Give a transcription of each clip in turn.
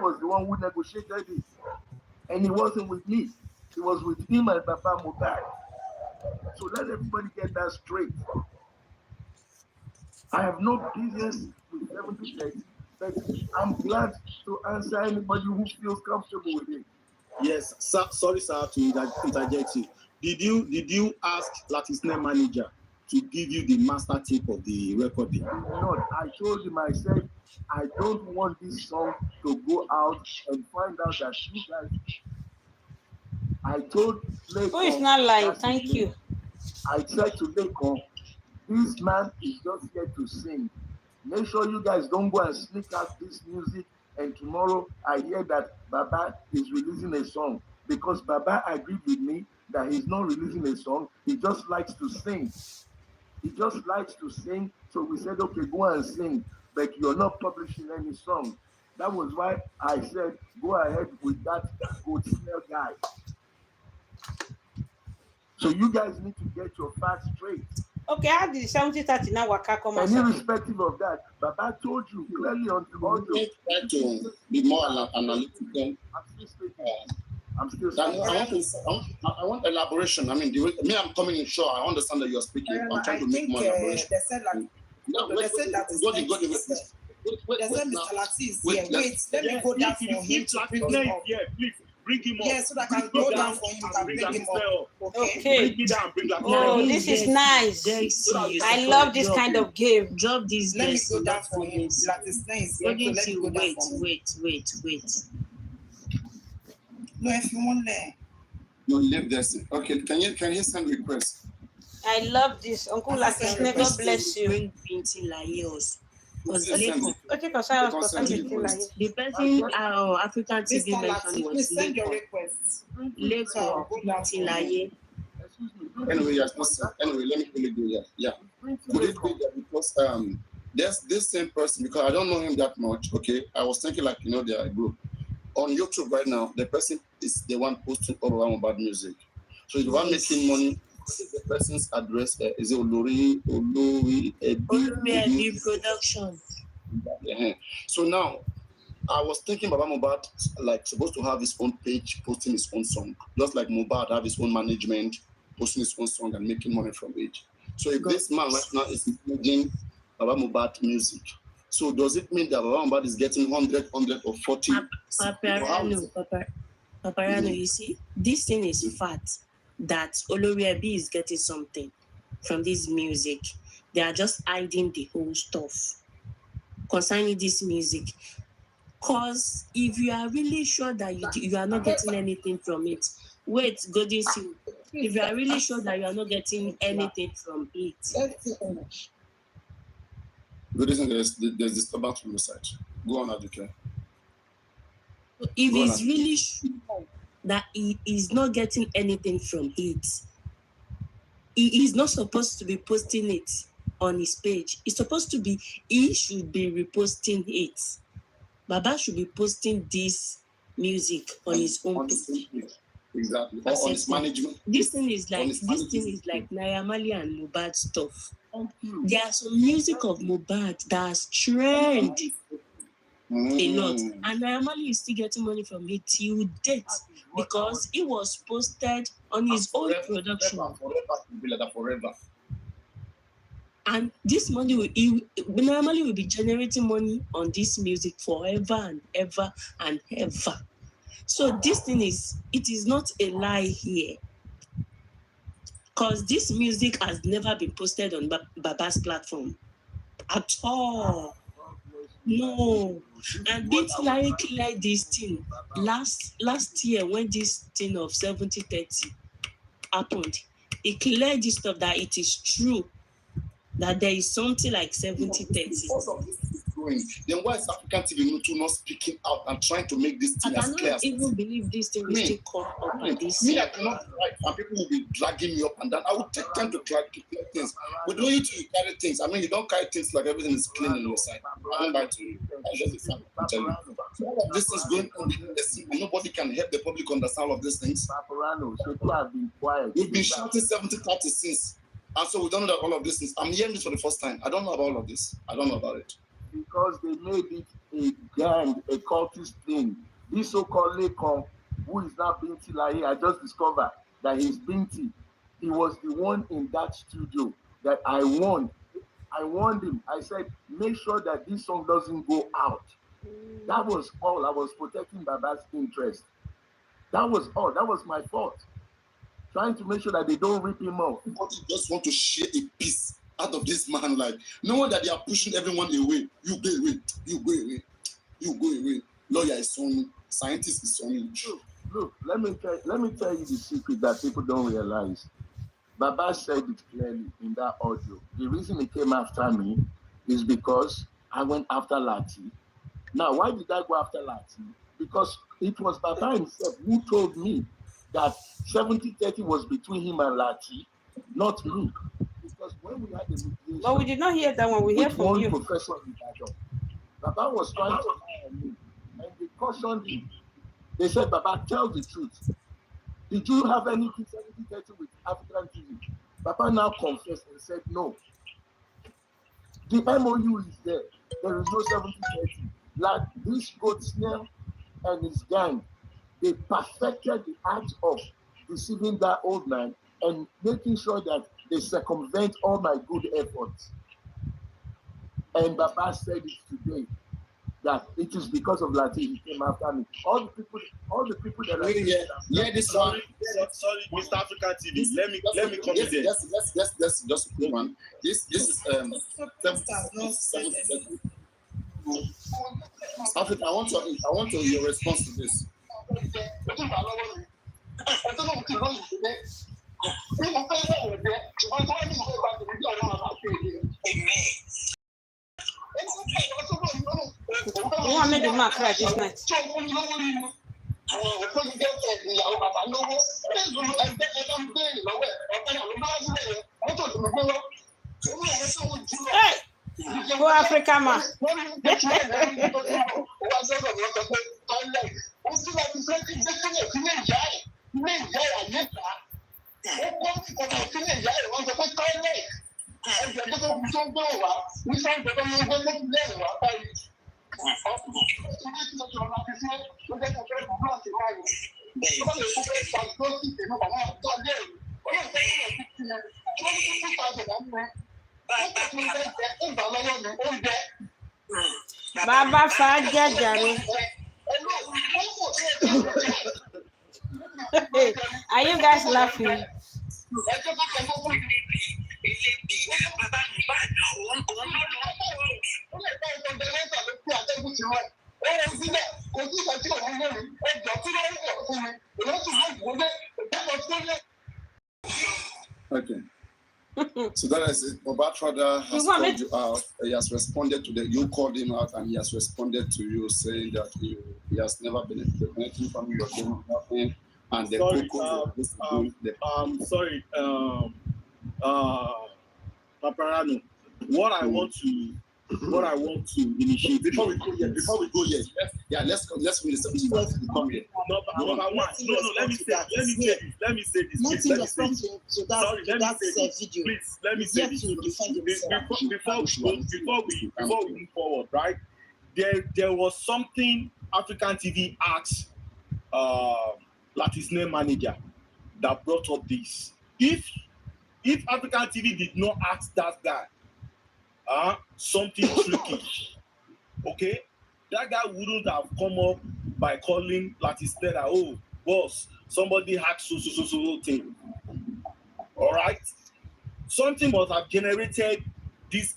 was the one who negotiated it. And he wasn't with me. He was with him and Papa Mohbad. So let everybody get that straight. I have no business with 70-30, but I'm glad to answer anybody who feels comfortable with it. Yes, sir, sorry, sir, to interject you. Did you ask Latisne manager to give you the master tape of the recording? No, I told him, I said, I don't want this song to go out and find out that you guys. I told Lekon. Oh, it's not lying. Thank you. I said to Lekon, this man is just here to sing. Make sure you guys don't go and sneak out this music. And tomorrow I hear that Baba is releasing a song. Because Baba agreed with me that he's not releasing a song. He just likes to sing. He just likes to sing. So we said, okay, go and sing. But you're not publishing any song. That was why I said, go ahead with that good smell guy. So you guys need to get your facts straight. Okay, how did the 70-30 now waka come out? And irrespective of that, Baba told you clearly on the audio. Try to be more analytical. I'm still saying. I want elaboration. I mean, I'm coming in short. I understand that you're speaking. I'm trying to make more elaboration. They said that Mr. Lati is here. Wait, let me go down for him to bring him up. Please, bring him up. Yeah, so that I can go down for him and bring him up. Okay. Bring it down, bring that. Oh, this is nice. I love this kind of game. Drop this. Let me go down for him. Latisne is here. Let me go down for him. Wait. No, if you want there. No, leave this. Okay, can you send requests? I love this. Uncle Latisne, God bless you. Bring painting layers. Okay, because I was presenting the person African TV mentioned was send your requests. Later, Anyway, yes, anyway, let me quickly do that. Yeah. Could it be that because there's this same person, because I don't know him that much, okay? I was thinking like, they are a group. On YouTube right now, the person is the one posting all around about music. So if you are making money, the person's address is it Olori Production. Yeah. So now, I was thinking Baba Mohbad like supposed to have his own page posting his own song, just like Mohbad have his own management posting his own song and making money from it. So if this man right now is managing Baba Mohbad music, so does it mean that Baba Mohbad is getting 100 or 40? Paparano, you see, this thing is fact that Olori is getting something from this music. They are just hiding the whole stuff concerning this music. Because if you are really sure that you are not getting anything from it, wait, Golden Seal. If you are really sure that you are not getting anything from it, Good, there's disturbance from the side. Go on, Aduke. if he's really sure that he is not getting anything from it, he is not supposed to be posting it on his page. He should be reposting it. Baba should be posting this music on his own page. Exactly. Or on his management. This thing is like Naira Marley and Mohbad stuff. There's some music of Mohbad that has trend a lot, and Naira Marley is still getting money from it till date because it was posted on his own production. Forever. And this money Naira Marley will be generating money on this music forever and ever and ever. So this thing is not a lie here. Because this music has never been posted on Baba's platform at all. No. And Big Larry cleared this thing last year when this thing of 70-30 happened. He cleared this stuff that it is true that there is something like 70-30. Then why is African TV not speaking out and trying to make this thing as clear? I cannot even believe this thing will still come up like this. Me, I cannot write, and people will be dragging me up and down. I will take time to clear things. We don't need to carry things. I mean, you don't carry things like everything is clean on your side. I don't buy to you. That's just a fact. I'm telling you. So all of this is going on behind the scene, and nobody can help the public understand all of these things. We've been shouting 70-30 since. And so we don't know that all of this is. I'm hearing this for the first time. I don't know about all of this. I don't know about it. because they made it a gang, a cultist thing. This so-called Lekon, who is now Binti Lahi, I just discovered that he's Binti. He was the one in that studio that I warned. I warned him. I said, make sure that this song doesn't go out. That was all. I was protecting Baba's interest. That was all. That was my fault. Trying to make sure that they don't rip him off. But you just want to share a piece out of this man life. Knowing that they are pushing everyone away. You go away. You go away. You go away. Lawyer is on me. Scientist is on me. Look, let me tell you the secret that people don't realize. Baba said it clearly in that audio. The reason he came after me is because I went after Lati. Now, why did I go after Lati? Because it was Baba himself who told me that 70-30 was between him and Lati, not me. Because when we had the mediation, But we did not hear that one. We heard from you. Professor Ibadan, Baba was trying to hire me, and they cautioned him. They said, Baba, tell the truth. Did you have anything 70-30 with African TV? Baba now confessed and said, no. The MOU is there. There is no 70-30. Like this goat snail and his gang, they perfected the act of deceiving that old man and making sure that they circumvent all my good efforts. And Baba said it today, that it is because of Lati he came after me. All the people that are this sorry, Mr. African TV. Let me come in there. Yes, just a quick one. This is Africa. I want to your response to this. You want me to mark right this night? Hey! Go Africa, man. Baba Faja Jare. Are you guys laughing? Okay. So that is it. Obatrada has called you out. He has responded to you called him out, and he has responded to you saying that he has never benefited anything from you. You're doing nothing. And the sorry, Paparano. What I want to initiate before we go here. Let's finish the come here. Number one. No, let me say this. Please, let me say this. Before we move forward, right? There was something African TV asked Lati's name manager that brought up this. If African TV did not ask that guy something tricky, okay, that guy wouldn't have come up by calling Lati's that, oh boss, somebody hacked so thing. All right, something must have generated this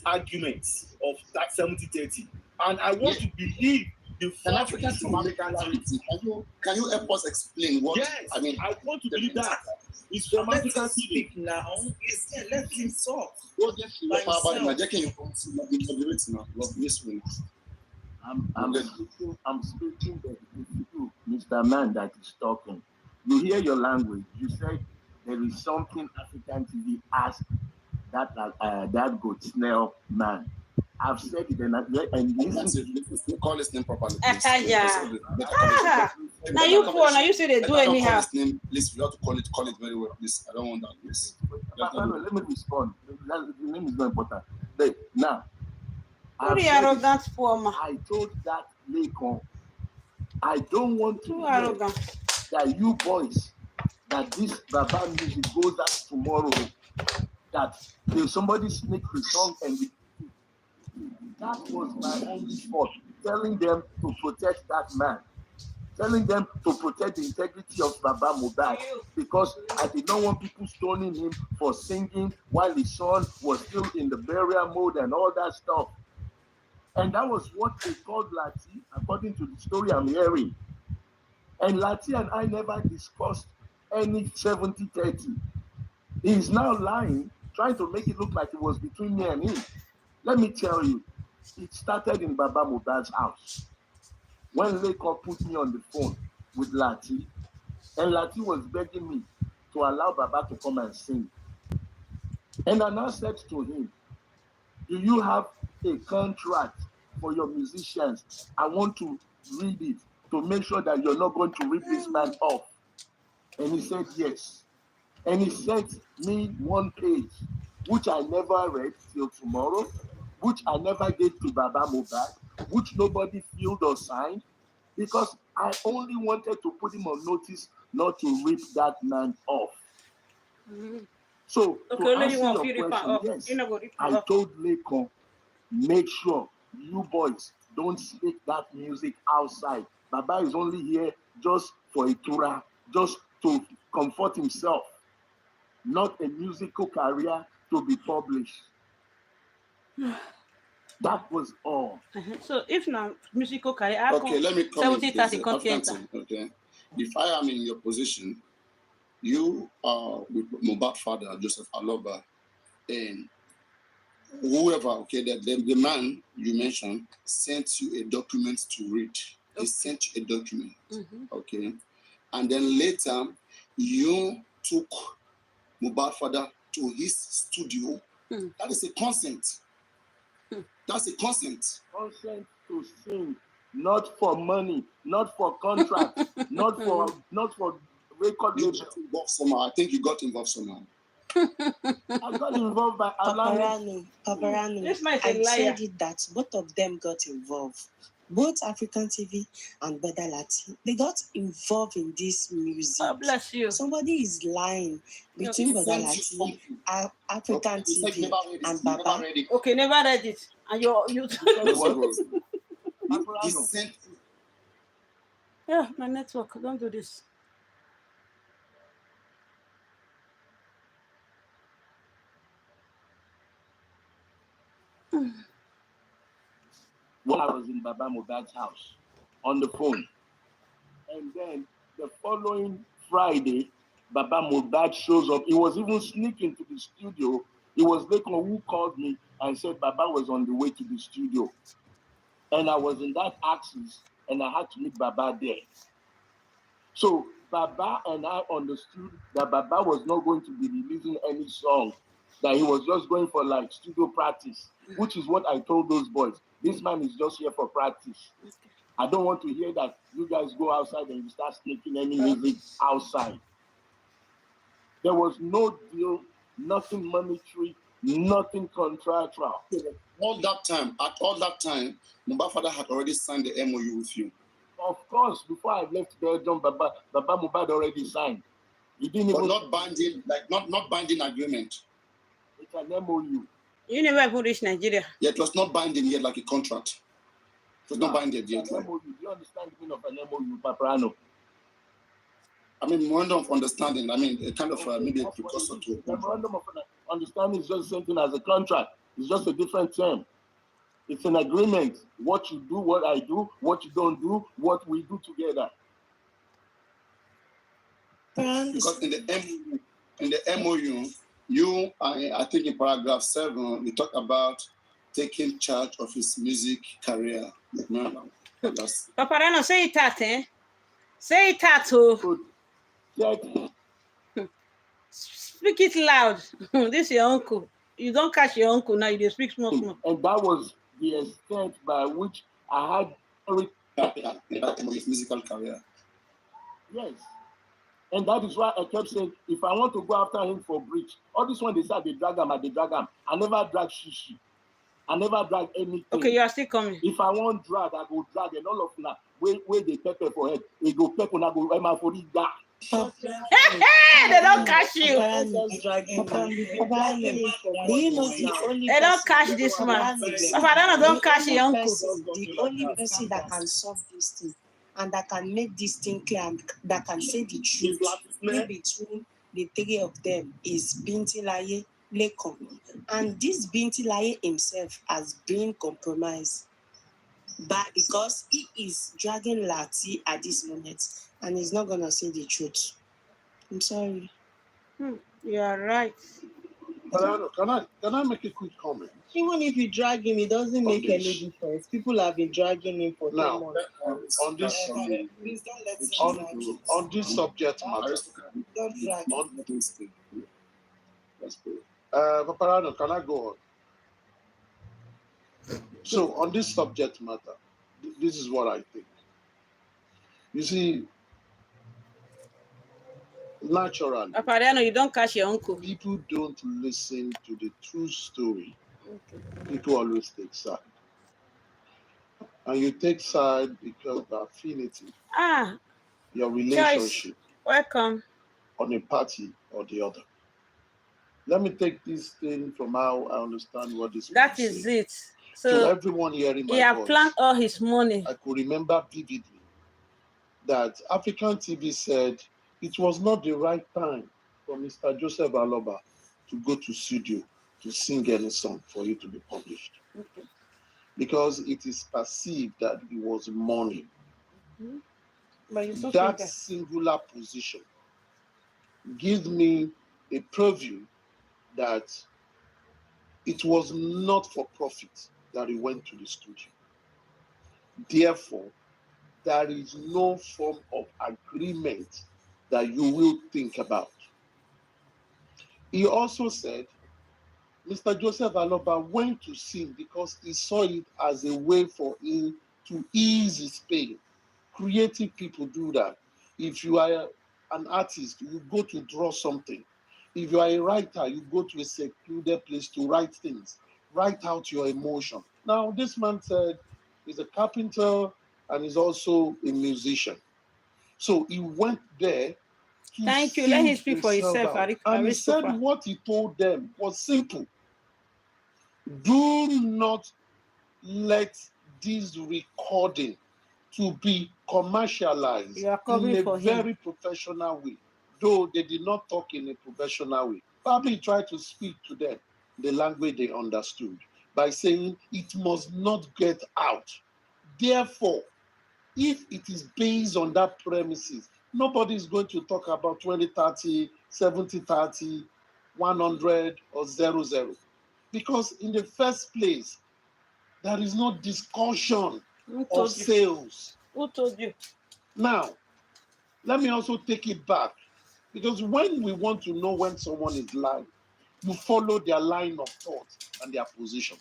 arguments of that 70-30, and I want to believe the African TV. Can you help us explain what? Yes, I mean, I want to believe that it's from African TV now. Let him solve. I'm speaking to you, Mr. Man, that is talking. You hear your language. You said there is something African TV asked that goat snail man. I've said it and listen. You call his name properly. Yeah. Now you say they do anyhow. Please, you have to call it very well. Please, I don't want that. Please. Let me respond. The name is not important. But now, Very arrogant poor man. I told that Lekon, I don't want to Too hear arrogant. that you boys, that this Baba music goes out tomorrow, that if somebody sneak the song and that was my only fault, telling them to protect that man, telling them to protect the integrity of Baba Mohbad, because I did not want people stoning him for singing while his son was still in the burial mode and all that stuff. And that was what they called Lati, according to the story I'm hearing. And Lati and I never discussed any 70-30. He's now lying, trying to make it look like it was between me and him. Let me tell you, it started in Baba Mohbad's house. When Lekon put me on the phone with Lati, and Lati was begging me to allow Baba to come and sing. And I now said to him, do you have a contract for your musicians? I want to read it to make sure that you're not going to rip this man off. And he said yes. And he sent me one page, which I never read till tomorrow, which I never gave to Baba Mohbad, which nobody filled or signed, because I only wanted to put him on notice not to rip that man off. Mm-hmm. So, Okay, to only you answer want your to question, off. yes, You know, go rip I off. told Lekon, make sure you boys don't speak that music outside. Baba is only here just for a tour, just to comfort himself, not a musical career to be published. That was all. So if now musical career, how Okay, come let me comment 70-30 this. continental? Okay, if I am in your position, you are with Mohbad father Joseph Aloba, and whoever, okay, the man you mentioned sent you a document to read. He sent you a document, okay, and then later you took Mohbad father to his studio. That is a consent. That's a consent. Consent to sing, not for money, not for contract, not for record You label. got involved somehow. I think you got involved somehow. I got involved by allowing. Paparano, This man is a I liar. said it that both of them got involved. Both African TV and Brother Lati, they got involved in this music. God bless you. Somebody is lying between Brother Lati, African TV, and Baba. Okay, never read it. And you He sent you. Yeah, my network. Don't do this. When I was in Baba Mohbad's house on the phone. And then the following Friday, Baba Mohbad shows up. He was even sneaking to the studio. It was Lekon who called me and said Baba was on the way to the studio. And I was in that axis and I had to meet Baba there. So Baba and I understood that Baba was not going to be releasing any song, that he was just going for like studio practice, which is what I told those boys. This man is just here for practice. I don't want to hear that you guys go outside and you start making any music outside. There was no deal, nothing monetary, nothing contractual. At all that time, Mohbad father had already signed the MOU with you. Of course, before I left Belgium, Baba Mohbad already signed. He didn't But even not binding, like not binding agreement. It's an MOU. You never even reached Nigeria. Yeah, it was not binding yet, like a contract. It was not binding yet. Like, MOU. Do you understand the meaning of an MOU, Paparano? I mean, memorandum of understanding. I mean, a kind of maybe a precursor to a contract. Memorandum of understanding is just the same thing as a contract. It's just a different term. It's an agreement. What you do, what I do, what you don't do, what we do together. Because in the MOU, you, I think in paragraph 7, we talk about taking charge of his music career. Paparano, say it out, eh? Say it out, oh. Speak it loud. This is your uncle. You don't catch your uncle now, you speak small. And that was the extent by which I had his musical career. Yes. And that is why I kept saying, if I want to go after him for breach, all this one they said they drag him. I never drag Shishi. I never drag anything. Okay, you are still coming. If I want drag, I go drag, and all of that. Where they pepper for head, they go pepper, I go my for it back. They don't catch you. Do you know the only They don't person- catch this man. The Papa, don't catch your uncle. the only person that can solve this thing and that can make this thing clear and that can say the truth in between the three of them is Binti Laye Lekon. And this Binti Laye himself has been compromised because he is dragging Lati at this moment and he's not gonna say the truth. I'm sorry. You are right. Can I make a quick comment? Even if you drag him, it doesn't make any difference. People have been dragging him for 10 Now, months. on this Please don't let him on this subject matter, Don't drag. Paparano, can I go on? So on this subject matter, this is what I think. You see, naturally, Papa, you don't catch your uncle. people don't listen to the true story. People always take side. And you take side because the affinity, your relationship Welcome. on a party or the other. Let me take this thing from how I understand what this That man is saying. it. To So everyone hearing he my had voice, planned all his money. I could remember vividly that African TV said it was not the right time for Mr. Joseph Aloba to go to studio to sing any song for it to be published. Okay. Because it is perceived that he was mourning. But you That singular position gives me a preview that it was not for profit that he went to the studio. Therefore, there is no form of agreement that you will think about. He also said Mr. Joseph Aloba went to sing because he saw it as a way for him to ease his pain. Creative people do that. If you are an artist, you go to draw something. If you are a writer, you go to a secluded place to write things. Write out your emotion. Now, this man said he's a carpenter and he's also a musician. So he went there to Thank you. Let him speak for himself himself. out. And he said what he told them was simple. Do not let this recording to be commercialized You are in covering a for him. very professional way. Though they did not talk in a professional way. Probably try to speak to them the language they understood by saying it must not get out. Therefore, if it is based on that premises, nobody is going to talk about 2030, 7030, 100 or 00. Because in the first place, there is no discussion of sales. Who told you? Now, let me also take it back. Because when we want to know when someone is lying, you follow their line of thought and their position.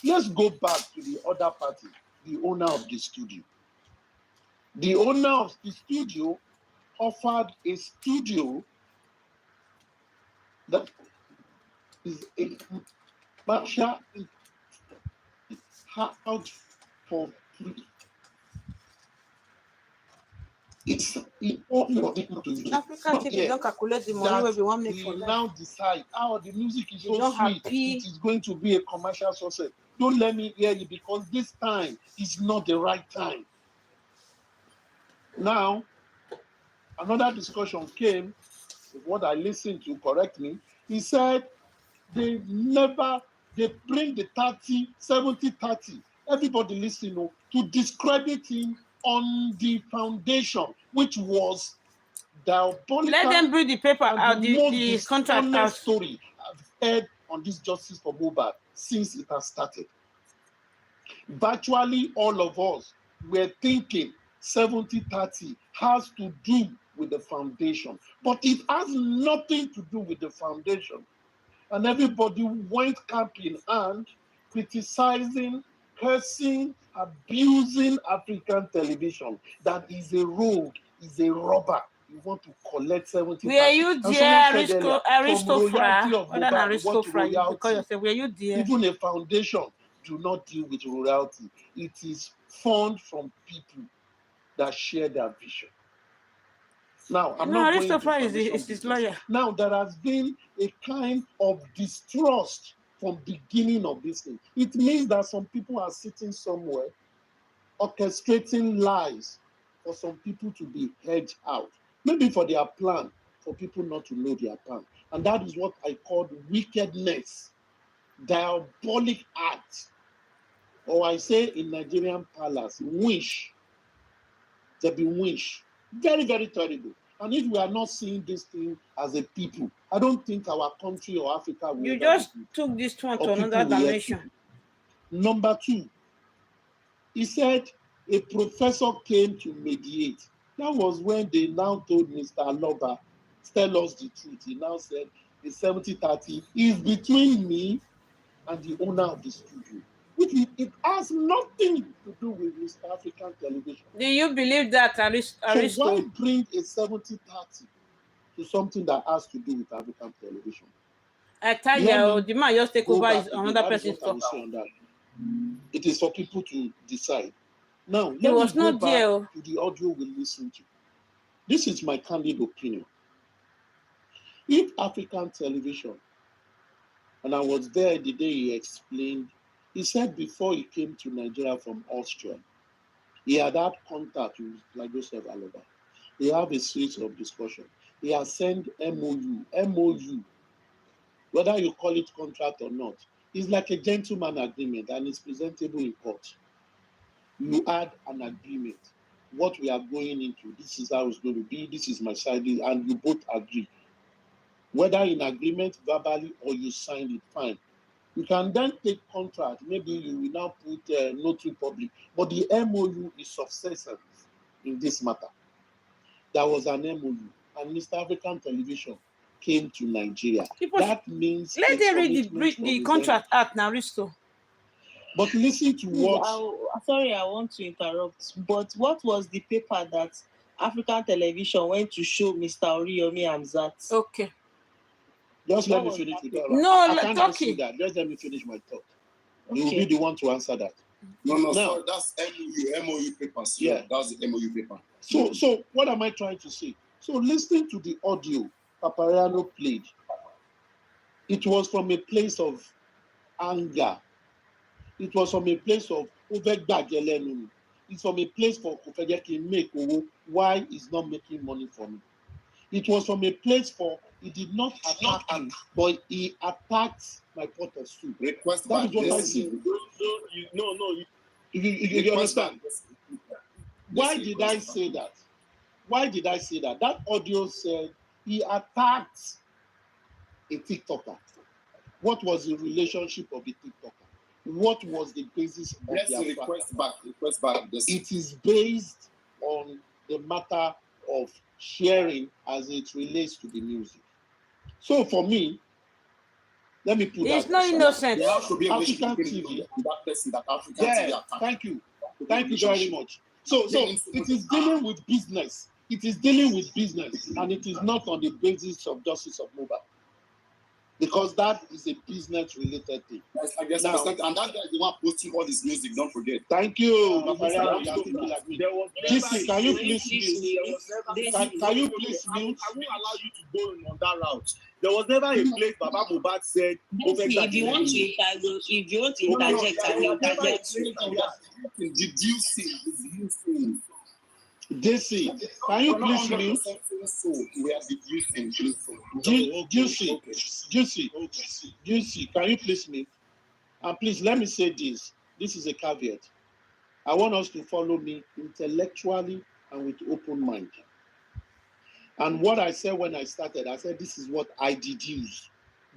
Let's go back to the other party, the owner of the studio. The owner of the studio offered a studio that is a commercial out for free. It's important to you. Africa TV don't calculate the money where we want to make for that. Now decide how the music is They so don't sweet. happy. It is going to be a commercial success. Don't let me hear you because this time is not the right time. Now, another discussion came, what I listened to, correct me. He said they bring the 30, 70, 30. Everybody listening to discredit him on the foundation, which was diabolical. Let them bring the paper out, the contract out. story I've heard on this justice for Mohbad since it has started. Virtually all of us were thinking 70-30 has to do with the foundation, but it has nothing to do with the foundation. And everybody went camp in hand, criticizing, cursing, abusing African television. That is a road, is a robber. You want to collect 70. Were you there, Aristocrat? Other than Aristocrat, you call yourself. Were you there? Even a foundation do not deal with royalty. It is fund from people that share their vision. Now, I'm not going Christopher to is his lawyer. Now, there has been a kind of distrust from beginning of this thing. It means that some people are sitting somewhere orchestrating lies for some people to be hedged out. Maybe for their plan, for people not to know their plan. And that is what I call wickedness, diabolic act. Or I say in Nigerian palace, wish. There be wish. Very, very terrible. And if we are not seeing this thing as a people, I don't think our country or Africa will. You just took this one to another dimension. Number two, he said a professor came to mediate. That was when they now told Mr. Aloba, tell us the truth. He now said the 70-30 is between me and the owner of the studio. It has nothing to do with Mr. African television. Do you believe that, Aristo? So why bring a 70-30 to something that has to do with African television? I tell you, the man just take over another person's talk. It is for people to decide. Now, He was not there. To the audio we listen to. This is my candid opinion. If African television, and I was there the day he explained, he said before he came to Nigeria from Austria, he had contact with like Joseph Aloba. They have a series of discussion. He has sent MOU, whether you call it contract or not. It's like a gentleman agreement and it's presentable in court. You add an agreement. What we are going into, this is how it's going to be, this is my side, and you both agree. Whether in agreement verbally or you signed it, fine. You can then take contract. Maybe you will now put notary public, but the MOU is successful in this matter. There was an MOU, and Mr. African Television came to Nigeria. That means let them read the contract act now, Risto. But listen to what. Sorry, I want to interrupt. But what was the paper that African Television went to show Mr. Oriyomi Hamzat? Okay. Just let me finish with that. No, I can't answer that. Just let me finish my thought. Okay. You will be the one to answer that. No, sorry, that's MOU papers. Yeah, that's the MOU paper. So what am I trying to say? So listening to the audio Papariano played, it was from a place of anger. It was from a place of overgbagelenu. It's from a place for Kofedeki make why he's not making money for me. It was from a place for he did not attack me, but he attacked my pot of soup. Request that is what I see. You understand? Why did I say that? Why did I say that? That audio said he attacked a TikToker. What was the relationship of the TikToker? What was the basis of their request back? It is based on the matter of sharing as it relates to the music. So for me, let me put it's not innocent. There has to be a African TV. That person that African Yeah, TV attacked. thank you very much. So it is dealing with business. It is dealing with business, and it is not on the basis of justice of mobile. Because that is a business-related thing. And that guy is the one posting all this music, don't forget. Thank you. Can you please mute? Can you please mute? I won't allow you to go on that route. There was never a place Baba Mohbad said. If you want to interject, I will interject. Deducing. Juicy, can you please mute? We are deducing. Juicy, can you please mute? And please let me say this. This is a caveat. I want us to follow me intellectually and with open mind. And what I said when I started, I said this is what I deduce.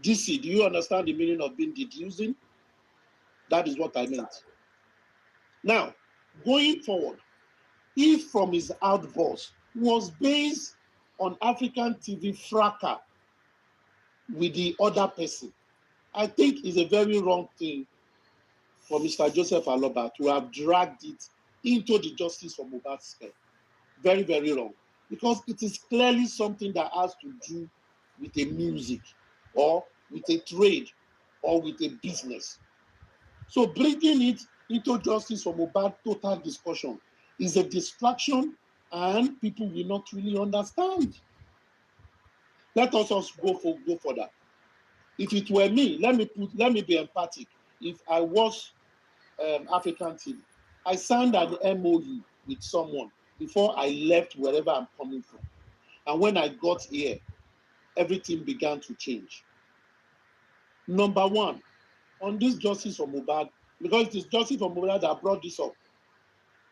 Juicy, do you understand the meaning of being deducing? That is what I meant. Now, going forward, if from his outburst was based on African TV fracas with the other person, I think it's a very wrong thing for Mr. Joseph Aloba to have dragged it into the justice for Mohbad's spare. Very, very wrong. Because it is clearly something that has to do with a music or with a trade or with a business. So bringing it into justice for Mohbad total discussion is a distraction and people will not really understand. Let us also go further. If it were me, let me be empathic. If I was African TV, I signed an MOU with someone before I left wherever I'm coming from. And when I got here, everything began to change. Number one, on this justice for Mohbad, because it is justice for Mohbad that brought this up.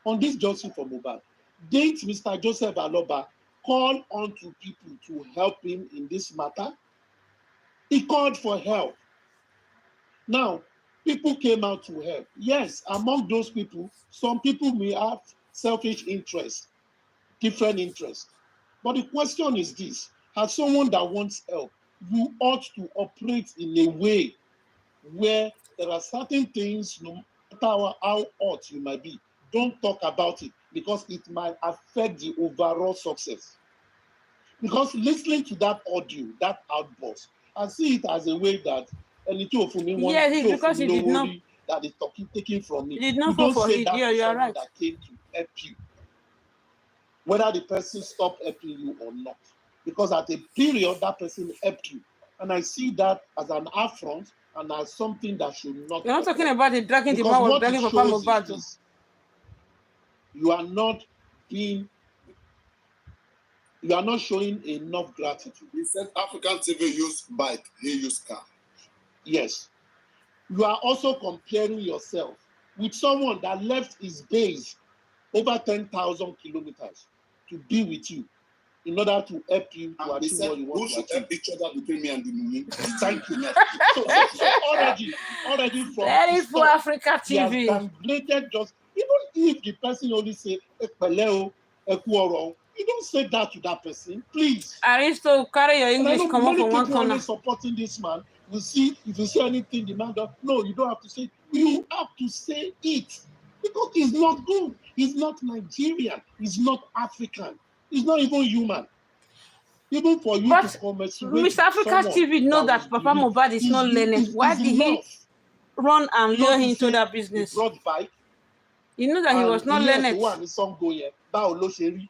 On this justice for Mohbad, didn't Mr. Joseph Aloba call on to people to help him in this matter? He called for help. Now, people came out to help. Yes, among those people, some people may have selfish interests, different interests. But the question is this: as someone that wants help, you ought to operate in a way where there are certain things, no matter how hot you might be, don't talk about it because it might affect the overall success. Because listening to that audio, that outburst, I see it as a way that Yes, it's because he did not. that is taken from me. He did not You fall don't for say it. that Yeah, to you are someone right. that came to help you, whether the person stopped helping you or not. Because at a period, that person helped you. And I see that as an affront and as something that should not You're not occur. talking about the dragging the Because man was what it dragging Papa shows is Mohbad. this: you are not showing enough gratitude. He said African TV used bike, he used car. Yes. You are also comparing yourself with someone that left his base over 10,000 kilometers to be with you in order to help you to And they achieve said what you we want to should achieve. help each other between me and the Mumi. Thank you. So already from Very the full start, Africa he has TV. downgraded just, even if the person only say, "Epele o, eku oro," you don't say that to that person, please. Aristo, carry your And I English, know come up many from one people corner. always supporting this man. We see, if you see anything, the man does. No, you don't have to say it. You have to say it. Because he's not good. He's not Nigerian. He's not African. He's not even human. Even for you to But commensurate Mr. with Africa's someone TV know that was that Papa bereaved Mohbad is not learned. Why is did he enough. run and lure Not him to into say that he business? brought bike You know that he was and not ilé ẹ̀ tó learned. wà ní Sango yẹn, báwo ló ṣe rí?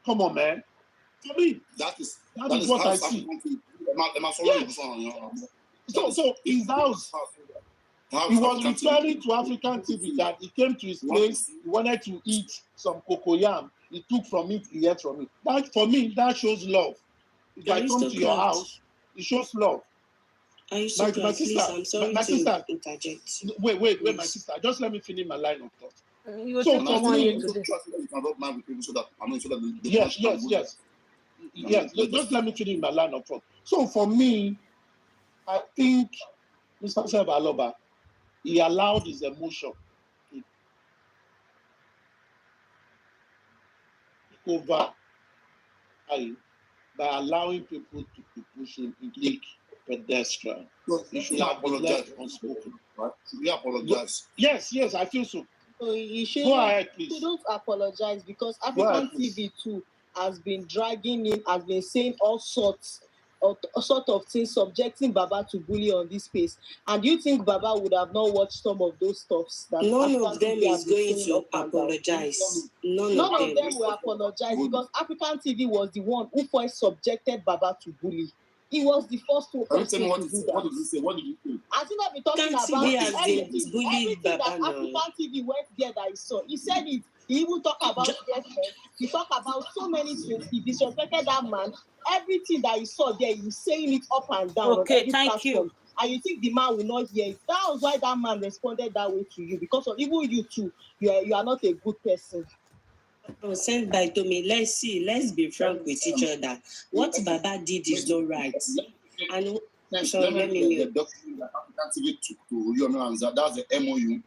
Come on, man. For me, That is what how I see. African TV. So his house, he was referring to African TV that he came to his place, he wanted to eat some cocoyam, he took from it, he ate from it. That, for me, that shows love. If I come to your house, it shows love. My sister, I'm sorry my to sister, interject. wait, Yes. my sister, just let me finish my line of thought. You will So take for up one me, year today. You can rub mind with people so that yes. Just let me finish my line of thought. So for me, I think Mr. Joseph Aloba, he allowed his emotion to take over him by allowing people to push him into the pedestrian. He should have been left unspoken. Right? We apologize. Yes, I feel so. So you should Go ahead, please. shouldn't apologize because Go ahead, African please. TV too has been dragging him, has been saying all sorts of things, subjecting Baba to bully on this space. And do you think Baba would have not watched some of those stuffs that None African of them TV has is been going saying to up and down? apologize. None None of of them. them will apologize because African TV was the one who first subjected Baba to bully. He was the first Can you person tell me to do that. what did you say? What did you say? Has he not been talking African about TV has been everything bullied that Baba now. African TV went there that he saw? He said it. He even talked about death. He talked about so many things. He disrespected that man. Everything that he saw there, he's saying it up and down on Okay, every thank platform. you. And you think the man will not hear it? That was why that man responded that way to you, because of even you too. You are not a good person. Sent by Tommy. Let's be frank with each other. What Baba did is not right. And sorry, let me the document that African TV took to Yomi and that's the MOU.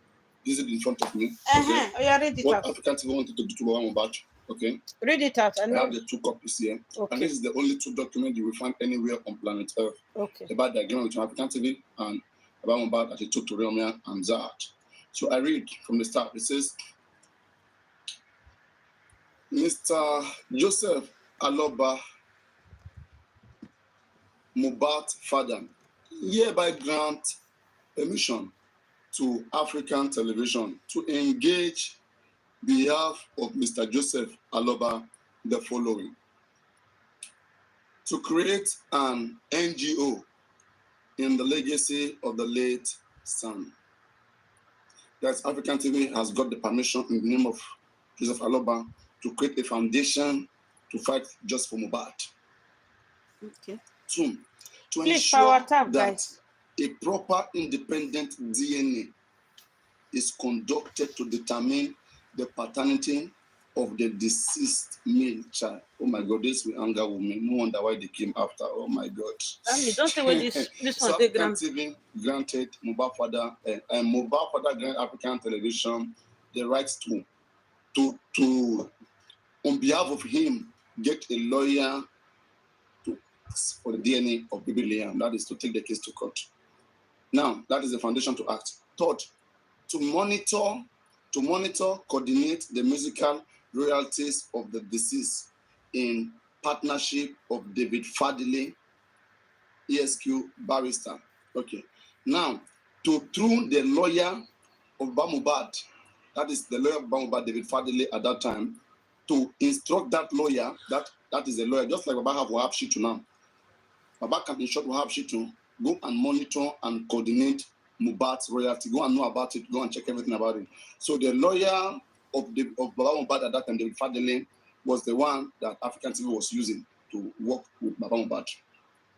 This is in front of me. Okay. Oh, yeah, read it What out. African TV wanted to do to Baba Mohbad. Okay. Read it out. I I know. have the 2 copies here. Okay. And this is the only 2 documents you will find anywhere on planet Earth Okay. about the agreement between African TV and Baba Mohbad that he took to Yomi and Zad. So I read from the start. It says, Mr. Joseph Aloba, Mohbad's father, hereby grant permission to African television to engage behalf of Mr. Joseph Aloba the following: to create an NGO in the legacy of the late son. That's African TV has got the permission in the name of Joseph Aloba to create a foundation to fight just for Mohbad. Okay. Two, to Please ensure power tap, that guys. a proper independent DNA is conducted to determine the paternity of the deceased male child. Oh my God, this will anger women. No wonder why they came after. Oh my God. Don't say what this So one take African gram. TV granted Mohbad father and Mohbad father grant African television the rights to on behalf of him get a lawyer for the DNA of baby Liam. That is to take the case to court. Now that is the foundation to act. Third, to monitor, coordinate the musical royalties of the deceased in partnership of David Fadile, ESQ barrister. Okay. Now, through the lawyer of Mohbad, that is the lawyer of Mohbad, David Fadile at that time, to instruct that lawyer, that is a lawyer, just like Baba have Wahab Shitu now. Baba can instruct Wahab Shitu, go and monitor and coordinate Mohbad's royalty, go and know about it, go and check everything about it. So the lawyer of Baba Mohbad at that time, David Fadile, was the one that African TV was using to work with Baba Mohbad.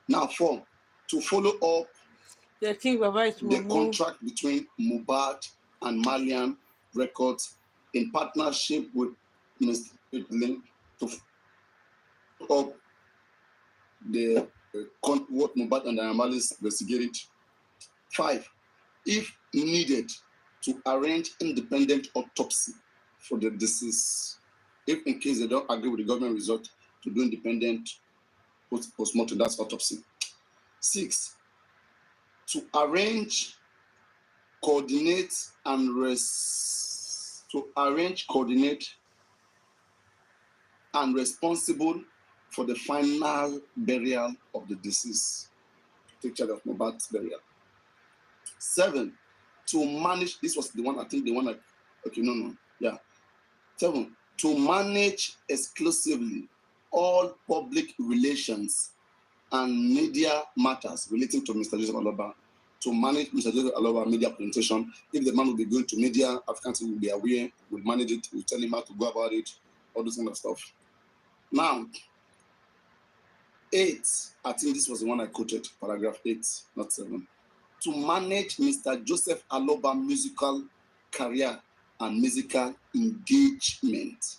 Now, four, to follow up They think Baba is the Mumu. contract between Mohbad and Malian Records in partnership with Mr. Link to follow up the what Mohbad and the Amalis investigated. Five, if needed, to arrange independent autopsy for the deceased. If in case they don't agree with the government result, to do independent post-mortem, that's autopsy. Six, to arrange, coordinate, and responsible for the final burial of the deceased. Take charge of Mohbad's burial. Seven, to manage, this was the one, I think the one yeah. Seven, to manage exclusively all public relations and media matters relating to Mr. Joseph Aloba, to manage Mr. Joseph Aloba media presentation. If the man will be going to media, African TV will be aware, will manage it, will tell him how to go about it, all this kind of stuff. Now, 8, I think this was the one I quoted, paragraph 8, not 7. To manage Mr. Joseph Aloba musical career and musical engagement.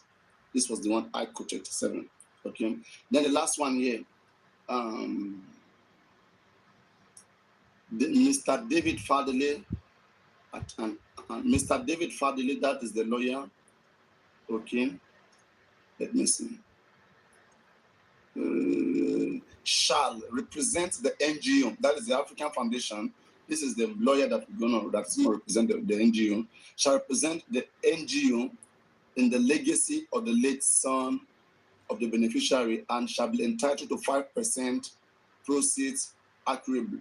This was the one I quoted, 7. Okay. Then the last one here, Mr. David Fadile, and Mr. David Fadile, that is the lawyer. Okay. Let me see. Shall represent the NGO, that is the African Foundation. This is the lawyer that's going to represent the NGO. Shall represent the NGO in the legacy of the late son of the beneficiary and shall be entitled to 5% proceeds accurable.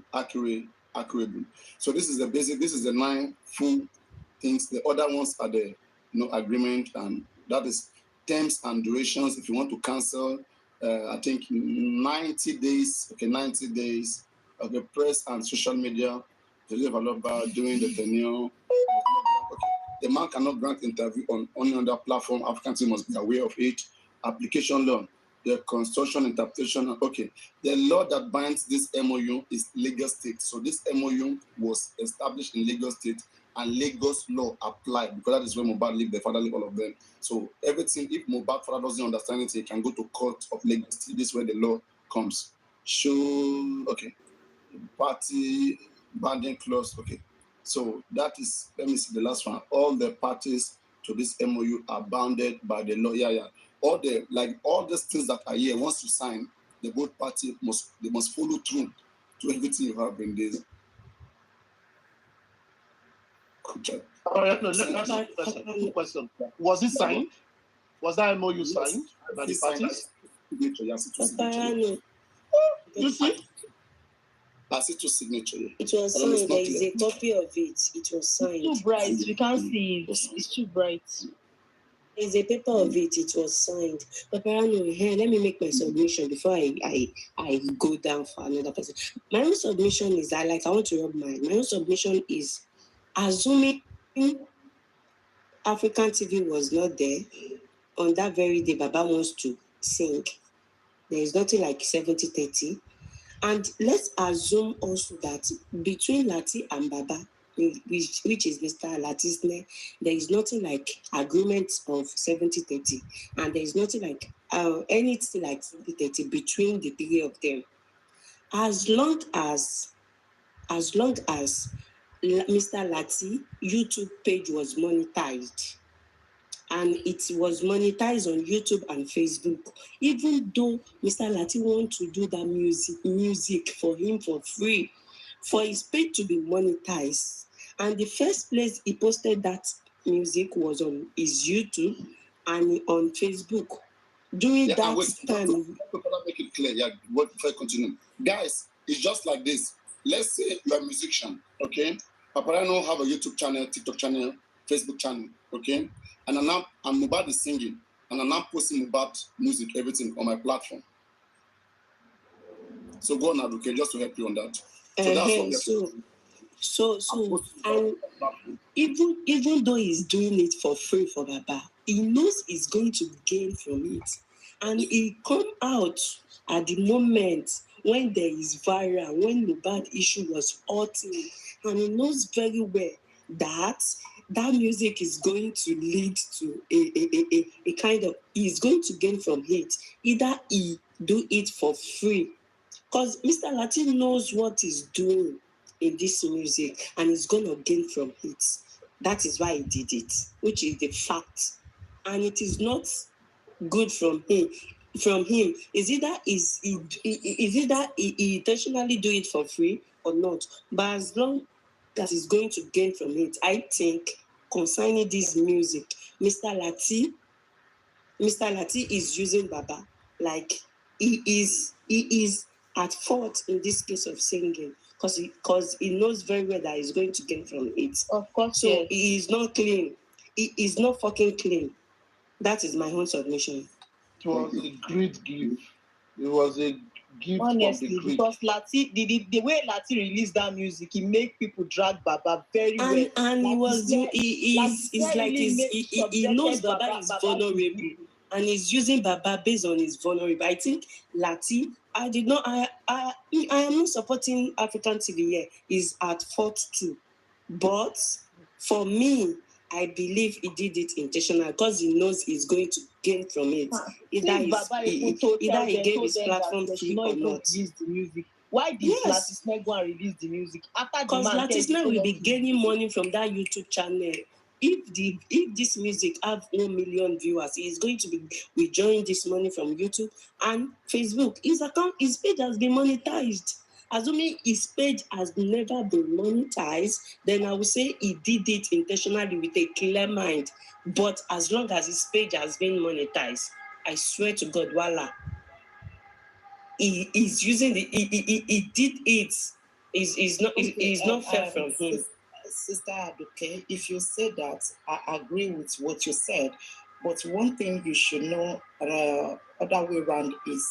So this is the basic. This is the 9 full things. The other ones are the agreement, and that is terms and durations. If you want to cancel, I think 90 days. Okay, 90 days of the press and social media. During the tenure. Okay. The man cannot grant interview on any other platform. African team must be aware of it. Application law, the construction interpretation. Okay, the law that binds this MOU is Lagos State. So this MOU was established in Lagos State, and Lagos law applied because that is where Mohbad lived, the father lived, all of them. So everything, if Mohbad father doesn't understand it, he can go to court of Lagos State. This is where the law comes. Okay, party banding clause. Okay, so that is, let me see the last one. All the parties to this MOU are bounded by the law. Yeah. All these things that are here, once you sign, the both party must follow through to everything you have in this. All right, no, let's ask a question. Was it signed? Was that MOU signed by the parties? Yes, Pastor, You see? I see two signatures. It was I don't know, it's signed. not There is clear. a copy of it. It was It's signed. too bright. We can't see it. It's too bright. There is a paper of it. It was signed. But Parano, here, let me make my submission before I go down for another person. My own submission is that, like, I want to rub mine. My own submission is assuming African TV was not there on that very day Baba wants to sing. There is nothing like 70-30. And let's assume also that between Lati and Baba, which is Mr. Latisne, there is nothing like agreement of 70-30. And there is nothing like anything like 70-30 between the three of them. As long as Mr. Lati YouTube page was monetized, and it was monetized on YouTube and Facebook. Even though Mr. Lati wants to do that music for him for free, for his page to be monetized, and the first place he posted that music was on his YouTube and on Facebook. During that time, Make it clear. Yeah, before I continue, guys, it's just like this. Let's say you're a musician, okay? Paparano have a YouTube channel, TikTok channel, Facebook channel, okay? And Mubad is singing, and I'm now posting Mubad music, everything on my platform. So go on, okay, just to help you on that. So that's what and even though he's doing it for free for Baba, he knows he's going to gain from it, and he come out at the moment when there is viral, when Mubad issue was hurting, and he knows very well that music is going to lead to a kind of, he's going to gain from it. Either he do it for free, because Mr. Latin knows what he's doing in this music and he's going to gain from it. That is why he did it, which is the fact. And it is not good from him. Is either he intentionally do it for free or not. But as long as he's going to gain from it, I think concerning this music, Mr. Lati is using Baba like he is at fault in this case of singing, because he knows very well that he's going to gain from it. Of course. So yes. he is not clean. He is not fucking clean. That is my own submission. It was a great gift. It was a gift honestly, from the great. because Lati, the way Lati released that music, he make people drag Baba very well. And he was he knows Baba is vulnerable, and he's using Baba based on his vulnerable. I think Lati, I am not supporting African TV here. Is at fault too, but for me, I believe he did it intentional because he knows he's going to gain from it. Either he gave his platform free or not. The music. Why did Latisne go and release the music after the because man? Because Latisne will be gaining money from that YouTube channel. If this music have 1 million viewers, he is going to be withdrawing this money from YouTube and Facebook. His page has been monetized. Assuming his page has never been monetized, then I would say he did it intentionally with a clear mind. But as long as his page has been monetized, I swear to God, voila, he is using he did it. Is not fair from him. Sister Aduke, if you say that, I agree with what you said. But one thing you should know, other way around, is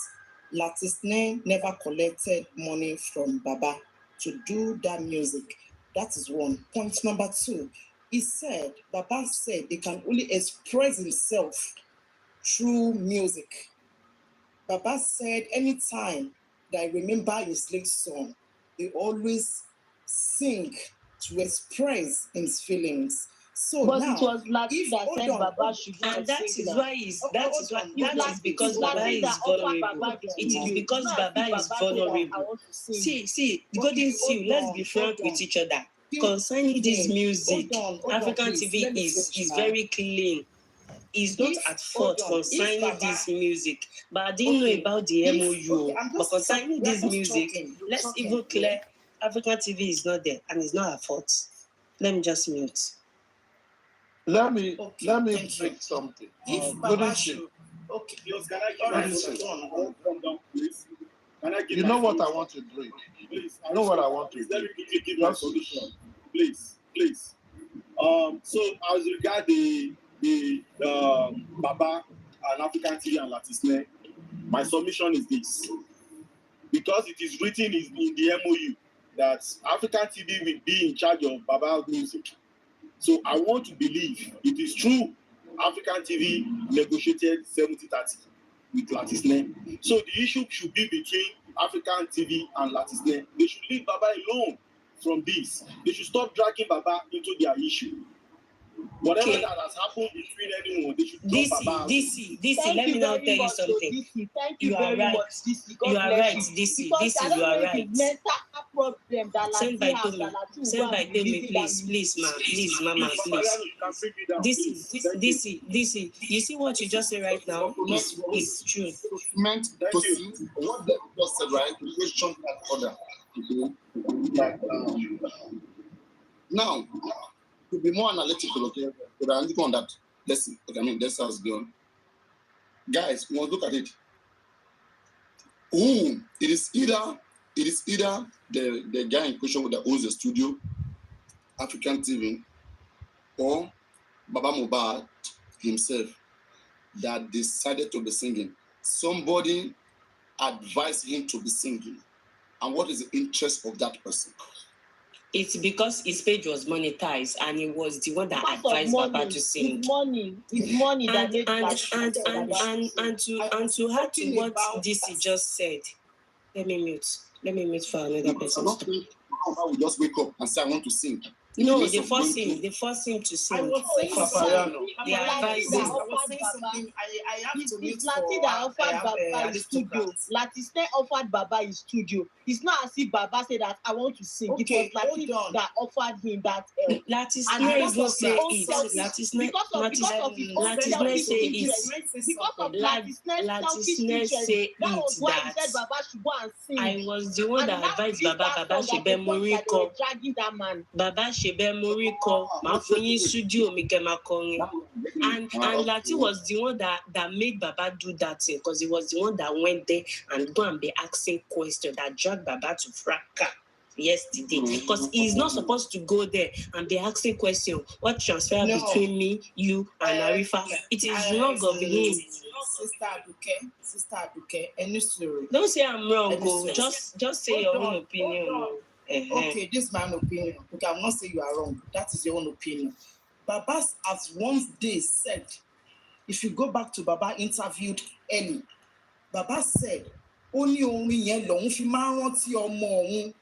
Latisne never collected money from Baba to do that music. That is one. Point number two, Baba said he can only express himself through music. Baba said anytime that I remember his late song, he always sing to express his feelings. So but now, it was Lati that said Baba should go and that is why because Baba is vulnerable. It is because Baba is vulnerable. See, Golden Seal, let's be frank with each other. Concerning this music, African TV is very clean. Is not at fault concerning this music. But I didn't know about the MOU. But concerning this music, let's even clear African TV is not there and it's not at fault. Let me just mute. Let me break something. If Baba should, Yes, can I come down, please? Can I give You my know what I solution? want to do? Please, You know what I want to please, let do? me quickly give my solution. Please. So as regard the Baba and African TV and Latisne, my submission is this. Because it is written in the MOU that African TV will be in charge of Baba music. So I want to believe it is true African TV negotiated 70-30 with Latisne. So the issue should be between African TV and Latisne. They should leave Baba alone from this. They should stop dragging Baba into their issue. Whatever Okay. that has happened between anyone, they should drop DC, Baba out. DC, Thank let you me now very tell you much, something. DC. Thank You you are very right. much, DC. God You are bless right, you. DC. Because I DC, don't you know are if right. it's mental problem that Send by Lati has, to that me. Lati will Send go by and be to me, releasing that please, music. please, ma, please, mama, Please, please. Mariano, you can bring me down, DC, please. Thank you. DC. You see what you just said right now? It's true. Meant Thank to you. see what they just said, right? Question that order. Like, now, to be more analytical, okay, but I'm looking on that. Let's see. Okay, I mean, that's how it's going. Guys, we want to look at it. It is either the guy in question that owns the studio, African TV, or Baba Mohbad himself that decided to be singing. Somebody advised him to be singing. And what is the interest of that person? It's because his page was monetized and he was the one that Because of advised Baba money, to sing. it's money that And made and Lati and that and Baba and to sing. and to I and was to add to talking what about DC that. just said. Let me mute for another Because person. I don't think Baba will just wake up and say, I want to sing. No, they force him to I sing. was saying Papayano. They advise that him. I was offered saying Baba. something. I have to mute It's for Lati that offered Baba his studio. Latisne offered Baba his studio. It's not as if Baba said that I want to sing. Okay, it was Lati hold on. that offered him that help. Latisne And is because not of say his own it. selfish, Latisne because of his own Latisne selfish say interest, it. because of Latisne's selfish Latisne interest, say that was it why he that said Baba should go and sing. I was the one And that now advised use Baba. that Baba song ṣe at the bẹ́ẹ̀ mo point rí that they kọ. were dragging that man. Baba ṣe bẹ́ẹ̀ mo rí kọ. Màá fún yín studio mi kẹ́ máa kọrin. And Lati was the one that made Baba do that thing because he was the one that went there and go and be asking questions that dragged Baba to fracas yesterday. Because he's not supposed to go there and be asking questions. What transfer No. between me, you, and Arifa? It is wrong of him. Sister Aduke, any story. Don't say I'm wrong. Let me Go. say- Just say Hold your on, own opinion. hold on. Okay, this is my own opinion. Okay, I will not say you are wrong. That is your own opinion. Baba has one day said, if you go back to Baba interviewed Ellie, Baba said, ó ní orin yẹn lòun fi máa ń rántí ọmọ òun.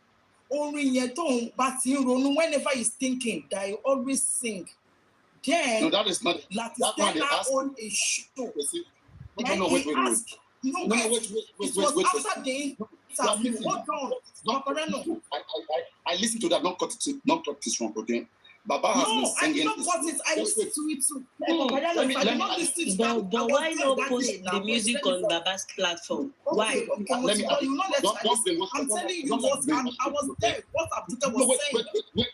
Orin yẹn tóun bá ti ń ronú, whenever he's thinking, that he always sing. Then, No, that is not. Latisne owned a show. No, wait. No, No, wait. wait. It was after the interview. Hold on. Macareno. I listened to that. Not cut it wrong, okay? Baba has been No, I singing. did not cut it. I Just listened to wait. it too. Let me- I did not listen to that. But I was why there not that post day now. the music on Baba's platform? Why? Okay, Let me- you know, let's don't bring what- I'm telling you don't what bring- I was there. What Abdullah No, was wait. saying.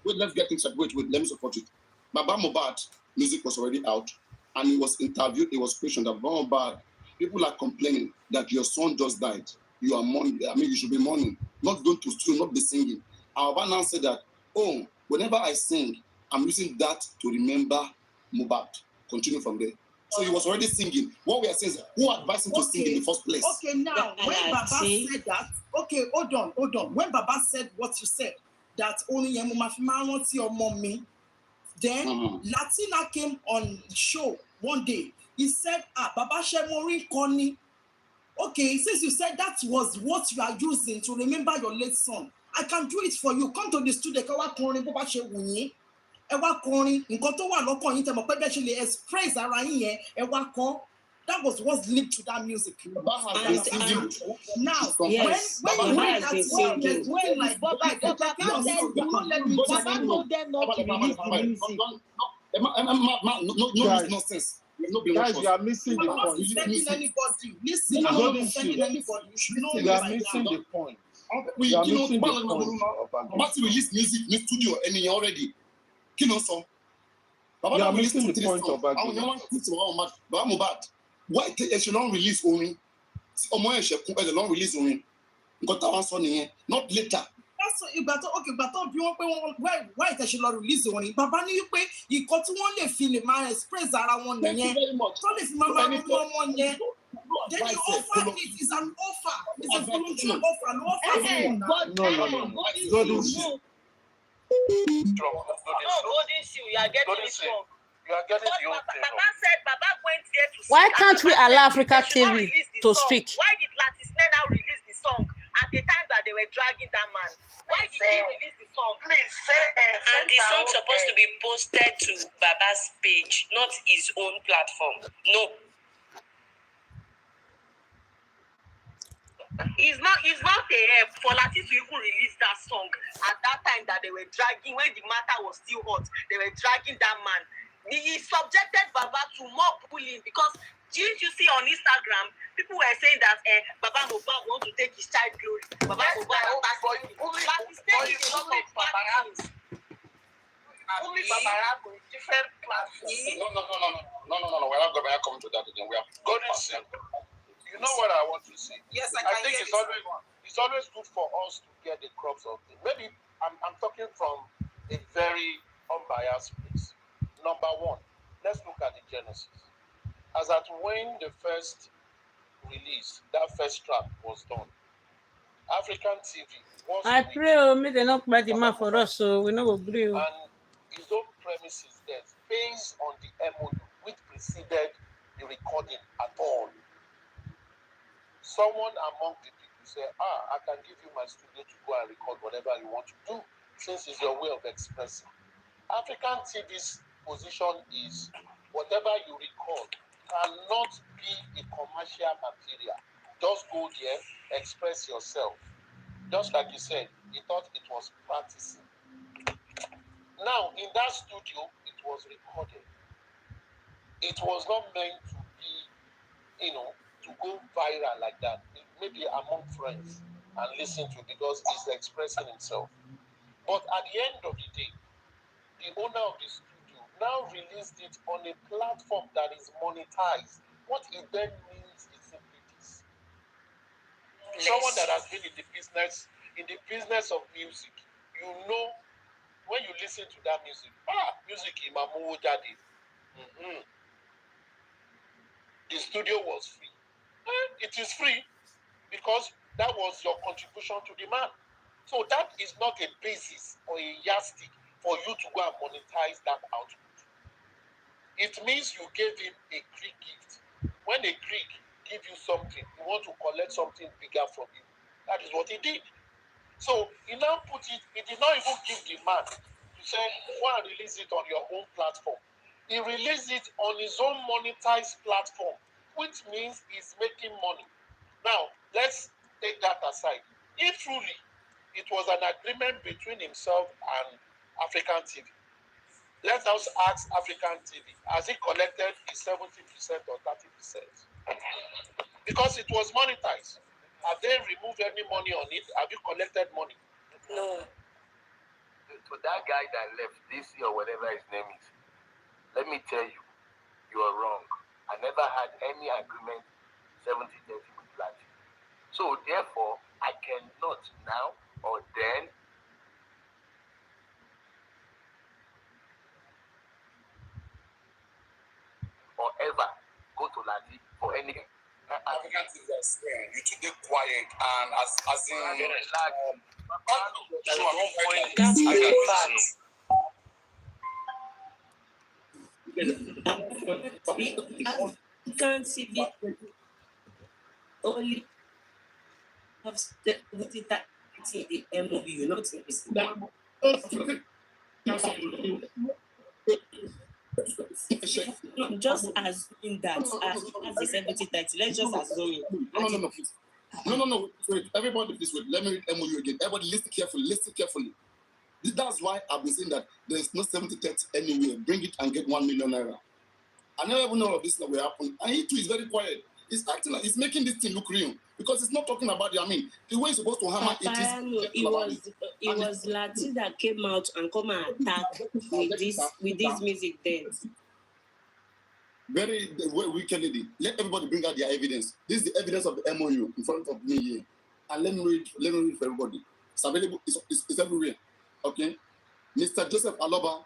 Let's get things right. Wait. Let me support it. Baba Mohbad music was already out, and he was interviewed. He was questioned that Baba Mohbad, people are complaining that your son just died. You are mourning. I mean, you should be mourning, not going to studio, not be singing. Our Baba now said that, oh, whenever I sing, I'm using that to remember Mohbad. Continue from there. So he was already singing. What we are saying is, who advised him to sing in the first place? Okay, now when Baba said that, okay, hold on. When Baba said what you said, that only your mommy, then Latina came on show one day. He said, Baba Shemori Koni. Okay, since you said that was what you are using to remember your late son, I can do it for you. Come to the studio, Kawa Koni, Baba Shewuni. Ewa Koni, nǹkan tó wà lọ́kàn yín tẹ́ mọ̀ pé bẹ́ẹ̀ ṣe lè express ara yín yẹn, Ewa Kon. That was what's linked to that music. Baba has been singing. Now, Yes, when Baba you has read been that singing. when like Baba like said Baba told them not to release the music. No Guys. nonsense. No be Guys, watching. you are missing the I'm not point. defending anybody. Listen, No, I'm no, not no, defending no. anybody. You should know You me are by missing now. the point. We, You are you know, missing the Baba point. Baba ti release music ní studio ẹni yẹn already. Kí ló ń sọ? Baba You are don release missing 2, the 3 point songs. of argument. Àwọn yẹn wá ń put Baba Mohbad. Why ẹ ṣe don release orin? ọmọ ẹ̀ṣẹ̀ kún ẹ̀ lọ́n release orin nǹkan táwọn sọ nìyẹn not later. That's ìgbà tó bí wọ́n pé why ìtẹ̀sí lọ release wọn ni bàbá ní wípé ìkọ́ tí wọ́n lè fi lè máa express ara wọn nìyẹn tó lè fi máa ronú ọmọ yẹn. Then the offer is an offer. It's a voluntary offer. No offer. No. Golden Seal. No, Golden Seal. You are getting it wrong. You are getting the old thing. Baba said Baba went there to Why speak, can't and we Baba allow said Africa they should not TV release the to song. speak? Why did Latisne now release the song at the time that they were dragging that man? Why did he release the song? Please say And the song supposed to be posted to Baba's page, not his own platform. No. It's not a help for Latif to even release that song at that time that they were dragging, when the matter was still hot, they were dragging that man. He subjected Baba to more bullying because didn't you see on Instagram, people were saying that Baba Mohbad wants to take his child glory. Baba Mohbad attacking him. Latif is a lot of bad things. only Babara with different platforms. No. We're not coming to that again. We are God is saying, you know what I want to say? Yes, I think it's always good for us to get the crops of things. Maybe I'm talking from a very unbiased place. Number one, let's look at the genesis. As at when the first release, that first track was done, African TV was I pray, may they not buy the man for us, so we know agree. and his own premises there, based on the MOU which preceded the recording at all. Someone among the people said, I can give you my studio to go and record whatever you want to do, since it's your way of expressing. African TV's position is whatever you record cannot be a commercial material. Just go there, express yourself. Just like you said, he thought it was practicing. Now, in that studio, it was recorded. It was not meant to be, to go viral like that. Maybe among friends and listen to, because he's expressing himself. But at the end of the day, the owner of the studio now released it on a platform that is monetized. What it then means is simply this. Someone that has been in the business of music, when you listen to that music, music Imamu Jadi. The studio was free. It is free because that was your contribution to the man. So that is not a basis or a yardstick for you to go and monetize that output. It means you gave him a Greek gift. When a Greek gives you something, you want to collect something bigger from him. That is what he did. So he now he did not even give the man to say, go and release it on your own platform. He released it on his own monetized platform, which means he's making money. Now, let's take that aside. If truly it was an agreement between himself and African TV, let us ask African TV, has he collected his 70% or 30%? Because it was monetized. Have they removed any money on it? Have you collected money? No. To that guy that left, DC or whatever his name is, let me tell you, you are wrong. I never had any agreement 70-30 with Latin. So therefore, I cannot now or then or ever go to Latin for any. African TV are swearing. You two get quiet and as in That's the fact. African TV only have the MOU, not just assume that as the 70-30, let's just assume it. No. Wait, everybody, please wait. Let me read MOU again. Everybody, listen carefully. That's why I've been saying that there is no 70-30 anywhere. Bring it and get 1 million naira. I never even know of this will happen. And he too is very quiet. He's acting like he's making this thing look real because it's not talking about the way he's supposed to hammer it is. It was Latin that came out and come and attack with this music then. very wicked lady. Let everybody bring out their evidence. This is the evidence of the MOU in front of me here. And let me read for everybody. It's available, it's everywhere. Okay. Mr. Joseph Aloba.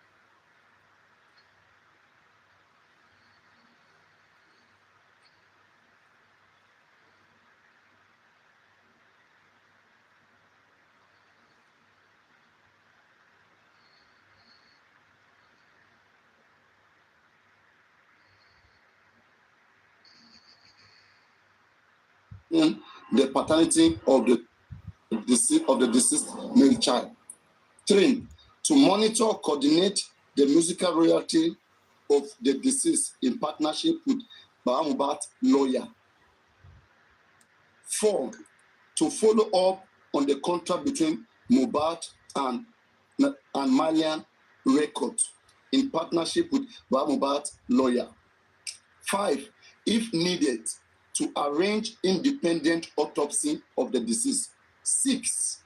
The paternity of the deceased male child. 3. To monitor, coordinate the musical royalty of the deceased in partnership with Baba Mohbad's lawyer. 4. To follow up on the contract between Mohbad and Malian Records in partnership with Baba Mohbad's lawyer. 5. If needed, to arrange independent autopsy of the deceased. 6.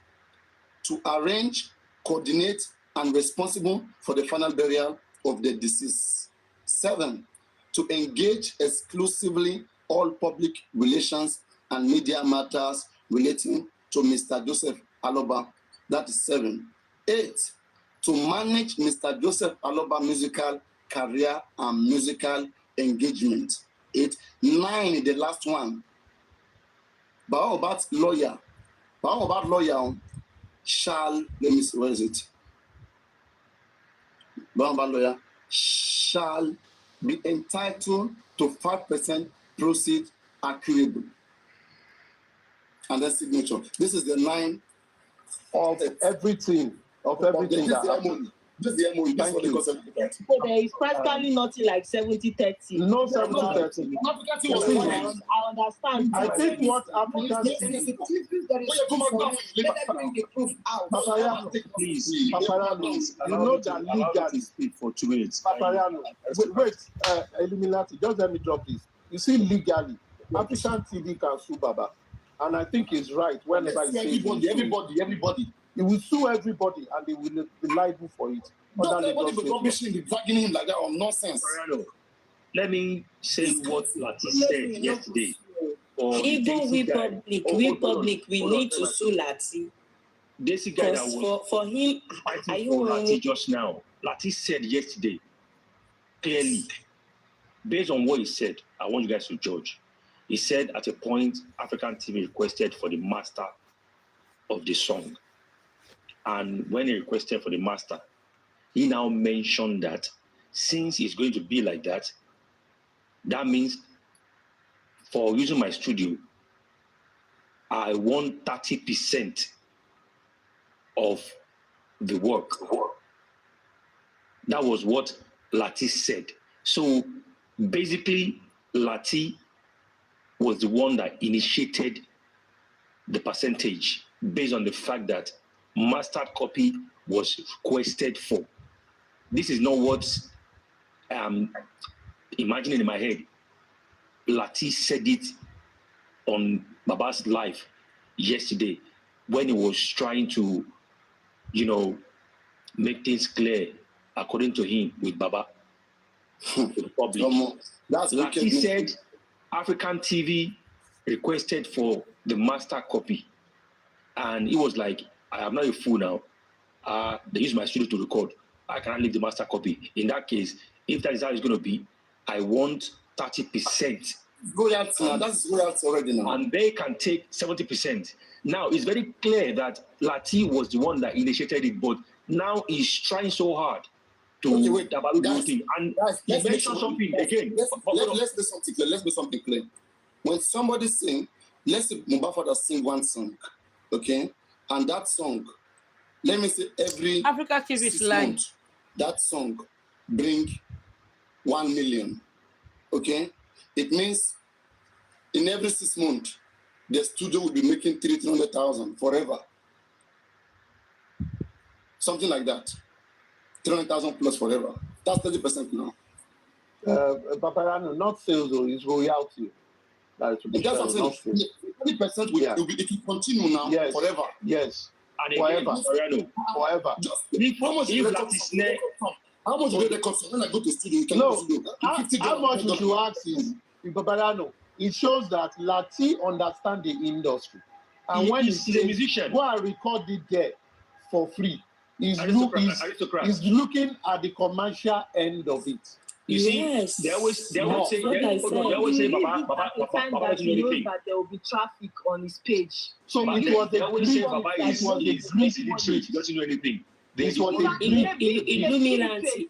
To arrange, coordinate, and responsible for the final burial of the deceased. 7. To engage exclusively all public relations and media matters relating to Mr. Joseph Aloba. That is 7. 8. To manage Mr. Joseph Aloba musical career and musical engagement. 8. 9, the last one. Baba Mohbad's lawyer. Baba Mohbad's lawyer shall, let me see, where is it? Baba Mohbad's lawyer shall be entitled to 5% proceeds accruable. And then signature. This is the 9 of everything. This is the MOU. This is what they call certificate. So there is practically nothing like 70-30. No 70-30. I understand. I think what African TV. Please, Paparano, you know that legally speak for 2 minutes. Paparano, wait, Illuminati, just let me drop this. You see, legally, African TV can sue Baba, and I think he's right. Whenever everybody. He will sue everybody and they will be liable for it. Nobody be rubbishing, dragging him like that on nonsense. Let me say what Lati said yesterday. Even we public, we need to sue Lati. This guy that was for him, fighting for Lati just now. Lati said yesterday, clearly, based on what he said, I want you guys to judge. He said at a point, African TV requested for the master of the song. And when he requested for the master, he now mentioned that since it's going to be like that, that means for using my studio, I want 30% of the work. That was what Lati said. So basically, Lati was the one that initiated the percentage based on the fact that mastered copy was requested for. This is not what I'm imagining in my head. Lati said it on Baba's live yesterday when he was trying to, make things clear according to him with Baba. The public. Lati said African TV requested for the master copy. And he was like, I am not a fool now. They use my studio to record. I cannot leave the master copy. In that case, if that is how it's going to be, I want 30%. Royalty. That's royalty already now. And they can take 70%. Now, it's very clear that Lati was the one that initiated it, but now he's trying so hard to double the thing. And he mentioned something again. Let's be something clear. When somebody sing, let's say Mohbad father sing one song, okay? And that song, let me say every Africa TV is lying. That song bring 1 million. Okay? It means in every 6 months, the studio will be making 300,000 forever. Something like that. 300,000 plus forever. That's 30% now. Paparano, not sales though, it's royalty. That's what I'm saying. 30% will continue now forever. Yes. And again, forever. Just if How much do they cost? When I go to studio, you can No, go to studio. how much you should ask is, in Babarano, it shows that Lati understand the industry. And when he's a musician. Go and record it there for free. He's Aristocrat. looking at the commercial end of it. You see, they always say, Baba that doesn't he know knows anything. that there will be traffic on his page. So But it was they a always say dream. Baba It was a is dream. illiterate. He doesn't know anything. It was a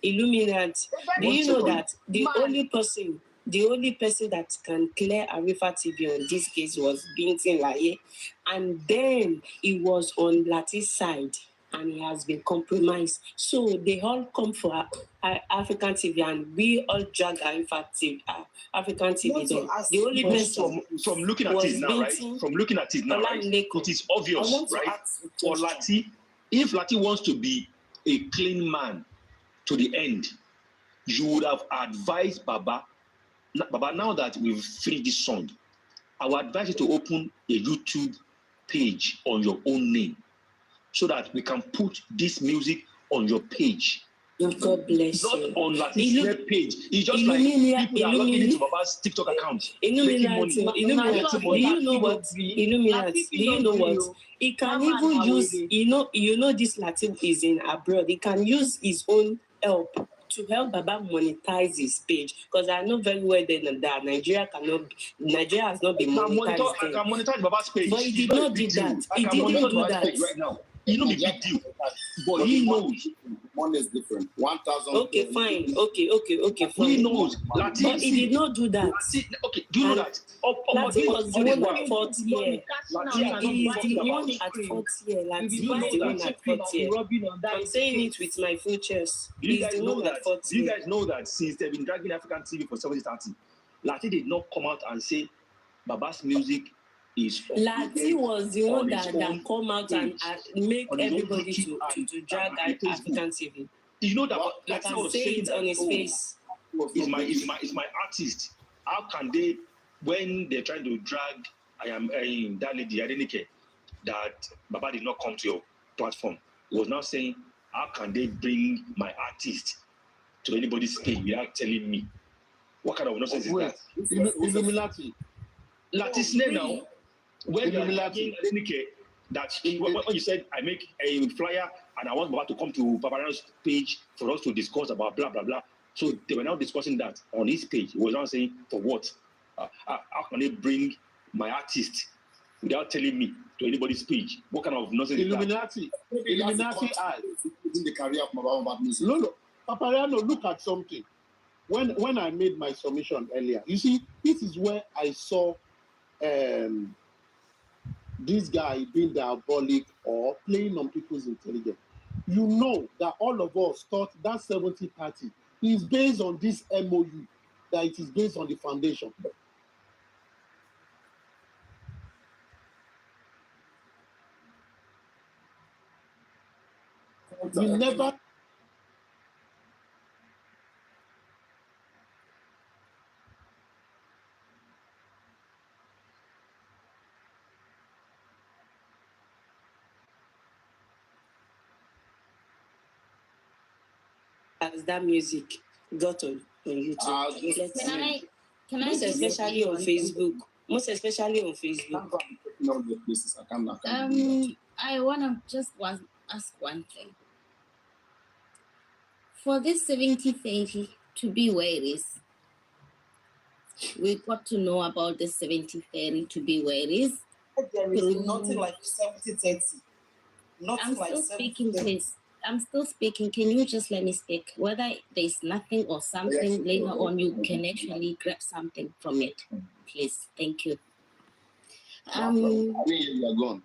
Illuminati. Do you know that the only person that can clear Arifa TV on this case was Bintin Laye, and then he was on Lati's side, and he has been compromised. So they all come for African TV, and we all drag Arifa TV, African TV. Then the only person from looking at it now, right? From looking at it now, right? It is obvious, right? For Lati, if Lati wants to be a clean man to the end, you would have advised Baba, now that we've finished this song, I would advise you to open a YouTube page on your own name so that we can put this music on your page. God bless Not you. on Lati's page. It's just like people that are logging into Baba's TikTok account. Illuminati. Do you know what? Illuminati. Do you know what? He can even use, you know this Latin is in abroad. He can use his own help to help Baba monetize his page. Because I know very well that Nigeria has not been monetized. I can monetize Baba's page. But he did not do that. He didn't do that. Right now. You know, big deal. But he knows. Money is different. 1,000. Okay, fine. Okay, fine. He knows. But he did not do that. Okay, do you know that? Lati was the one at 4th year. He is the one at 4th year. Lati was the one at 4th year. I'm saying it with my full chest. Do you He's guys the know one that? at 4th Do you year. guys know that since they've been dragging African TV for 70-30, Lati did not come out and say Baba's music is. Lati was the one that come out and make on his own everybody YouTube to drag African TV. You know that You Lati can was say saying it that, on his face. Is my artist. How can they, when they're trying to drag that lady Adenike, that Baba did not come to your platform? He was now saying, how can they bring my artist to anybody's page without telling me? What kind of nonsense is that? Illuminati. Lati's name now, when you're dragging Adenike, that when you said I make a flyer and I want Baba to come to Paparano's page for us to discuss about blah blah blah. So they were now discussing that on his page. He was now saying, for what? How can they bring my artist without telling me to anybody's page? What kind of nonsense Illuminati eyes. In the career of Baba music. No. Paparano, look at something. When I made my submission earlier, you see, this is where I saw this guy being diabolic or playing on people's intelligence. You know that all of us thought that 70-30 is based on this MOU, that it is based on the foundation. We never. As that music got on YouTube. Can I most especially on Facebook. Most especially on Facebook. I wanna just ask one thing. For this 70-30 to be where it is, we've got to know about this 70-30 to be where it is. There is nothing like 70-30. I'm still speaking, please. I'm still speaking. Can you just let me speak? Whether there's nothing or something later on, you can actually grab something from it. Please. Thank you. You're gone.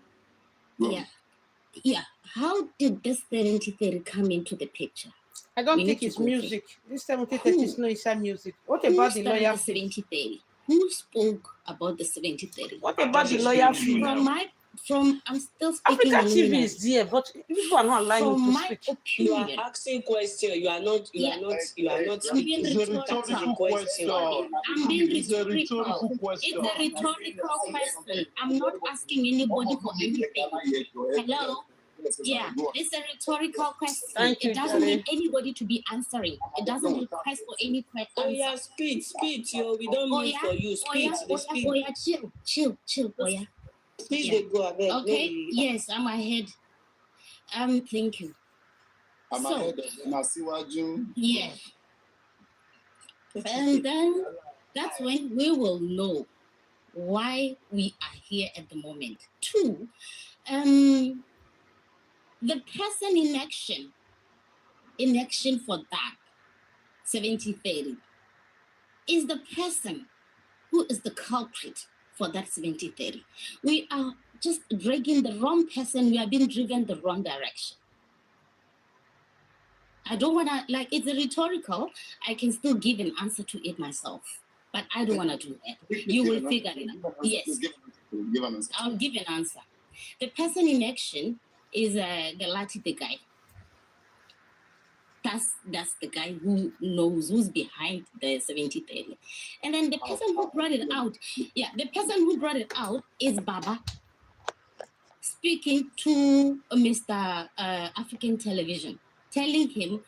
Yeah. How did this 70-30 come into the picture? I don't think it's music. This 70-30 is no inside music. What about the lawyer? 70-30? Who spoke about the 70-30? What about the lawyer fee? I'm still speaking. Africa TV is there, but people are not allowing you to speak. You are asking questions. You are not. I'm being rhetorical question. It's a rhetorical question. I'm not asking anybody for anything. Hello. Yeah, it's a rhetorical question. Thank you, It doesn't Jerry. need anybody to be answering. It doesn't request for any question. Oh yeah, speed, yo. We don't mean for you. Speed, the speed. Oh yeah, chill. Oh yeah. Please, they go ahead. Okay. Maybe. Yes, I'm ahead. Thank you. I'm ahead of Nasiwaju. Yeah. And then that's when we will know why we are here at the moment. Two, the person in action for that 70-30 is the person who is the culprit for that 70-30. We are just dragging the wrong person. We are being driven the wrong direction. I don't want to, like, it's a rhetorical. I can still give an answer to it myself, but I don't want to do that. You will figure it out. Yes. Give an answer. I'll give an answer. The person in action is the Lati the guy. That's the guy who knows who's behind the 70-30. And then the person who brought it out, the person who brought it out is Baba speaking to Mr. African Television, telling him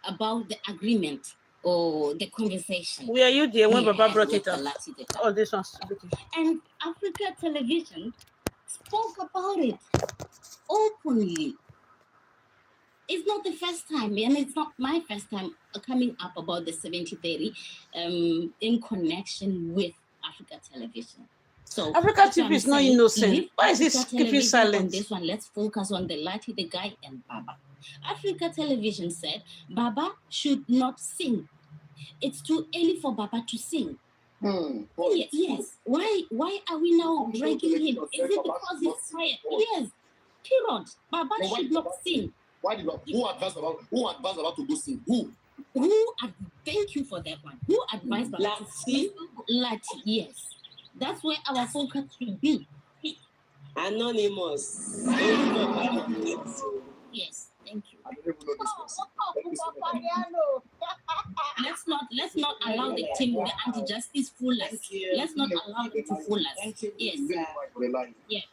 about the agreement or the conversation. Were you there when he Baba had brought with it up? the Lati the guy. Oh, this one's British. And Africa Television spoke about it openly. It's not the first time, and it's not my first time coming up about the 70-30 in connection with Africa Television. So Africa TV is not innocent. Why is this keeping silent? On this one, let's focus on the Lati, the guy, and Baba. Africa Television said Baba should not sing. It's too early for Baba to sing. Yes. Why are we now dragging him? Is it because he's tired? Yes. Period. Baba should not sing. Why did who advised about to go sing? Who? Thank you for that one. Who advised Baba to sing? Lati, yes. That's where our focus should be. Anonymous. Yes, thank you. I don't even know this person. Let's not allow the team, the anti-justice fool us. Let's not allow them to fool us. Yes. Yeah.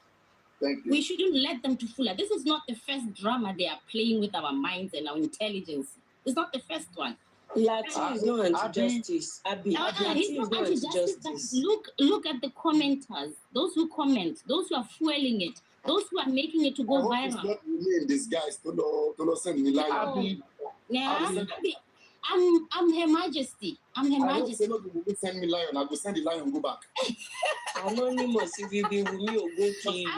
Thank you. We shouldn't let them to fool us. This is not the first drama they are playing with our minds and our intelligence. It's not the first one. Lati is not anti-justice. Lati is not anti-justice. Look at the commenters. Those who comment, those who are fueling it, those who are making it to go viral. It's not me in disguise. To send me lion. I'm Her Majesty. I'm Her Majesty. I don't send me lion. I will send the lion go back. Anonymous, if you be with me, or go kill you.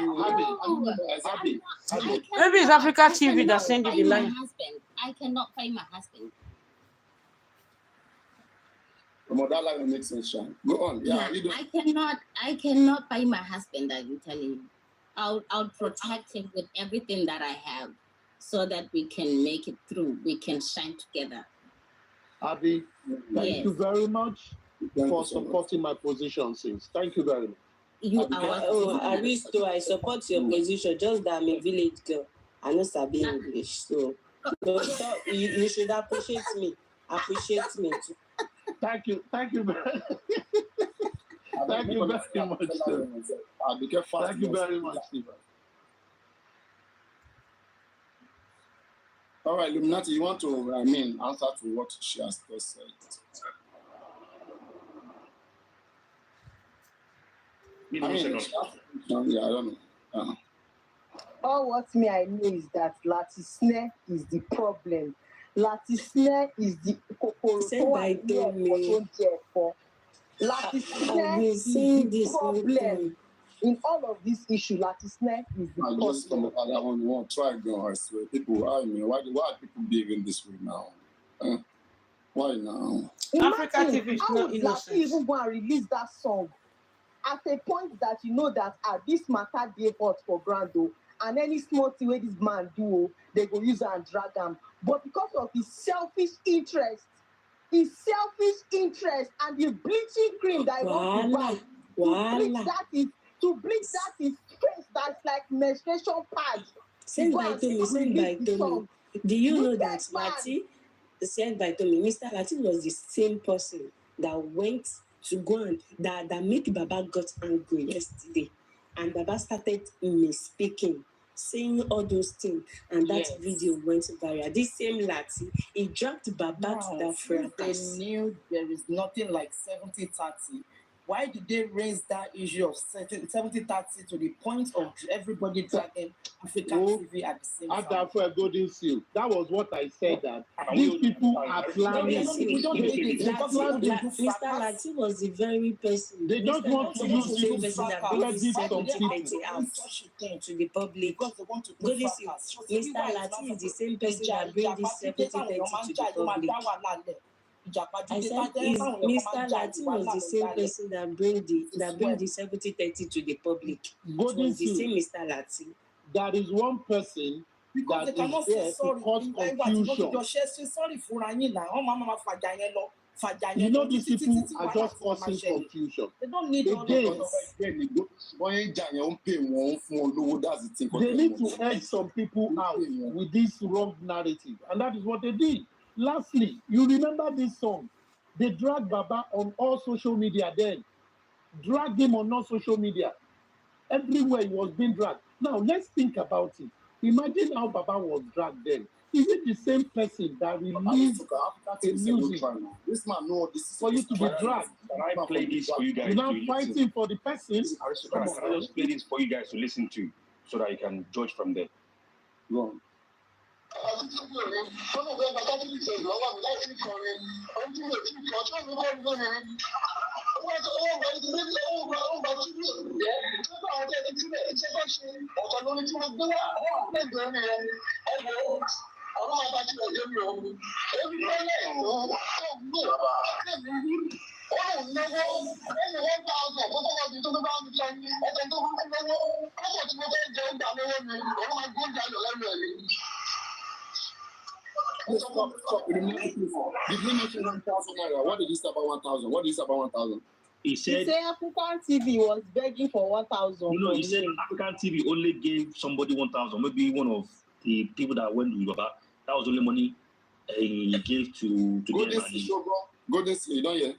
Maybe it's Africa TV that sent you the lion. I cannot find my husband. That lion makes sense, Sean. Go on. Yeah, I cannot find my husband. I'm telling you. I'll protect him with everything that I have, so that we can make it through. We can shine together. Abby, thank you very much for supporting my position, sis. Thank you very much. You are Aristo, I support your position, just that I'm a village girl. I know Sabi English, so you should appreciate me. Appreciate me too. Thank you very Thank you very much, sir. Thank you very much, Steve. All right, Illuminati, you want to, answer to what she has just said? I don't know. All what I know is that Latisne is the problem. Latisne is the Latisne is the problem. In all of this issue, Latisne is the problem. Just from the other one, you want to try again, I swear. People, why are people behaving this way now? Why now? Africa TV is not innocent. Even go and release that song at a point that you know that this matter gave out for Brando, and any small thing where this man do, they go use and drag him. But because of his selfish interest and the bleaching cream that he wants to buy, to bleach that is face that's like menstruation pad. Send by Tommy. Do you know that Lati, sent by Tommy, Mr. Lati was the same person that went to go and that made Baba got angry yesterday, and Baba started misspeaking, saying all those things, and that Yes. video went viral. This same Lati, he dragged Baba to that fracas. They knew there is nothing like 70-30. Why did they raise that issue of 70-30 to the point of everybody dragging African TV at the same time? After Golden Seal, that was what I said, that these people are planning. We don't need it. Mr. Lati was the very person. They just want to use the this person that brings this 70-30 out to the public. Because they want to do Golden fracas. Seal, Mr. Lati is the same person that brings this 70-30 to the public. I said Mr. Lati was the same person that bring the 70-30 to the public. Golden was the Seal. same Mr. Lati. There is one person Because they that cannot is say there sorry. to cause confusion. Sorry for You know, these people are just causing confusion. They don't need all of Again, us. they need to edge some people out with this wrong narrative, and that is what they did. Lastly, you remember this song? They dragged Baba on all social media then. Dragged him on all social media. Everywhere he was being dragged. Now, let's think about it. Imagine how Baba was dragged then. Is it the same person that released a music This man know this is for you to be dragged? Can I play this for you guys? You're now to fighting listen? for the person. Can I just play this for you guys to listen to so that you can judge from there? Go on. Stop. Did he mention 1,000 naira? What did he say about 1,000? What did he say about 1,000? He He said, said African TV was begging for 1,000. you know, he said African TV only gave somebody 1,000. Maybe one of the people that went with Baba. That was the only money he gave to Golden them. Sea, show, bro. Golden Sea, you don't hear?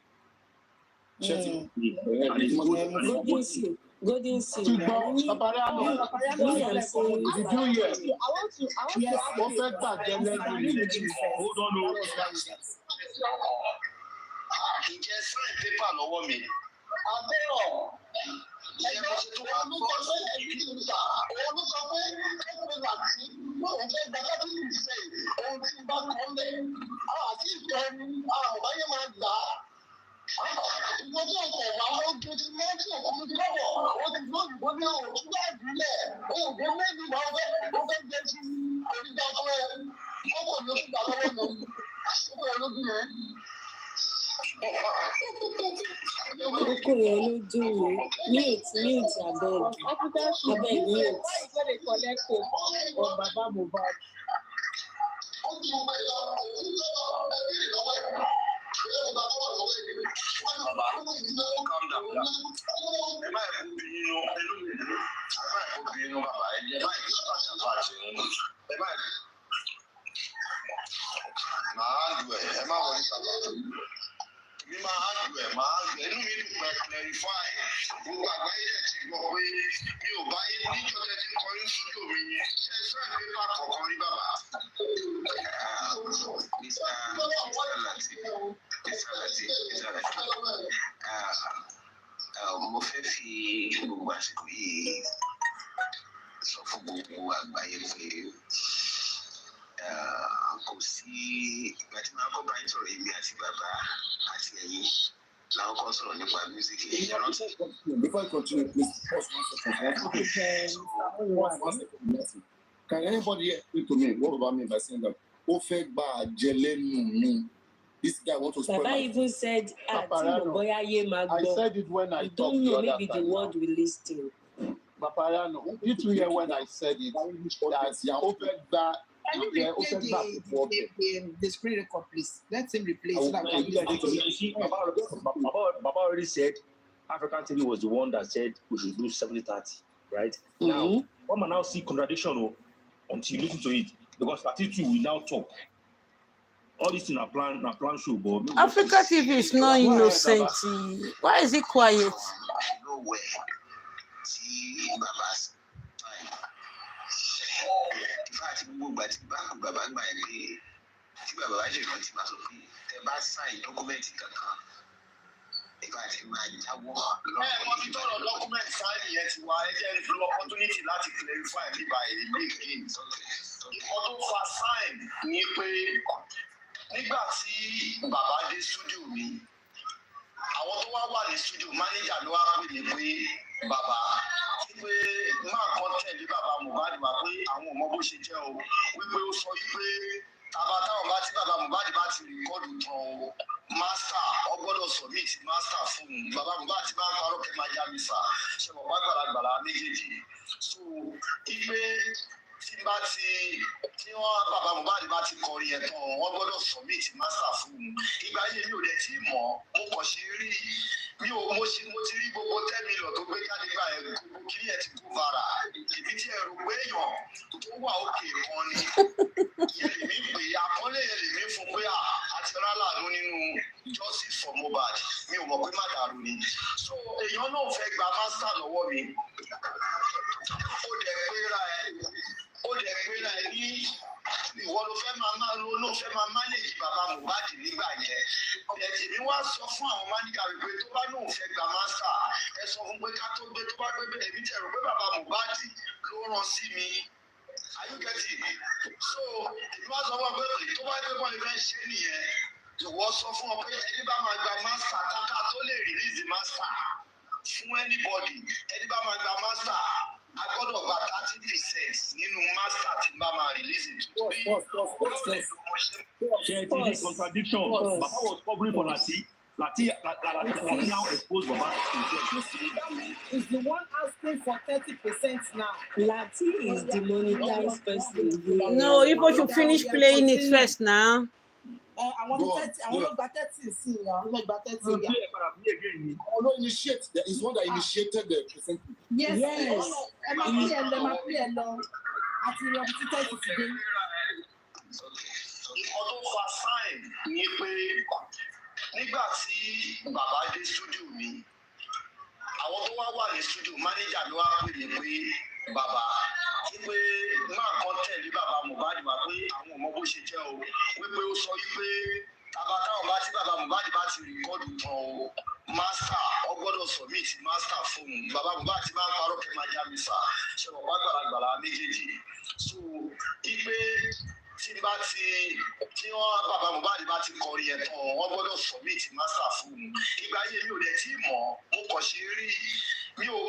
Check it. And it's good. Golden Seal. Golden Seal. To go, Sapariano. Did you hear? I want to Perfect back, then let's do it. Hold on, no. Ǹjẹ́ sign paper lọ́wọ́ mi? Kókó yẹn ló dùn mí. Mute abeg. African TV. Abeg mute. Why is it collected for Baba Mohbad? Baba, calm down. Ẹ má yẹ kó bínú ẹnu mi. Ẹ má yẹ kó bínú bàbá. Ẹ má yẹ kó pàṣẹ. Ẹ má yẹ. Màá lù ẹ̀. Ẹ má wọlé bàbá. Mi máa lù ẹ̀. Màá lù ẹ̀. Inú mi dùn pẹ̀ clarify. Gbogbo àgbáyé ẹ̀ ti gbọ́ pé mi ò bá yé níjọ́ tẹ́tí kọrin sùúrù mi. Ṣé ẹ sọ́ọ̀ pépà kọ̀ọ̀kan rí bàbá? Mo fẹ́ fi gbogbo àsìkò yìí sọ fún gbogbo àgbáyé pé kò sí ìgbà tí màá kọ́ bá yín sọ̀rọ̀ èmi àti bàbá àti ẹ̀yin làwọn kan sọ̀rọ̀ nípa music yìí. Before I continue, please pause 1 second. One second. Can anybody explain to me what Baba mean by saying that? Ó fẹ́ gba àjẹlẹ́nu mi. This guy wants to spoil Baba even said, I said it when I you talked don't know, the other maybe the time. word will listen. Papariano, did you hear when I said it? That open that. Can you replay the screen record, please? Let him replay so that we can listen. Baba already said African TV was the one that said we should do 70-30, right? Now, one man now see contradiction until you listen to it, because 32 will now talk. All this in a plan show, but Africa TV is not innocent. Why is it quiet? Nowhere. See Baba's time. àti gbogbo ìgbà tí bàbá gbà ẹ́ pé tí bàbá bá ṣe rántí máa sọ pé tẹ bá sáìn dọ́kúmẹ́ǹtì kankan ìgbà tí máa jáwọ́ lọ́wọ́. Wọ́n fi tọrọ dọ́kúmẹ́ǹtì sáìn yẹn ti wá ẹ jẹ́ lo opportunity láti clarify nípa èdè again. Ìkọ́ tó fa sáìn ni pé nígbà tí bàbá dé studio mi àwọn tó wá wà ní studio manager ló wá pè mí pé bàbá wípé máa kọ́ tẹ̀lé bàbá Mohbad wá pé àwọn ò mọ bó ṣe jẹ́ o wípé ó sọ wípé táwọn bá tí bàbá Mohbad bá ti rìkọ́dù tán o master ọ gbọ́dọ̀ submit master fún un bàbá Mohbad ti máa ń parọ́ kẹ́ máa já mi sà ṣe mọ̀ gbàgbàlagbàlà méjèèjì so wípé tí wọ́n bàbá Mohbad bá ti kọrin yẹn tán wọ́n gbọ́dọ̀ submit master fún un ìgbà yẹn mi ò dẹ̀ tí mọ̀ mo kàn ṣe rí mo ti rí gbogbo 10 million tó gbé jáde gbà ẹ̀ gbogbo kí ẹ̀ ti kú vara ìbí tí ẹ rò pé èèyàn tó wà òkè kan ni yẹn lè mí pé àkọlé yẹn lè mí fún pé àti rálàánú nínú justice for Mohbad mi ò mọ̀ pé má dàrú ni so èèyàn náà fẹ́ gba master lọ́wọ́ mi ó dẹ̀ péra ẹ ní ìwọ ló fẹ́ máa manage bàbá Mohbad nígbà yẹn èmi wá sọ fún àwọn máníjà rẹ pé tó bá lóun fẹ́ gba master ẹ sọ fún pé ká tó gbé tó bá gbé bẹ́ẹ̀ èmi tẹ̀ rò pé bàbá Mohbad ló rán sí mi are you getting so èmi wá sọ fún ọ pé tó bá gbé bọ́ọ̀lù fẹ́ ṣe nìyẹn ìwọ sọ fún ọ pé ẹni bá máa gba master káká tó lè release master fún anybody ẹni bá máa gba master a gbọ́dọ̀ gba 30% nínú master tí bá máa release it. Ṣé ti di contradiction? Baba was covering for Lati now exposed Baba. Is the one asking for 30% now. Lati is the monetized person. No, people should finish playing it first now. Àwọn ọlọ́gba 30 sí i, àwọn ọlọ́gba 30 yà. Although initiate, there is one that initiated the presenting. Yes. Ẹ máa pín ẹ lọ, àti ìrọ̀bù tí 30 ti dé. Ìkọ́ tó fa sáìn ni pé nígbà tí bàbá dé studio mi àwọn tó wá wà ní studio manager ló wá pè mí pé bàbá wípé máa kọ́ tẹ̀lé bàbá Mohbad wá pé àwọn ò mọ bó ṣe jẹ́ o wípé ó sọ wípé táwọn bá tí bàbá Mohbad bá ti rìkọ́dù tán o master ọ gbọ́dọ̀ submit master fún un bàbá Mohbad ti máa ń parọ́ kẹ́ máa já mi sà ṣe mọ̀ gbàgbàlagbàlà méjèèjì so wípé tí wọ́n bàbá Mohbad bá ti kọrin yẹn tán wọ́n gbọ́dọ̀ submit master fún un ìgbà yẹn mi ò dẹ̀ tí mọ̀ mo kàn ṣe rí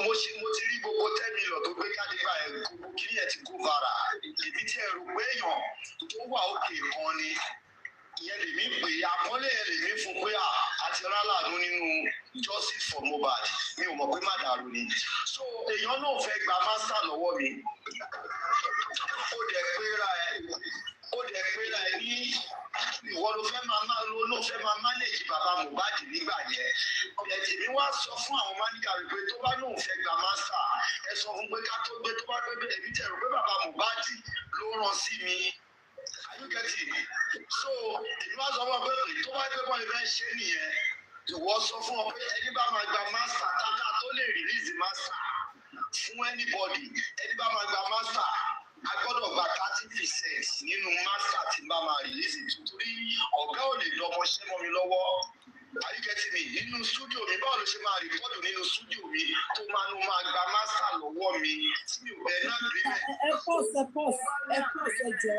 mo ti rí gbogbo 10 million tó gbé jáde gbà ẹ̀ gbogbo kí ẹ̀ ti kú vara ìbí tí ẹ rò pé èèyàn tó wà òkè kan ni ìyẹn lèmi pè àkọlé yẹn lèmi fún pé àti rálàánú nínú justice for Mohbad mi ò mọ̀ pé má dàrú ni so èèyàn náà fẹ́ gba master lọ́wọ́ mi ó dẹ̀ péra ẹ ní ìwọ ló fẹ́ máa manage bàbá Mohbad nígbà yẹn èmi wá sọ fún àwọn máníjà rẹ pé tó bá lóun fẹ́ gba master ẹ sọ fún pé ká tó gbé tó bá gbé bẹ́ẹ̀ èmi tẹ̀ rò pé bàbá Mohbad ló rán sí mi are you getting so èmi wá sọ fún ọ pé tó bá gbé bọ́ọ̀lù fẹ́ ṣe nìyẹn ìwọ sọ fún ọ pé ẹni bá máa gba master káká tó lè release master fún anybody ẹni bá máa gba master a gbọ́dọ̀ gba 30% nínú master tí bá máa release it torí ọ̀gá ò lè dọmọṣẹ́ mọ́ mi lọ́wọ́ are you getting me nínú studio mi báwo ló ṣe máa rìkọ́dù nínú studio mi tó máa gba master lọ́wọ́ mi tí mi ò bẹ̀ náà rí bẹ́ẹ̀. ẹ pause ẹ jọ.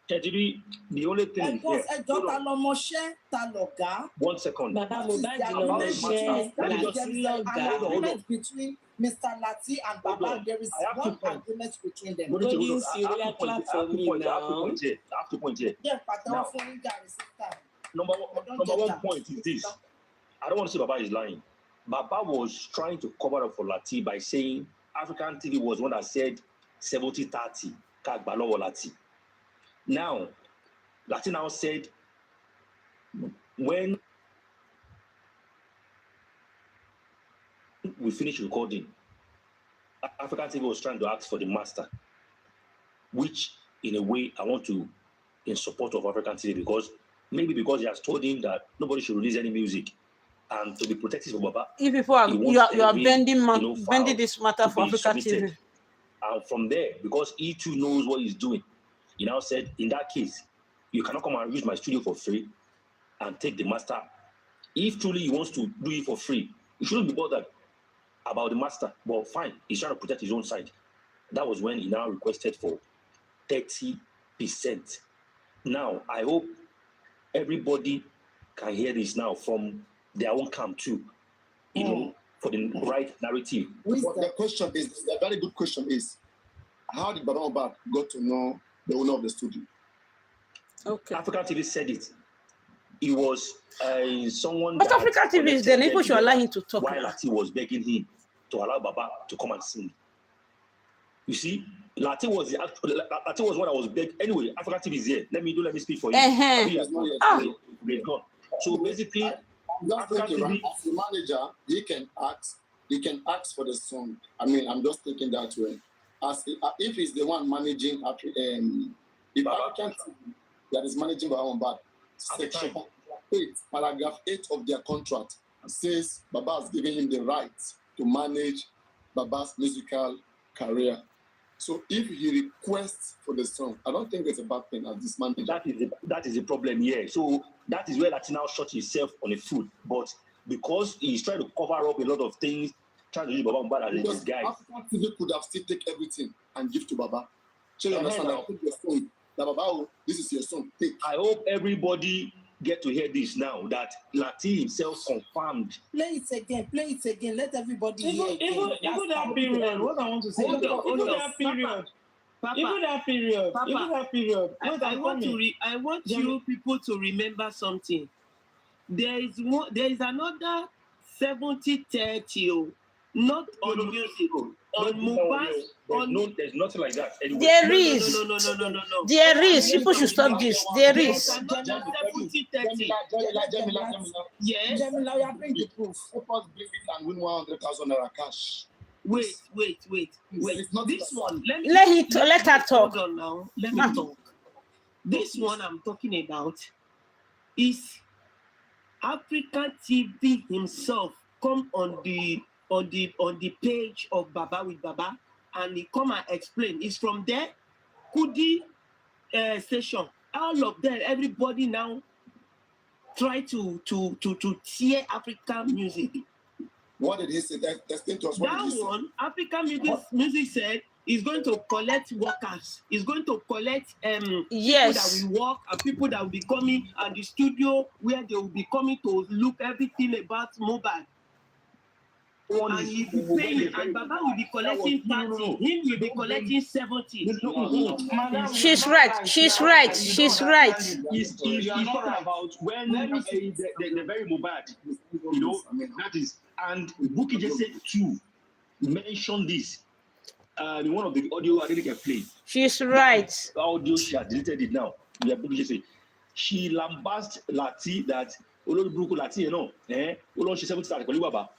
Teddy, the only thing here. Ẹ jọ ta lọmọṣẹ́ ta lọ̀gá. 1 second. Bàbá Mohbad lọmọṣẹ́ Lati lọ̀gá. Agreement between Mr. Lati and Baba. There is one agreement between them. Golden Syria clap for me now. I have to point here. Yeah, pàtàkì fún yín gàrí síta. Number one point is this. I don't want to say Baba is lying. Baba was trying to cover up for Lati by saying African TV was one that said 70-30 Kagbalowo Lati. Now, Lati now said when we finish recording, African TV was trying to ask for the master, which in a way I want to in support of African TV because he has told him that nobody should release any music and to be protected of Baba. If before you are bending this matter for African TV. And from there, because he too knows what he's doing, He now said, in that case, you cannot come and use my studio for free and take the master. If truly he wants to do it for free, he shouldn't be bothered about the master. But fine, he's trying to protect his own side. That was when he now requested for 30%. Now, I hope everybody can hear this now from their own camp too, you know, for the right narrative. But the question is, the very good question is, how did Baba Mohbad got to know the owner of the studio? Okay. African TV said it. He was someone But that African TV is there. People should allow him to talk. While Lati was begging him to allow Baba to come and sing. You see, Lati was what I was begging. Anyway, African TV is here. Let me speak for you. So basically, African TV, as a manager, he can ask for the song. I mean, I'm just thinking that way. If he's the one managing, if African TV that is managing Baba Mohbad, section 8, paragraph 8 of their contract says Baba has given him the right to manage Baba's musical career. So if he requests for the song, I don't think it's a bad thing as this manager. That is the problem here. So that is where Latina shot himself on the foot. But because he's trying to cover up a lot of things, trying to use Baba Mohbad as this guy. African TV could have still take everything and give to Baba. So you understand that? Take your song. That Baba, this is your song. Take. I hope everybody get to hear this now, that Lati himself confirmed. Play it again. Let everybody hear it. Even that period, what I want to say, even that period. I want you people to remember something. There is another 70-30, not on music, on mobile. There's nothing like that. Anyway. There is. No. There is. People should stop this. There is. Another 70-30. Yes. Jamila, bring the proof. Help us bring it and win 100,000 naira cash. Wait. This one. Let her talk. Hold on now. Let me talk. This one I'm talking about is African TV himself come on the page of Baba with Baba, and he come and explain. It's from there, Kudi station. All of them, everybody now try to tear African music. What did he say? Explain to us. That one, African music said is going to collect workers. It's going to collect people that will work and people that will be coming and the studio where they will be coming to look everything about mobile. And he'll be paying, and Baba will be collecting 30. Him will be collecting 70. She's right. He's talking about when the very Mohbad, you know, that is, and Buki just said too, mention this. In one of the audio I didn't get played. She's right. Audio, she had deleted it now. She lambasted Lati that Oloriburuku Lati, you know, she said Baba.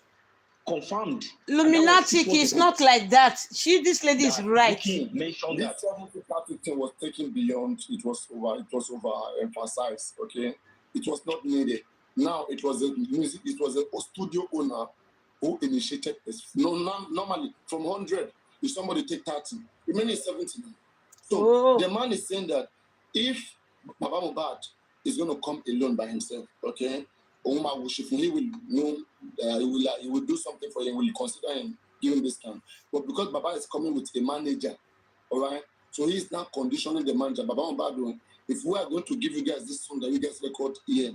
Confirmed. Luminatic is not like that. This lady is right. Mentioned that. This thing was taken beyond. It was over emphasized. Okay, it was not needed. Now it was a studio owner who initiated this. Normally from 100, if somebody take 30, remaining 70. So the man is saying that if Baba Mohbad is going to come alone by himself, okay, he will know. He will do something for him. Will consider him giving this time. But because Baba is coming with a manager, all right. So he is now conditioning the manager. Baba Mohbad, if we are going to give you guys this song that you guys record here.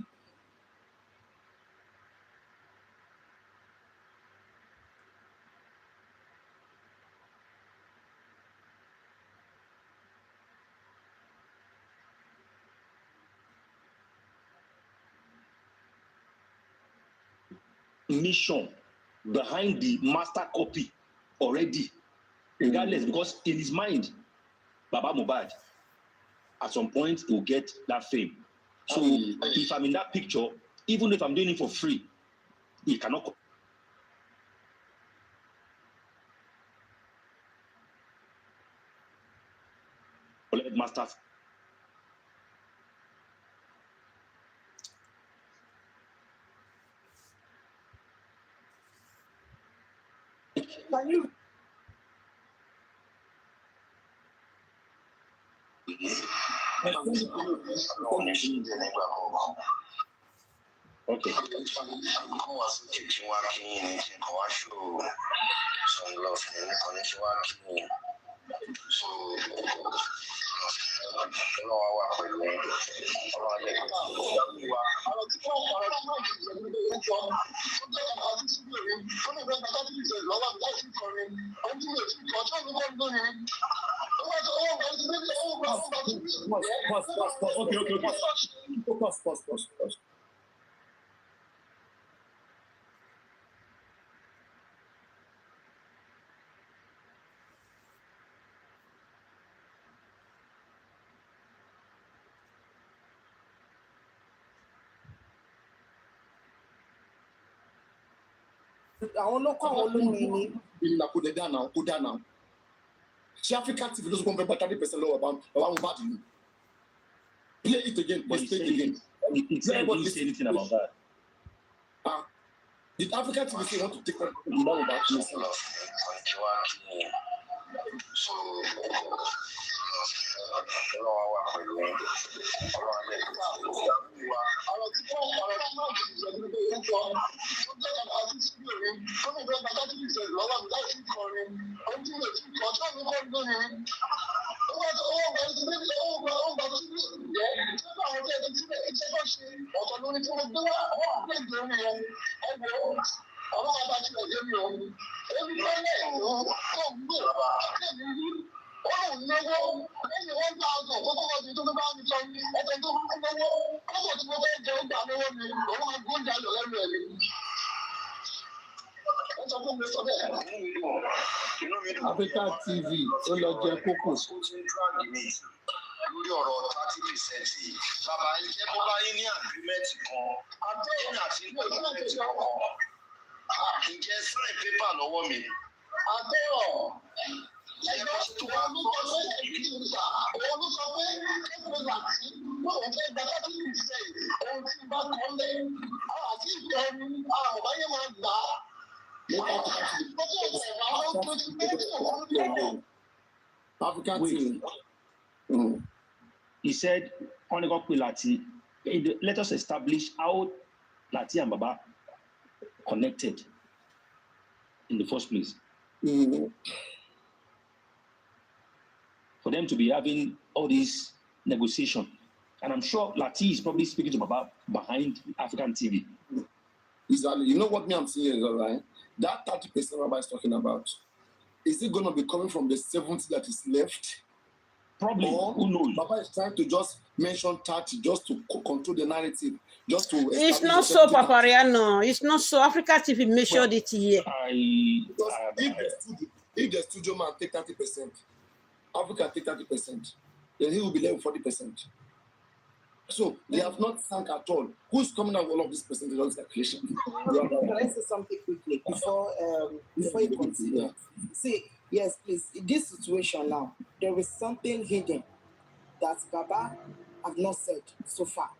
Mission behind the master copy already, regardless, because in his mind, Baba Mohbad, at some point, he will get that fame. So if I'm in that picture, even if I'm doing it for free, he cannot. Collect masters. Can you? Okay. So, Pause. àwọn lọ́kọ̀ àwọn olórin ni. ìlà kò dẹ̀ dá náà ṣé Africa TV ló sọ pé wọ́n fẹ́ gba 30% lọ́wọ́ bàbá Mohbad ni. Play it again. Play it again. He said he didn't say anything about that. Did Africa TV say want to take that from Mohbad? So, Africa TV ó lọ jẹ kókò. lórí ọ̀rọ̀ 30% yìí bàbá yín jẹ́ kó bá yín ní agreement kan àtẹ̀yìn àti ní agreement kankan ǹjẹ́ sign paper lọ́wọ́ mi. àtẹ̀yọ̀ ẹ̀yọ́ tó wà lọ́wọ́ ìgbà òun ló sọ pé ẹgbẹ́ láti lóun fẹ́ gba 30% ohun tí bá kọ́ lẹ̀ àti ìtọ́ni àwọn ọ̀bá yẹn máa gbà á. Africa TV. He said, let us establish how Lati and Baba connected in the first place. For them to be having all this negotiation. And I'm sure Lati is probably speaking to Baba behind African TV. Exactly. You know what me I'm saying is all right? That 30% Baba is talking about, is it going to be coming from the 70 that is left? Probably. Or who knows? Baba is trying to just mention 30 just to control the narrative, just to. It's not so, Papariano. It's not so. Africa TV measured it here. If the studio man take 30%, Africa take 30%, then he will be left with 40%. So they have not sunk at all. Who's coming out with all of this percentage of this calculation? Can I say something quickly before you continue? Yeah. See, yes, please. In this situation now, there is something hidden that Baba have not said so far.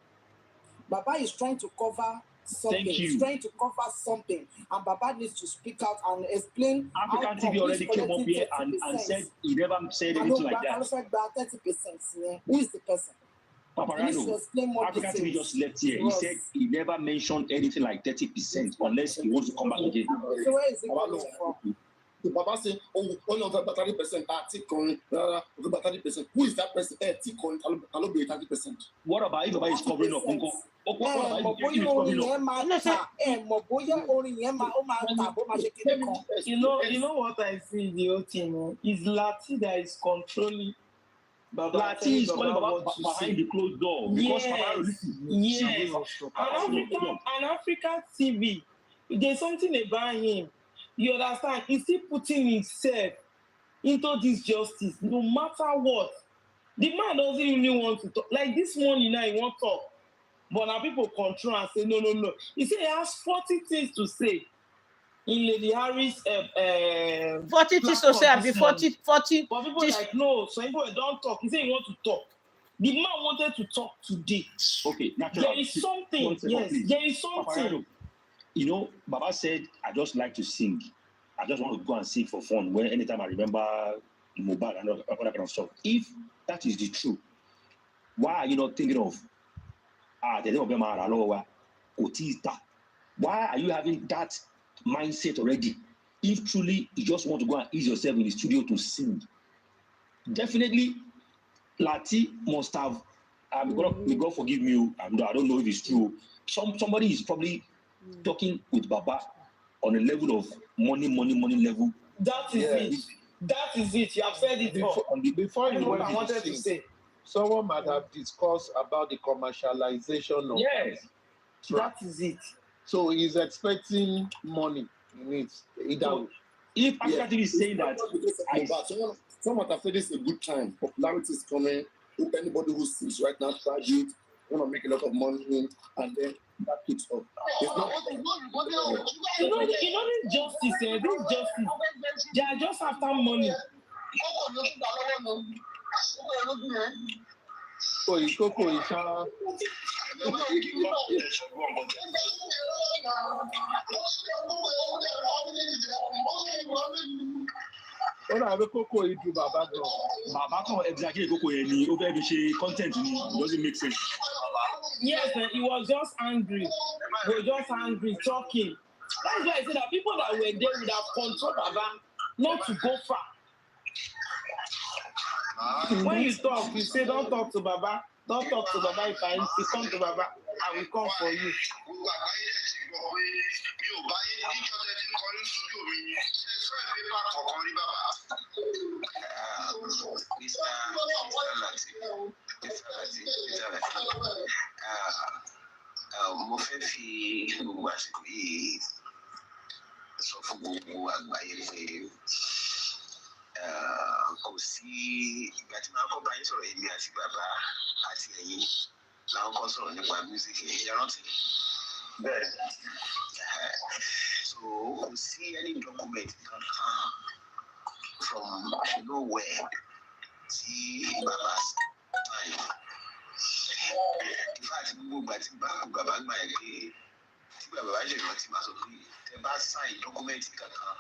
Baba is trying to cover something. He's trying to cover something, and Baba needs to speak out and explain. African TV already came up here and said he never said anything like that. 30%. Who is the person? Paparano, African TV just left here. He said he never mentioned anything like 30% unless he wants to come back again. So where is it coming from? The Baba say, oh, only over 30%, over 30%. Who is that person? Aloba 30%. What about if Baba is covering up? You know what I see in the whole thing is Lati that is controlling. Lati is calling Baba behind the closed door because an African TV, there's something about him. You understand? He's still putting himself into this justice, no matter what. The man doesn't really want to talk. Like this morning now, he won't talk. But now people control and say, no. He said he has 40 things to say in Lady Harris. 40 things to say, 40. But people like, no, so people don't talk. He said he wants to talk. The man wanted to talk today. Okay, there is something. There is something. You know, Baba said, I just like to sing. I just want to go and sing for fun anytime I remember Mohbad and all that kind of stuff. If that is the truth, Why are you not thinking of Aloba, Otita? Why are you having that mindset already? If truly you just want to go and ease yourself in the studio to sing, definitely Lati must have. May God forgive me. I don't know if it's true. Somebody is probably talking with Baba on a level of money level. That is it. That is it. You have said it before you what went I wanted to say. Someone might have discussed about the commercialization of that is it. So he's expecting money in it. So if Africa TV is saying that, someone can say this is a good time. Popularity is coming. Anybody who sings right now, try it, want to make a lot of money, and then that kicks off. It's not. You know this justice, this justice, they are just after money. Ó rà wí kókó yìí ju bàbá gan. Bàbá kan exaggerate kókó yẹn ni ó fẹ́ fi ṣe content ni, it doesn't make sense. Yes, he was just angry. He was just angry, talking. That's why I say that people that were there would have controlled Baba not to go far. When you talk, you say, don't talk to Baba. Don't talk to Baba. If I come to Baba, I will come for you. Mo fẹ́ fi gbogbo àsìkò yìí sọ fún gbogbo àgbáyé pé kò sí ìgbà tí màá kọ́ bá yín sọ̀rọ̀ èmi àti bàbá àti ẹ̀yin làwọn kan sọ̀rọ̀ nípa music yẹn rántí. Bẹ́ẹ̀ so kò sí any document kankan from nowhere tí bàbá sign. In fact gbogbo ìgbà tí bàbá gbà yẹn pé tí bàbá ṣe rántí máa sọ pé tẹ bá sign document kankan.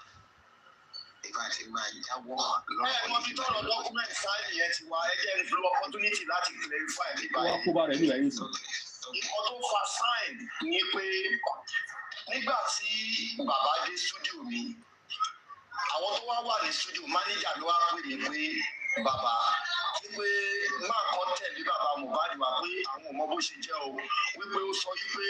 In fact máa jáwọ́ lọ́wọ́. Bẹ́ẹ̀ mo fi tọrọ document sign yẹn ti wá ẹjẹ́ ń lo opportunity láti clarify nípa yẹn. Wọ́n kó bá rẹ̀ nígbà yín sọ. Ìkan tó fa sign ni pé nígbà tí bàbá dé studio mi àwọn tó wá wà ní studio manager ló wá pè mí pé bàbá wípé máa kọ́ tẹ̀lé bàbá Mohbad wá pé àwọn ò mọ bó ṣe jẹ́ o wípé ó sọ wípé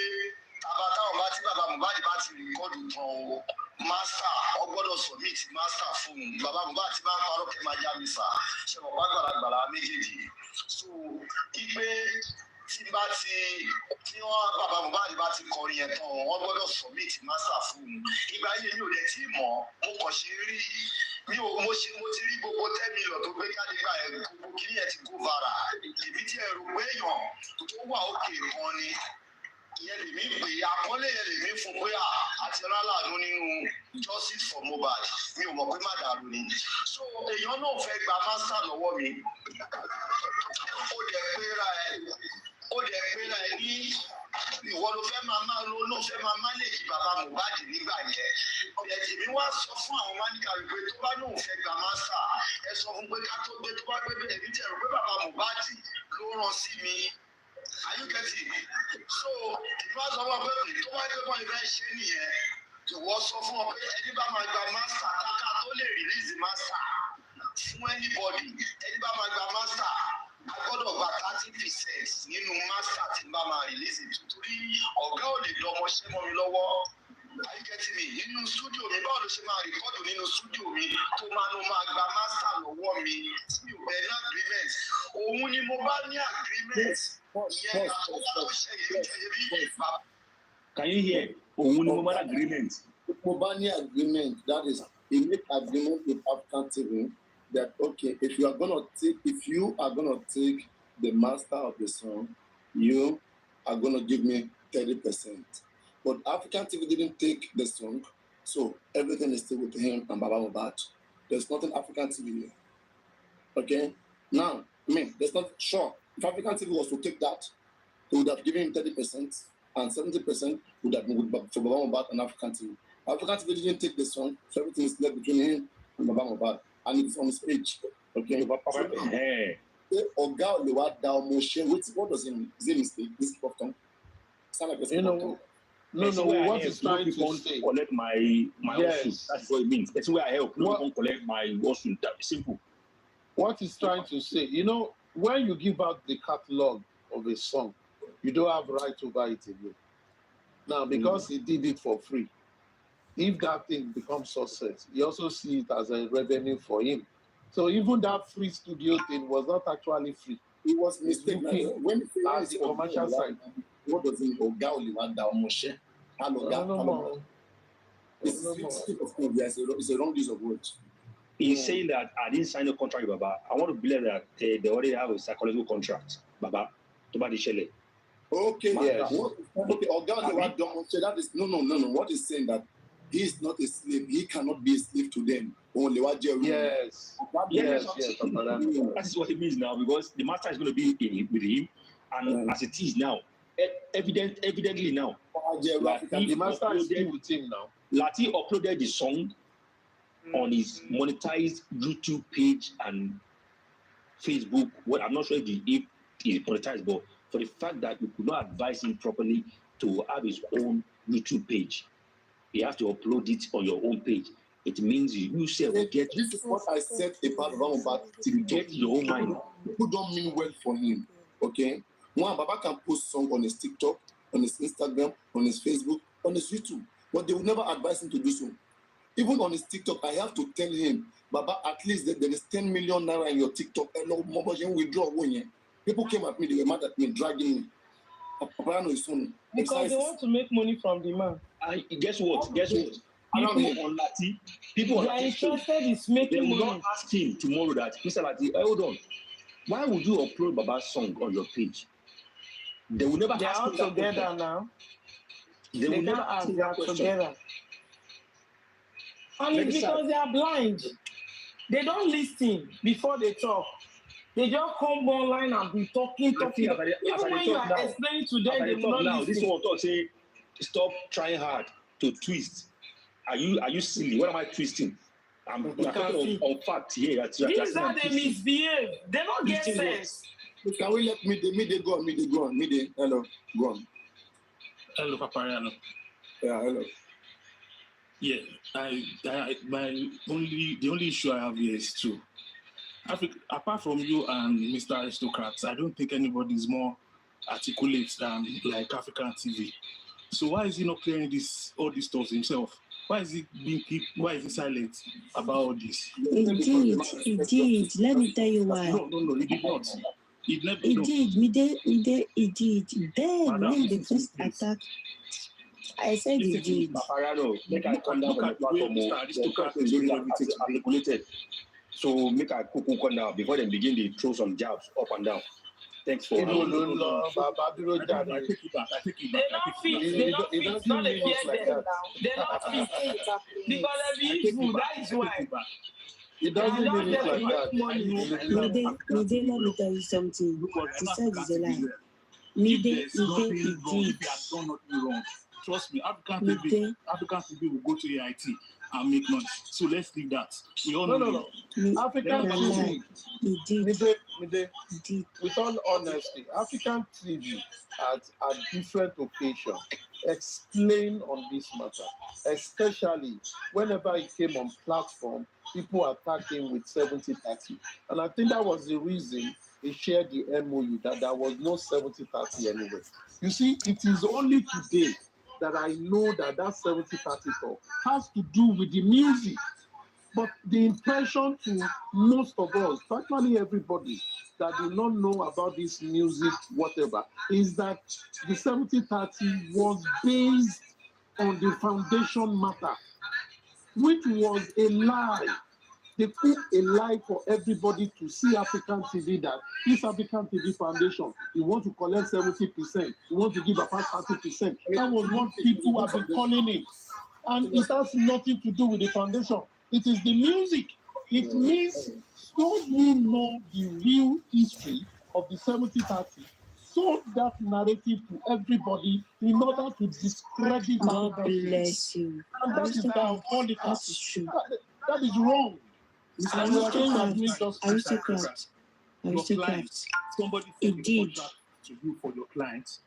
táwọn bá tí bàbá Mohbad bá ti rìkọ́dù tán o master ọ gbọ́dọ̀ submit master fún un bàbá Mohbad ti máa ń parọ́ kẹ́ máa já mi sà ṣe wọ́n bá gbàlagbàlà méjèèjì so wípé tí wọ́n bàbá Mohbad bá ti kọrin yẹn tán wọ́n gbọ́dọ̀ submit master fún un ìgbà yẹn mi ò lè tí mọ̀ mo kàn ṣe rí mo ti rí gbogbo 10 million tó gbé jáde gbà ẹ̀ gbogbo kìíní ẹ̀ ti go viral èmi tí ẹ rò pé èèyàn tó wà òkè kan ni ìyẹn lèmi pè é àkọlé yẹn lèmi fún pé àti ọlọ́làánú nínú justice for Mohbad mi ò mọ̀ pé má dàrú ni so èèyàn náà fẹ́ gba master lọ́wọ́ mi ó dẹ̀ péra ẹ ní ìwọ ló fẹ́ máa manage bàbá Mohbad nígbà yẹn ọ̀yẹ̀ tèmi wá sọ fún àwọn máníkà rẹ̀ pé tó bá náà fẹ́ gba master ẹ sọ fún pé ká tó gbé tó bá gbé bẹ́ẹ̀ ní tẹ̀rọ pé bàbá Mohbad ló rán sí mi. Are you getting it? So ìfúnná sọ fún ọ pé tó bá gbé bọ́ ìfẹ́ ṣe nìyẹn ìwọ sọ fún ọ pé ẹni bá máa gba master káká tó lè release master fún anybody ẹni bá máa gba master a gbọ́dọ̀ gba 30% nínú master tí n bá máa release nítorí ọ̀gá ò lè dọmọṣẹ́ mọ́ mi lọ́wọ́. Are you getting me? Nínú studio mi báwo ló ṣe máa rìkọ́dù nínú studio mi tó máa gba master lọ́wọ́ mi tí mi ò bẹ̀ ní agreement òun ni mo bá ní agreement. Can you hear? Òun ni mo bá ní agreement. Mo bá ní agreement, that is a make agreement with African TV that okay, if you are gonna take the master of the song, you are gonna give me 30%. But African TV didn't take the song, so everything is still with him and Baba Mohbad. There's nothing African TV here. Okay? Now, there's not sure. If African TV was to take that, they would have given him 30% and 70% would have been for Baba Mohbad and African TV. African TV didn't take the song, so everything is left between him and Baba Mohbad. And it's on his page. Okay? Oga Olowa Dalmoshe. What does it mean? Is it mistake? This of tongue? Sound like a You know, no, what he's trying to say. Collect my yes. That's what it means. That's where I help. No one collect my lawsuit. That's simple. What he's trying to say, when you give out the catalog of a song, you don't have right over it again. Now, because he did it for free, if that thing becomes success, he also see it as a revenue for him. So even that free studio thing was not actually free. It was mistake. When as the commercial side. What does it mean? Oga Olowa Dalmoshe. It's a wrong use of words. He's saying that I didn't sign a contract with Baba. I want to believe that they already have a psychological contract. Baba, to buy the shele. Okay, yes. Okay, Oga Olowa Dalmoshe, that is no. What is saying that he is not a slave. He cannot be a slave to them. Only what yes. Yes. That is what it means now, because the master is going to be with him, and as it is now, evidently now, the master is still with him now. Lati uploaded the song on his monetized YouTube page and Facebook. Well, I'm not sure if he's monetized, but for the fact that you could not advise him properly to have his own YouTube page, you have to upload it on your own page. It means you self will get. This is what I said about Baba to get your own mind. People don't mean well for him. Okay, one Baba can post song on his TikTok, on his Instagram, on his Facebook, on his YouTube, but they will never advise him to do so. Even on his TikTok, I have to tell him, Baba, at least there is 10 million naira in your TikTok. Withdraw. People came at me, they were mad at me, dragging me. Because they want to make money from the man. Guess what? People are interested in making money. They will not ask him tomorrow that, Mr. Lati, hold on. Why would you upload Baba's song on your page? They will never ask him that together question. Now. They will never ask him that question. Together. And it's because they are blind. They don't listen before they talk. They just come online and be talking. Even when you are explaining to them, they will not listen. This one talk say, stop trying hard to twist. Are you silly? What am I twisting? I'm talking on fact here. These are they misbehave. They don't get sense. Can we let me go on. Hello, go on. Hello, Papariano. Yeah, hello. Yeah, the only issue I have here is two. Apart from you and Mr. Aristocrats, I don't think anybody is more articulate than like African TV. So why is he not clearing all these stuff himself? Why is he silent about all this? He did. Let me tell you why. No, he did not. He did. Then when the first attack, I said he did. Paparano, make I come down from the platform. Aristocrat is doing everything articulated. So make I come down before they begin to throw some jabs up and down. Thanks for They're not fit. Not fit. Because they're evil. That is why. It doesn't mean it like that. Let me tell you something. He said it's a lie. He did. Trust me, African TV will go to AIT and make noise. So let's leave that. We all know. African TV, with all honesty, African TV at different occasions explain on this matter, especially whenever it came on platform, people attacked him with 70-30. And I think that was the reason he shared the MOU, that there was no 70-30 anyway. You see, it is only today that I know that 70-30 talk has to do with the music. But the impression to most of us, practically everybody that do not know about this music, whatever, is that the 70-30 was based on the foundation matter, which was a lie. They put a lie for everybody to see African TV, that this African TV foundation, you want to collect 70%, you want to give about 30%. That was what people have been calling it. And it has nothing to do with the foundation. It is the music. It means, so you know the real history of the 70-30, sold that narrative to everybody in order to discredit God bless you. And that is diabolical. That's true. That is wrong. Aristocrat. your client, somebody sent a contract to you for your client,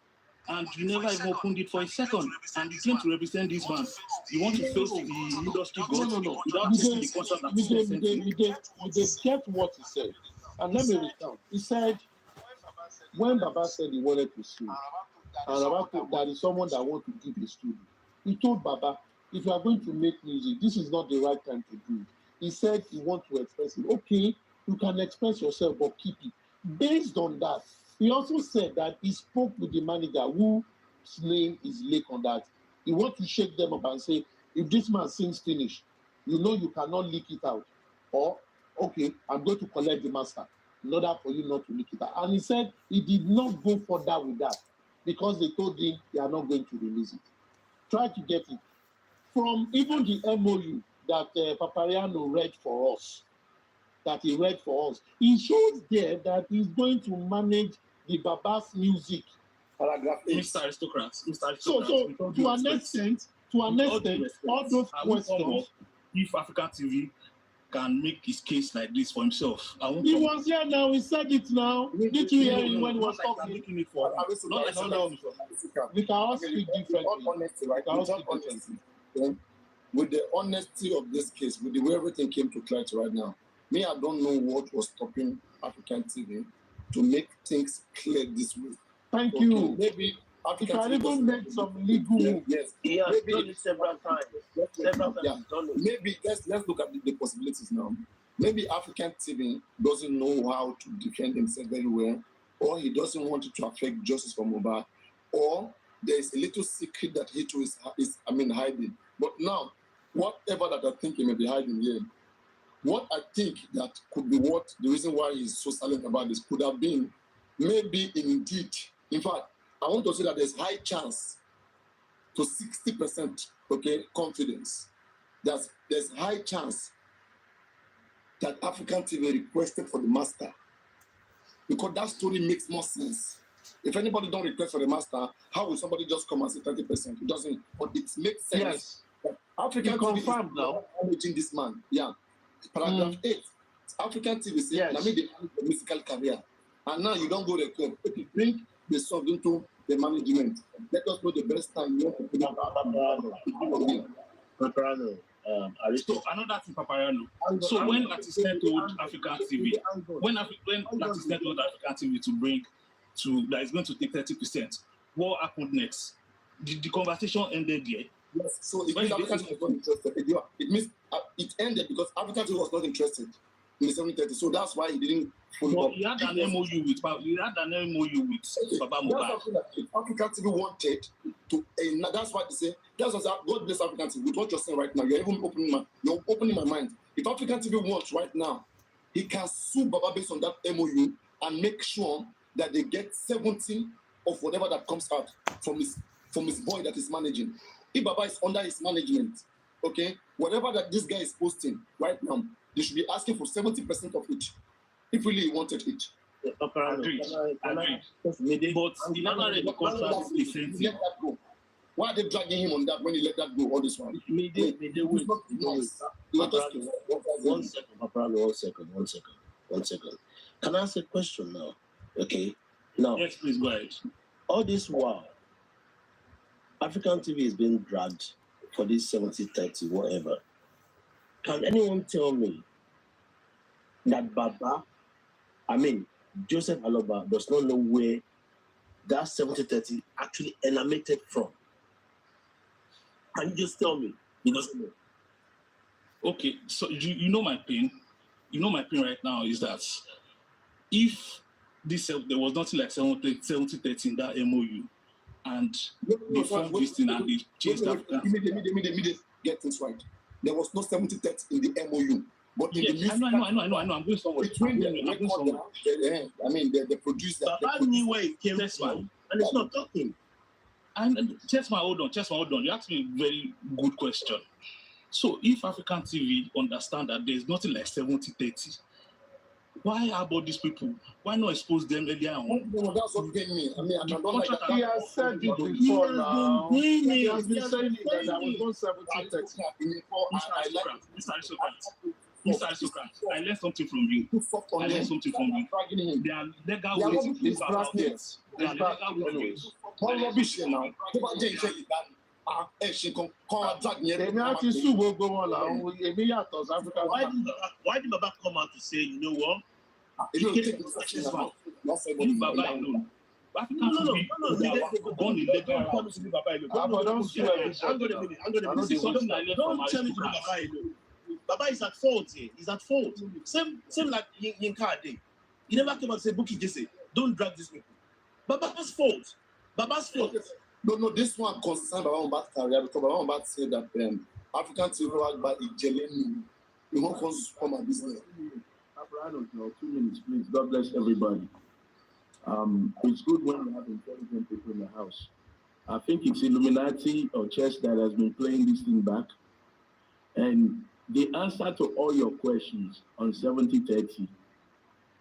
and you never even opened it for a second, and you came to represent this man. You want to face the industry gods without checking the contract that was sent to you. You get what he said. And let me recount. He said, when Baba said he wanted to sue, and Baba told that is someone that wants to give a studio, he told Baba, if you are going to make music, this is not the right time to do it. He said he wants to express it. Okay, you can express yourself, but keep it. Based on that, he also said that he spoke with the manager whose name is Lake on that. He wants to shake them up and say, if this man sings finish, you know you cannot leak it out. Or, okay, I'm going to collect the master in order for you not to leak it out. And he said he did not go further with that because they told him they are not going to release it. Try to get it. From even the MOU that Papariano read for us, he shows there that he's going to manage the Baba's music. Paragraph 8. Mr. Aristocrat. So to an extent, all those questions. If African TV can make his case like this for himself, he was here now. He said it now. Did you hear him when he was talking? Making it for No. We can all speak differently. Honesty, right? With the honesty of this case, with the way everything came to clarity right now, me, I don't know what was stopping African TV to make things clear this way. Thank you. Maybe African TV even make some legal move. Yes. He has done it several times. Maybe let's look at the possibilities now. Maybe African TV doesn't know how to defend himself very well, or he doesn't want it to affect justice for Mohbad, or there is a little secret that he too is hiding. But now, whatever that I think he may be hiding here, what I think that could be the reason why he's so silent about this could have been maybe indeed. In fact, I want to say that there's high chance to 60%, confidence. There's high chance that African TV requested for the master, because that story makes more sense. If anybody don't request for the master, how will somebody just come and say 30%? It doesn't, but it makes sense. Yes. African TV confirmed now. Managing this man. Yeah. Paragraph 8. African TV says, I mean, the musical career. And now you don't go record. If you bring the song into the management, let us know the best time you want to put Paparano. So another thing, Paparano. So when Latisnet told African TV, when Latisnet told African TV that it's going to take 30%, what happened next? The conversation ended there. Yes. So it means African TV was not interested. It means it ended because African TV was not interested in the 730. So that's why he didn't follow up. He had an MOU with Baba Mohbad. If African TV wanted to, that's why they say, that's what God bless African TV. With what you're saying right now, you're opening my mind. If African TV wants right now, he can sue Baba based on that MOU and make sure that they get 70 of whatever that comes out from his boy that is managing. If Baba is under his management, whatever that this guy is posting right now, they should be asking for 70% of it, if really he wanted it. Agreed. But he never read the contract he sent him. Why are they dragging him on that when he let that go all this while? One second. Can I ask a question now? Okay. Now. Yes, please go ahead. All this while, African TV is being dragged for this 70-30, whatever. Can anyone tell me that Joseph Aloba does not know where that 70-30 actually emanated from? Can you just tell me? Because okay, so you know my pain. You know my pain right now is that if there was nothing like 70-30 in that MOU, and they formed this thing and they changed Africa. Let me get this right. There was no 70-30 in the MOU. But in the I know. I'm going somewhere. Between the producer. Baba knew where it came from, and it's not talking. And Chessman, hold on. You asked me a very good question. So if African TV understand that there's nothing like 70-30, why about these people? Why not expose them earlier on? No, that's what getting me. I don't like that. He has said it before now. He has been saying that there was no 70-30. Mr. Aristocrat, I learned something from you. I learned something from you. There are legal ways to go about it. There are legal ways. All rubbish here now. Tó bá jẹ́ iṣẹ́ ìdáni, ẹ ṣe kan drag yẹn. Èmi á ti sùn gbogbo wọn làwọn èmi yàtọ̀ sí Africa. Why did Baba come out to say, you know what? You take the success back. Leave Baba alone. African TV, born in Lagos. Don't sue everybody. This is something I learned from Aristocrat. Baba is at fault here. He's at fault. Same like Yinka Ade. He never came out and said, Buki Jesse, don't drag these people. Baba's fault. Baba's fault. No, this one concerns Baba Mohbad's career because Baba Mohbad said that African TV was by Ijelenu. He won't come and business. 2 minutes, please. God bless everybody. It's good when we have intelligent people in the house. I think it's Illuminati or chess that has been playing this thing back. And the answer to all your questions on 7030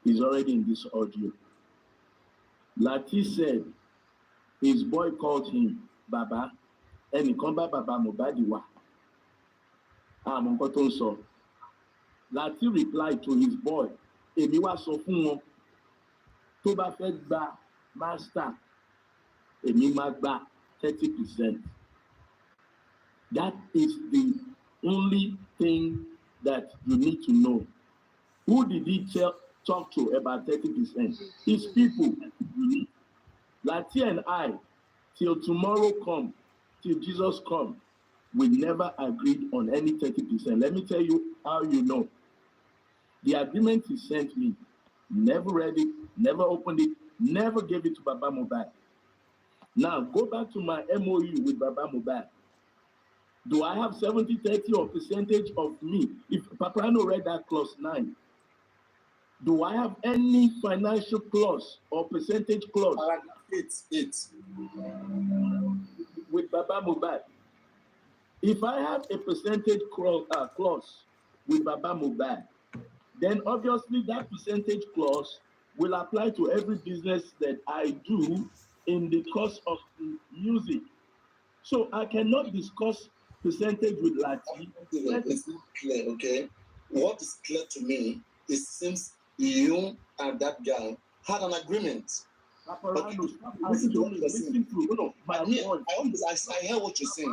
is already in this audio. Lati said his boy called him Baba, and he come back Baba Mohbad. Lati replied to his boy, Èmi wá sọ fún wọn tó bá fẹ́ gba master, èmi máa gba 30%. That is the only thing that you need to know. Who did he talk to about 30%? His people. Lati and I, till tomorrow come, till Jesus come, we never agreed on any 30%. Let me tell you how you know. The agreement he sent me, never read it, never opened it, never gave it to Baba Mohbad. Now, go back to my MOU with Baba Mohbad. Do I have 70-30 or percentage of me? If Paprano read that clause 9, do I have any financial clause or percentage clause? It's with Baba Mohbad. If I have a percentage clause with Baba Mohbad, then obviously that percentage clause will apply to every business that I do in the course of the music. So I cannot discuss percentage with Lati. It's not clear, okay? What is clear to me is since you and that guy had an agreement. Listen to what you're saying. I hear what you're saying.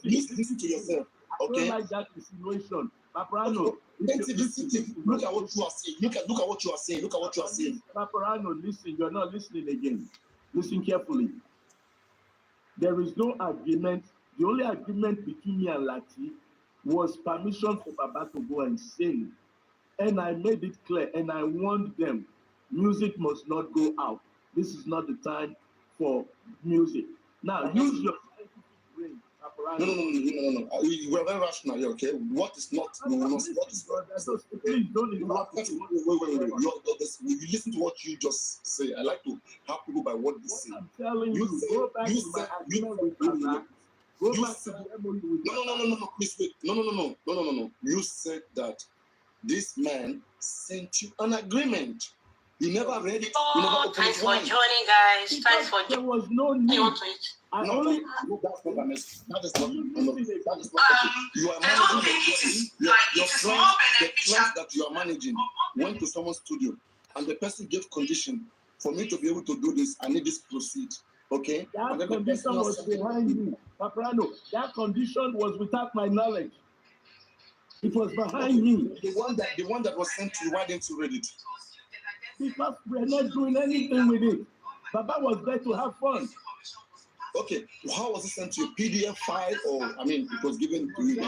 Listen to yourself, okay? I don't like that insinuation. Paparano, look at what you are saying. Look at what you are saying. Look at what you are saying. Paparano, listen. You're not listening again. Listen carefully. There is no agreement. The only agreement between me and Lati was permission for Baba to go and sing. And I made it clear, and I warned them, music must not go out. This is not the time for music. Now, use your scientific brain. No. You are very rational here, okay? What is not? Please don't interrupt. Wait. You listen to what you just say. I like to help people by what they say. I'm telling you, go back to my agreement with Baba. Go back to the MOU with Baba. No, please wait. No. You said that this man sent you an agreement. You never read it. Thanks for joining, guys. Thanks for joining. There was no need. That's not you are managing your friends, the friends that you are managing went to someone's studio and the person gave condition for me to be able to do this. I need this proceed. Okay? That condition was behind you, Paprano. That condition was without my knowledge. It was behind me. The one that was sent to you, why didn't you read it? Because we're not doing anything with it. Baba was there to have fun. Okay, how was it sent to you? PDF file or, it was given to you?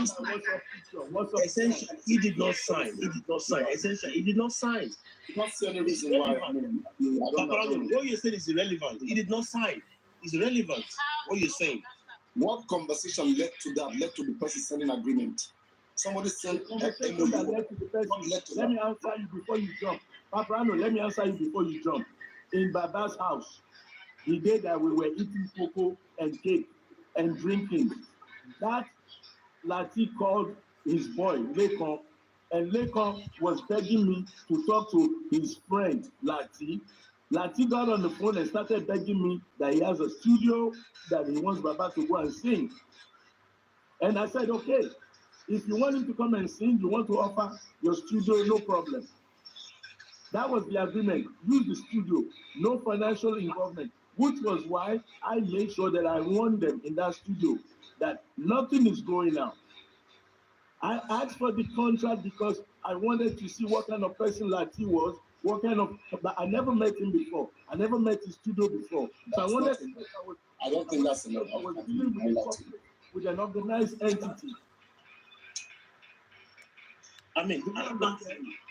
Essentially, he did not sign. Essentially, he did not sign. I don't see any reason why. What you're saying is irrelevant. He did not sign. It's irrelevant. What you're saying. What conversation led to that? Led to the person sending agreement? Somebody sent Let me answer you before you jump. Paprano, let me answer you before you jump. In Baba's house, the day that we were eating cocoa and cake and drinking, that Lati called his boy, Lekon, and Lekon was begging me to talk to his friend, Lati. Lati got on the phone and started begging me that he has a studio, that he wants Baba to go and sing. And I said, okay. If you want him to come and sing, you want to offer your studio, no problem. That was the agreement. Use the studio, no financial involvement, which was why I made sure that I warned them in that studio that nothing is going out. I asked for the contract because I wanted to see what kind of person Lati was, what kind of, but I never met him before. I never met his studio before. So I wanted to, I don't think that's enough. I was dealing with an organized entity. I mean,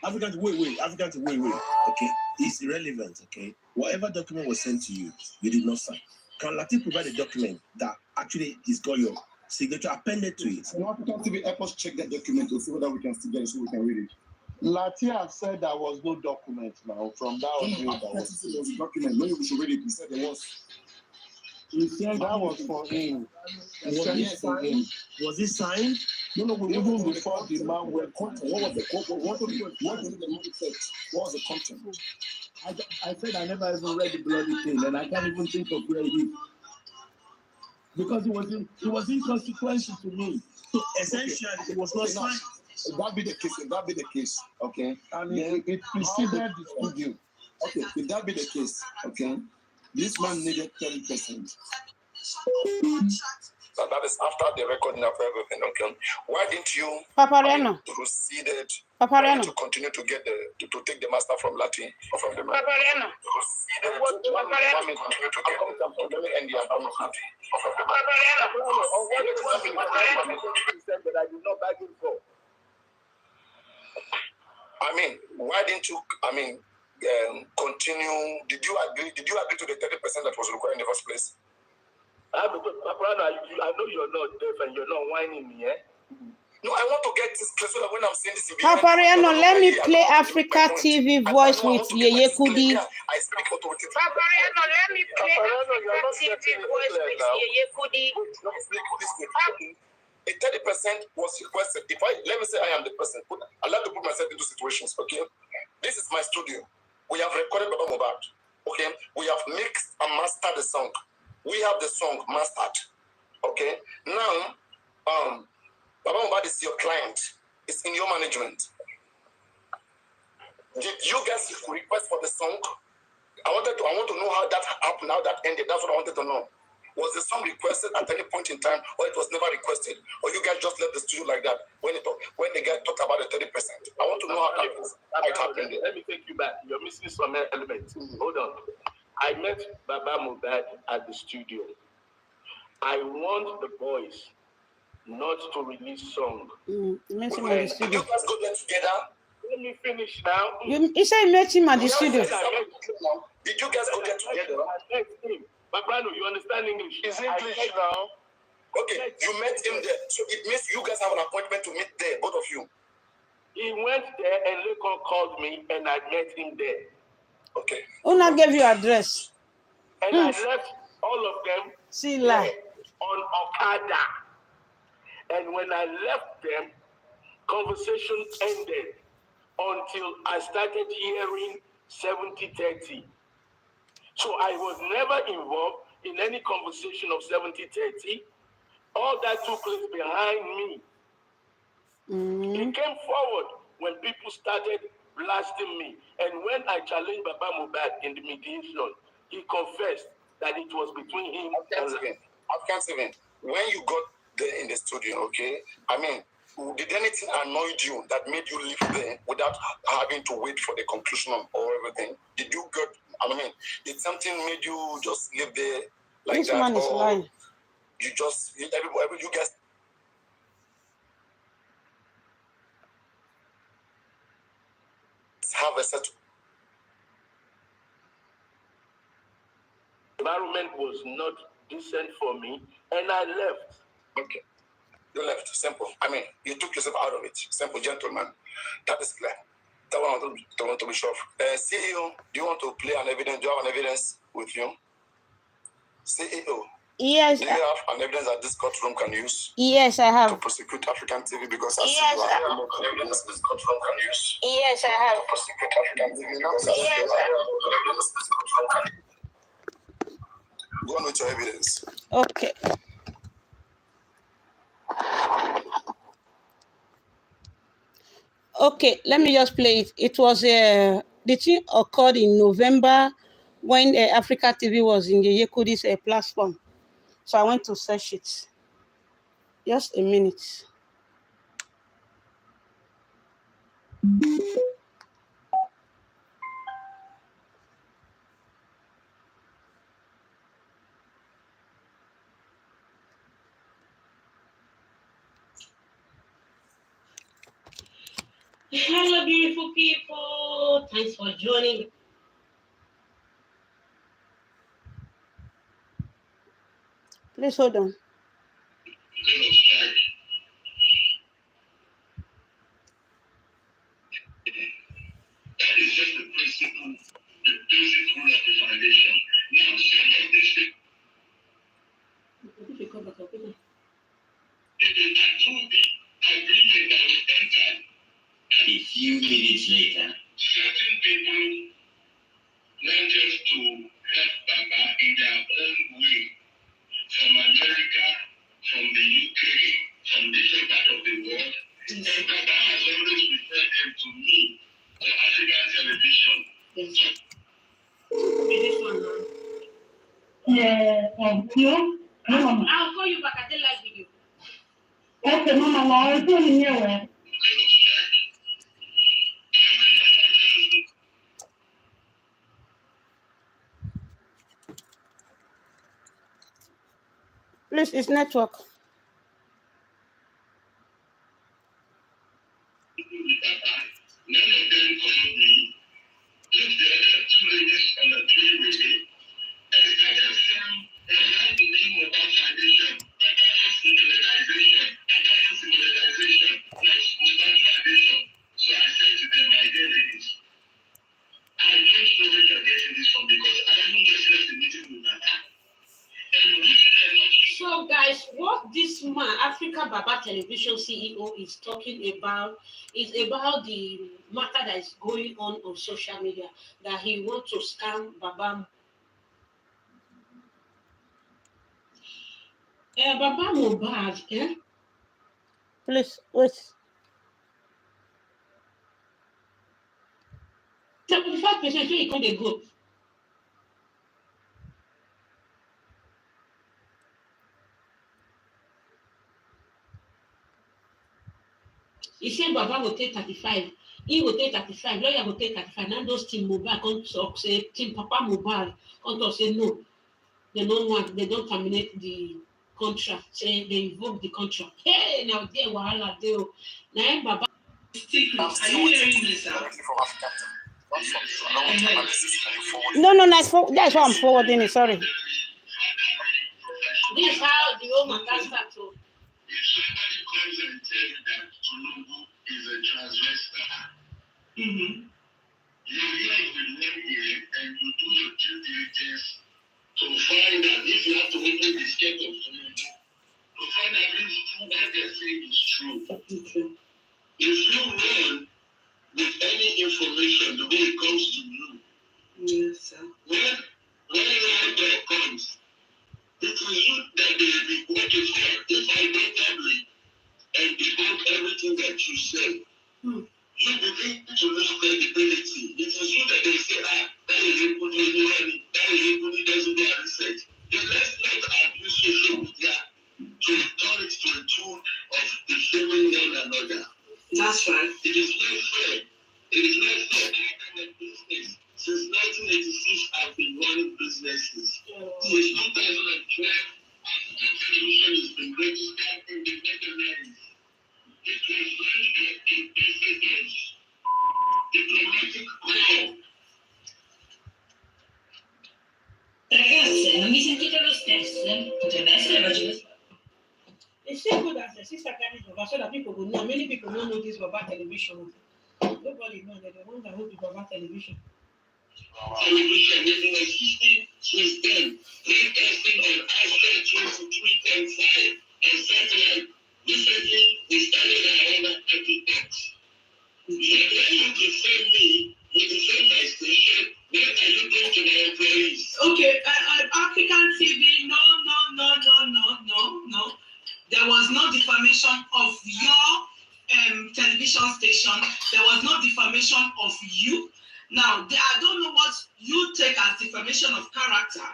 African, wait. Okay, it's irrelevant. Okay, whatever document was sent to you, you did not sign. Can Lati provide a document that actually is got your signature appended to it? No, African TV, help us check that document to see whether we can still get it so we can read it. Lati have said there was no document now from that audio. There was a document. Maybe we should read it. He said there was. He said that was for him. Was it signed? No, even before the man went. What was the content? What was the movie said? What was the content? I said I never even read the bloody thing, and I can't even think of where it is. Because it was inconsequential to me. So essentially, it was not signed. If that be the case, okay. I mean, it preceded the studio. Okay, if that be the case, okay, this man needed 30%. So that is after the recording of everything, okay. Why didn't you proceeded to continue to get to take the master from Lati or from the man? I mean, why didn't you? Continue. Did you agree to the 30% that was required in the first place? I know you're not deaf and you're not whining me, eh? No, I want to get this clear so that when I'm saying this, Papareno, let me play Africa TV voice with Yeye Kudi. I speak authority. Papareno, let me play Africa TV voice with Yeye Kudi. A 30% was requested. Let me say I am the person. I like to put myself into situations, okay? This is my studio. We have recorded Baba Mohbad, okay? We have mixed and mastered the song. We have the song mastered, okay? Now, Baba Mohbad is your client. It's in your management. Did you guys request for the song? I want to know how that happened, how that ended. That's what I wanted to know. Was the song requested at any point in time, or it was never requested, or you guys just left the studio like that when the guy talked about the 30%? I want to know how that happened. Let me take you back. You're missing some elements. Hold on. I met Baba Mohbad at the studio. I want the boys not to release song. You met him at the studio. You guys go there together. Let me finish now. You said you met him at the studio. Did you guys go there together? I met him. Babrano, you understand English? It's English now. Okay, you met him there. So it means you guys have an appointment to meet there, both of you. He went there and Lekon called me and I met him there. Okay. Una gave you address. And I left all of them on Okada. And when I left them, conversation ended until I started hearing 70-30. So I was never involved in any conversation of 70-30. All that took place behind me. It came forward when people started blasting me. And when I challenged Baba Mohbad in the mediation, he confessed that it was between him and African Seven. When you got there in the studio, okay, I mean, did anything annoy you that made you leave there without having to wait for the conclusion or everything? Did you get, did something made you just live there like this that? Man is lying. You just, everybody, you guys have a set. Environment was not decent for me, and I left. Okay. You left. Simple. You took yourself out of it. Simple, gentleman. That is clear. That one I want to be sure of. CEO, do you want to play an evidence? Do you have an evidence with you? CEO. Yes. Do you have an evidence that this courtroom can use? Yes, I have. To prosecute African TV because Yes, I have an evidence this courtroom can use. Yes, I have. To prosecute African TV because Yes, I have. Go on with your evidence. Okay. Okay, let me just play it. It was the thing occurred in November when Africa TV was in the Yekudi's platform. So I went to search it. Just a minute. Hello, beautiful people. Thanks for joining. Please hold on. That is just the principle, the basic rule of the foundation. Now, some of this thing, if they approve the agreement that was entered, and a few minutes later, certain people wanted to help Baba in their own way, from America, from the UK, from different parts of the world. And Baba has always referred them to me, to African television. Yes. This one now. Thank you. I'll call you back. I did live video. Okay, Mama, I'll do it anyway. Please, it's network. None of them called me. Just the other two ladies on the tree with me. And started saying, I have the name of our foundation. I have civilization. I have civilization. Let's move that foundation. So I said to them, my dear ladies, I don't know where you're getting this from because I haven't just left the meeting with Baba. So, guys, what this man, Africa Baba Television CEO, is talking about is about the matter that is going on social media, that he wants to scam Baba. Baba Mohbad, eh? Please, wait. 75% where he can't go. He said Baba will take 35. He will take 35. Lawyer will take 35. Now those team Mohbad come talk, say team Papa Mohbad come talk, say no. They don't want, they don't terminate the contract. Say they invoke the contract. Hey, now there wahala dey o. Now Baba. Are you hearing me, sir? No, that's why I'm forwarding it. Sorry. This is how the whole matter starts. So. If somebody comes and tells you that Tinubu is a transvestite, you hear with one ear and you do your due diligence to find out if you have to open the skirt of Tinubu, to find out if what they're saying is true. If you run with any information the way it comes to you, yes, sir. when there comes, it is you that they will be working for. If I go public and debunk everything that you say, you begin to lose credibility. It is you that they say, that is a good money, that is a good doesn't do research. Then let's not abuse social media to turn it to a tool of defaming one another. That's right. It is not fair. It is not fair. I am a business. Since 1986, I've been running businesses. Since 2012, African television has been registered in the Netherlands. It was run by ambassadors, diplomatic corps. Ragazze, non mi sentite lo stesso? Potrebbe essere ragione. It's so good as the sister carries Baba so that people will know. Many people don't know this Baba television. Nobody knows that the ones that hold the Baba television. Television has been existing since then. Broadcasting on Astro 23.5 and satellite. Recently, we started our own architects. When you defend me, you defend my station. What are you doing to my employees? Okay, African TV, no. There was no defamation of your television station. Now, I don't know what you take as defamation of character.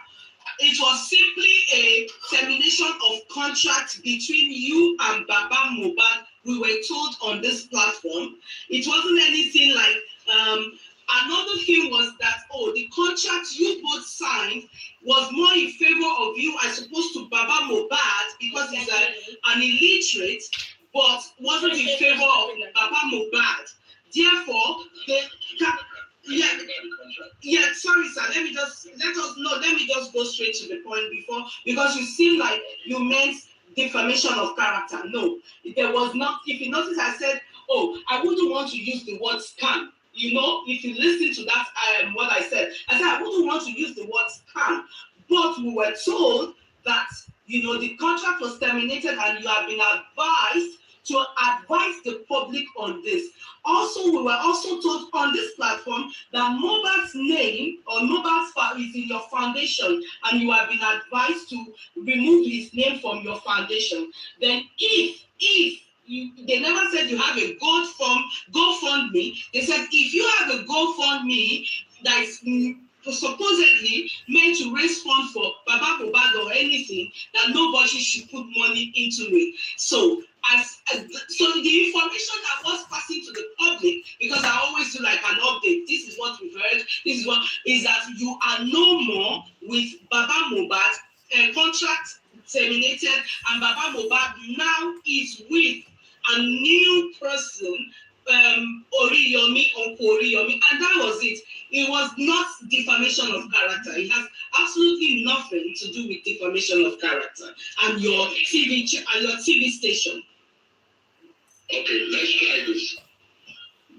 It was simply a termination of contract between you and Baba Mohbad. We were told on this platform. It wasn't anything like, another thing was that, the contract you both signed was more in favor of you as opposed to Baba Mohbad because he's an illiterate, but wasn't in favor of Baba Mohbad. Therefore, sorry, sir. Let me just go straight to the point because you seem like you meant defamation of character. No, there was not. If you notice, I said, I wouldn't want to use the word scam. If you listen to that, what I said I wouldn't want to use the word scam, but we were told that the contract was terminated and you have been advised to advise the public on this. Also, we were also told on this platform that Mohbad's name or Mohbad's is in your foundation and you have been advised to remove his name from your foundation. Then if they never said you have a GoFundMe, they said if you have a GoFundMe that is supposedly meant to raise funds for Baba Mohbad or anything, that nobody should put money into it. So the information that was passing to the public, because I always do like an update, this is what we've heard, is that you are no more with Baba Mohbad, contract terminated, and Baba Mohbad now is with a new person, Oriyomi, Uncle Oriyomi, and that was it. It was not defamation of character. It has absolutely nothing to do with defamation of character and your TV station. Okay, let's try this.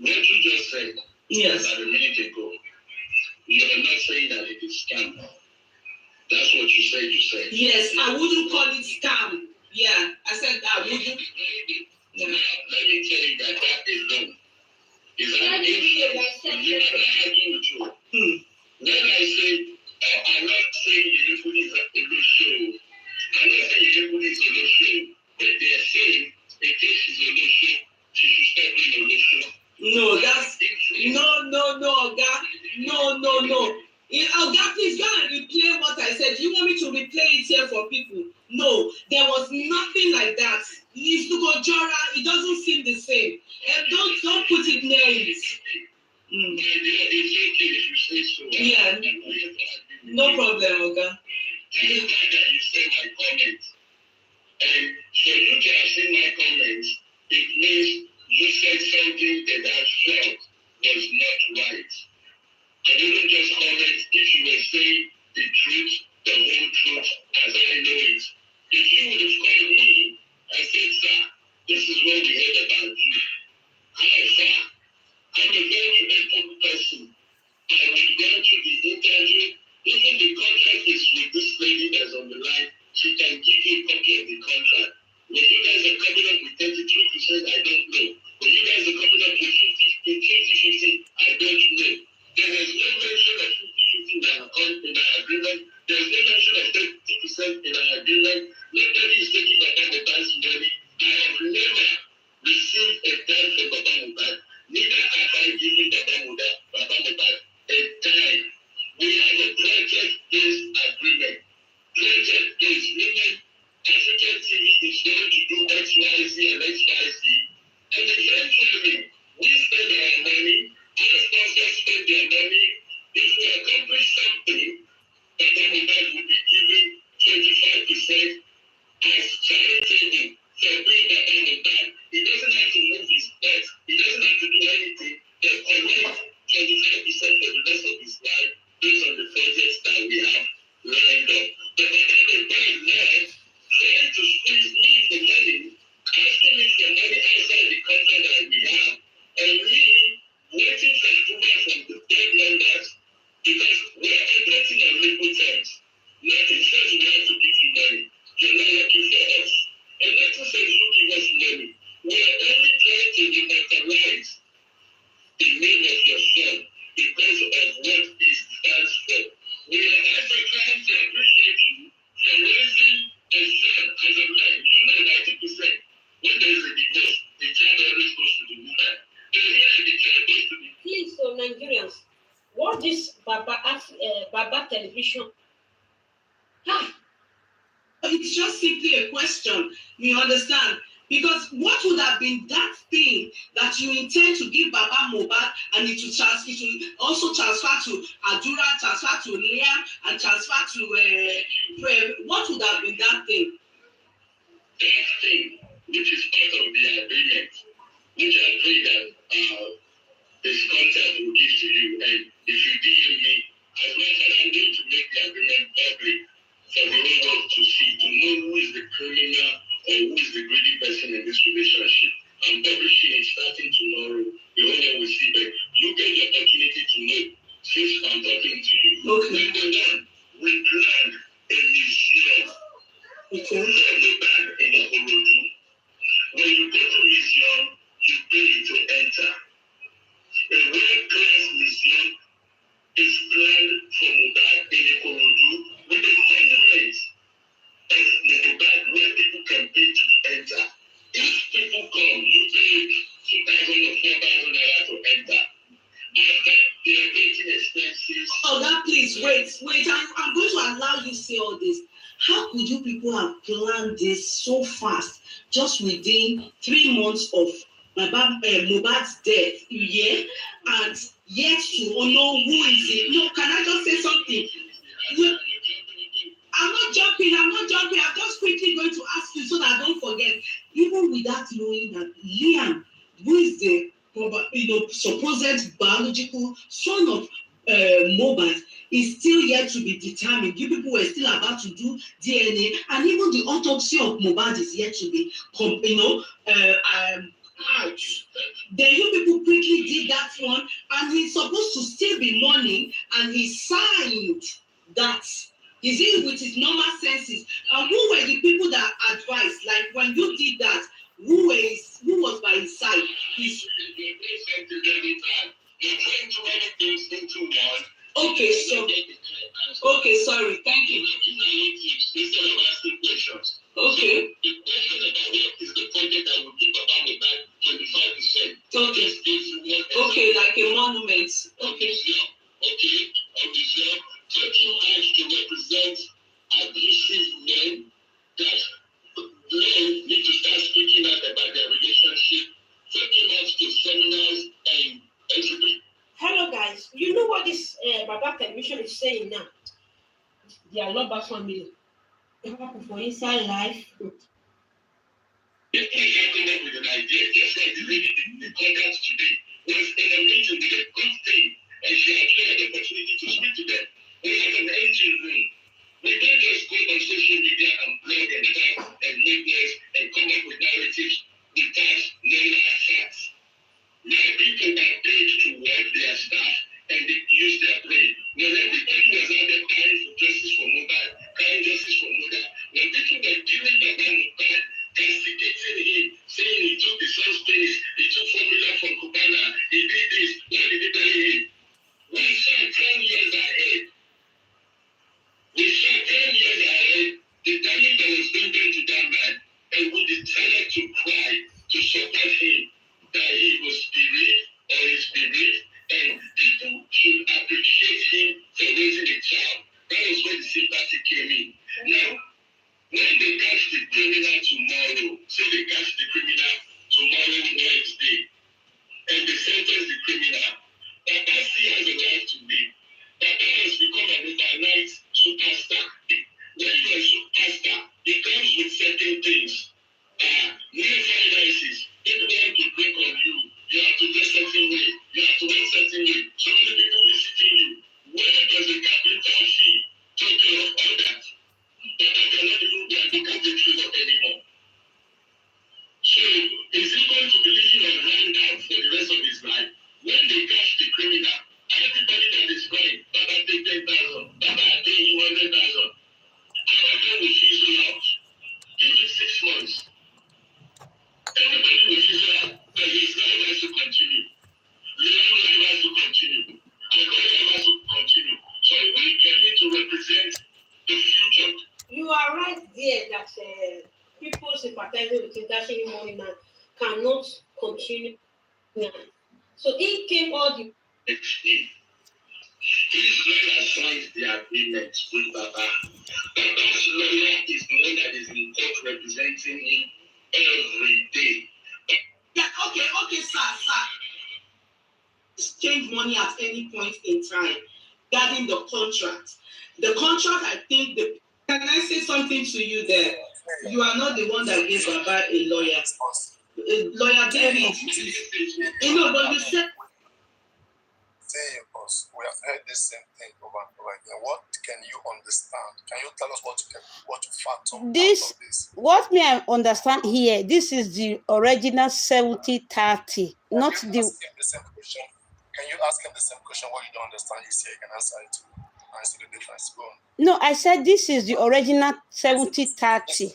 What you just said about a minute ago, you are not saying that it is scam. That's what you said. Yes, I wouldn't call it scam. Yeah, I said I wouldn't. Yeah. Now, let me tell you that alone is an issue. When I say, I'm not saying Yelekuni is a show. I'm not saying Yelekuni is a show, but they are saying in case she's a show, she should stop being a show. No, that's no, Oga. No. Oga, please go and replay what I said. Do you want me to replay it here for people? No, there was nothing like that. It's Jora, it doesn't seem the same. And don't put it near it. Yeah, no problem, Oga. You say my comments. And for you to have seen my comments, it means you said something that I felt was not right. I didn't just comment if you were saying the truth, the whole truth, as I know it. If you would have called me and said, sir, this is what we heard about you. However, I'm a very open person. I would go to the interview. Even the contract is with this lady that's on the line. She can give you a copy of the contract. When you guys are coming up with 33%, I don't know. When you guys are coming up with 50-50, I don't know. There is no mention of 50-50 in our agreement. There is no mention of 30% in our agreement. Nobody is taking Baba Mohbad's money. I have never received a dime from Baba Mohbad. Neither have I given Baba Mohbad a dime. We have a project-based agreement. Project-based, meaning African TV is going to do XYZ and XYZ. And eventually, we spend our money, our sponsors spend their money, What this Baba television? It's just simply a question. You understand? Because what would have been that thing that you intend to give Baba Mohbad, and it will also transfer to Adura, transfer to Liam, and transfer to what would have been that thing? That thing, which is part of the agreement, which I pray that this contact will give to you, and if you DM me, as much as I'm going to make the agreement public for the whole world to see, to know who is the criminal or who is the greedy person in this relationship. I'm publishing it starting tomorrow. The whole world will see, but you get the opportunity to know since I'm talking to you. Okay. Number one, we planned a museum. Okay. The band in Aloba. When you go to museum, you pay to enter. A world-class museum is planned for Mohbad in Ikorodu with a monument of Mohbad where people can pay to enter. If people come, you pay 2,000 or 4,000 naira to enter. After the operating expenses. Oh, that please wait. I'm going to allow you to say all this. How could you people have planned this so fast, just within 3 months of Mohbad's death, yeah, and yet to know who is it? No, can I just say something? I'm not jumping. I'm just quickly going to ask you so that I don't forget. Even without knowing that Liam, who is the supposed biological son of Mohbad, is still yet to be determined. You people were still about to do DNA, and even the autopsy of Mohbad is yet to be, out. Then you people quickly did that one, and he's supposed to still be mourning, and he signed that. Is it with his normal senses? And who were the people that advised? Like when you did that, who was by his side? Okay, sorry. Thank you. Instead of asking questions. Okay. The question about what is the project that will give Baba Mohbad 25%. Okay, like a monument. Okay. A museum. Taking us to represent abusive men that men need to start speaking out about their relationship. Taking us to seminars and everything. Hello guys, you know what this Baba television is saying now? The Aloba family. They have for inside life. If we can come up with an idea, just like the lady the contact today was in a meeting with a good thing, and she actually had the opportunity to speak to them. We have an engine room. We don't just go on social media and blog and talk and make noise and come up with narratives without knowing our facts. There are people that paid to work their staff and they use their brain. When everybody was out there crying for justice for Mohbad, when people were killing Baba Mohbad, castigating him, saying he took the son's penis, he took formula from Cubana, he did this, why did he bury him? We saw 10 years ahead. We saw 10 years ahead the damage that was being done to that man, and we decided to cry to support him that he was bereaved or is bereaved, and people should appreciate him for raising a child. That is where the sympathy came in. Now, when they catch the criminal tomorrow, say they catch the criminal tomorrow, Wednesday, and they sentence the criminal, Baba still has a life to live. Baba has become an overnight superstar. When you are a superstar, it comes with certain things. New finances. People want to break on you. You have to dress certain way. You have to wear certain way. So many people visiting you. Where does the capital fee take care of all that? Baba cannot even go and look at the trees up anymore. So is he going to be living on handout for the rest of his life? When they catch the criminal, everybody that is crying, Baba take 10,000, Baba take 100,000. Everybody will fizzle out. Give it 6 months. Everybody will fizzle out. But his life has to continue. Leon's life has to continue. And God's life has to continue. So we came here to represent the future. You are right there that people sympathizing with international money now cannot continue now. So it came all the agreement with Baba. Lawyer is the one that is in court representing him every day. Yeah, okay, sir. Exchange money at any point in time regarding the contract. The contract, I think, can I say something to you there? You are not the one that gave Baba a lawyer. Lawyer David, but you said. Say, boss, we have heard the same thing over and over again. What can you understand? Can you tell us what you fathom This, out of this? what may I understand here, this is the original 70-30, not Can the... you ask him the same question? Can you ask him the same question? What you don't understand, you say you can answer it. And see the difference. Go on. No, I said this is the original 70-30. With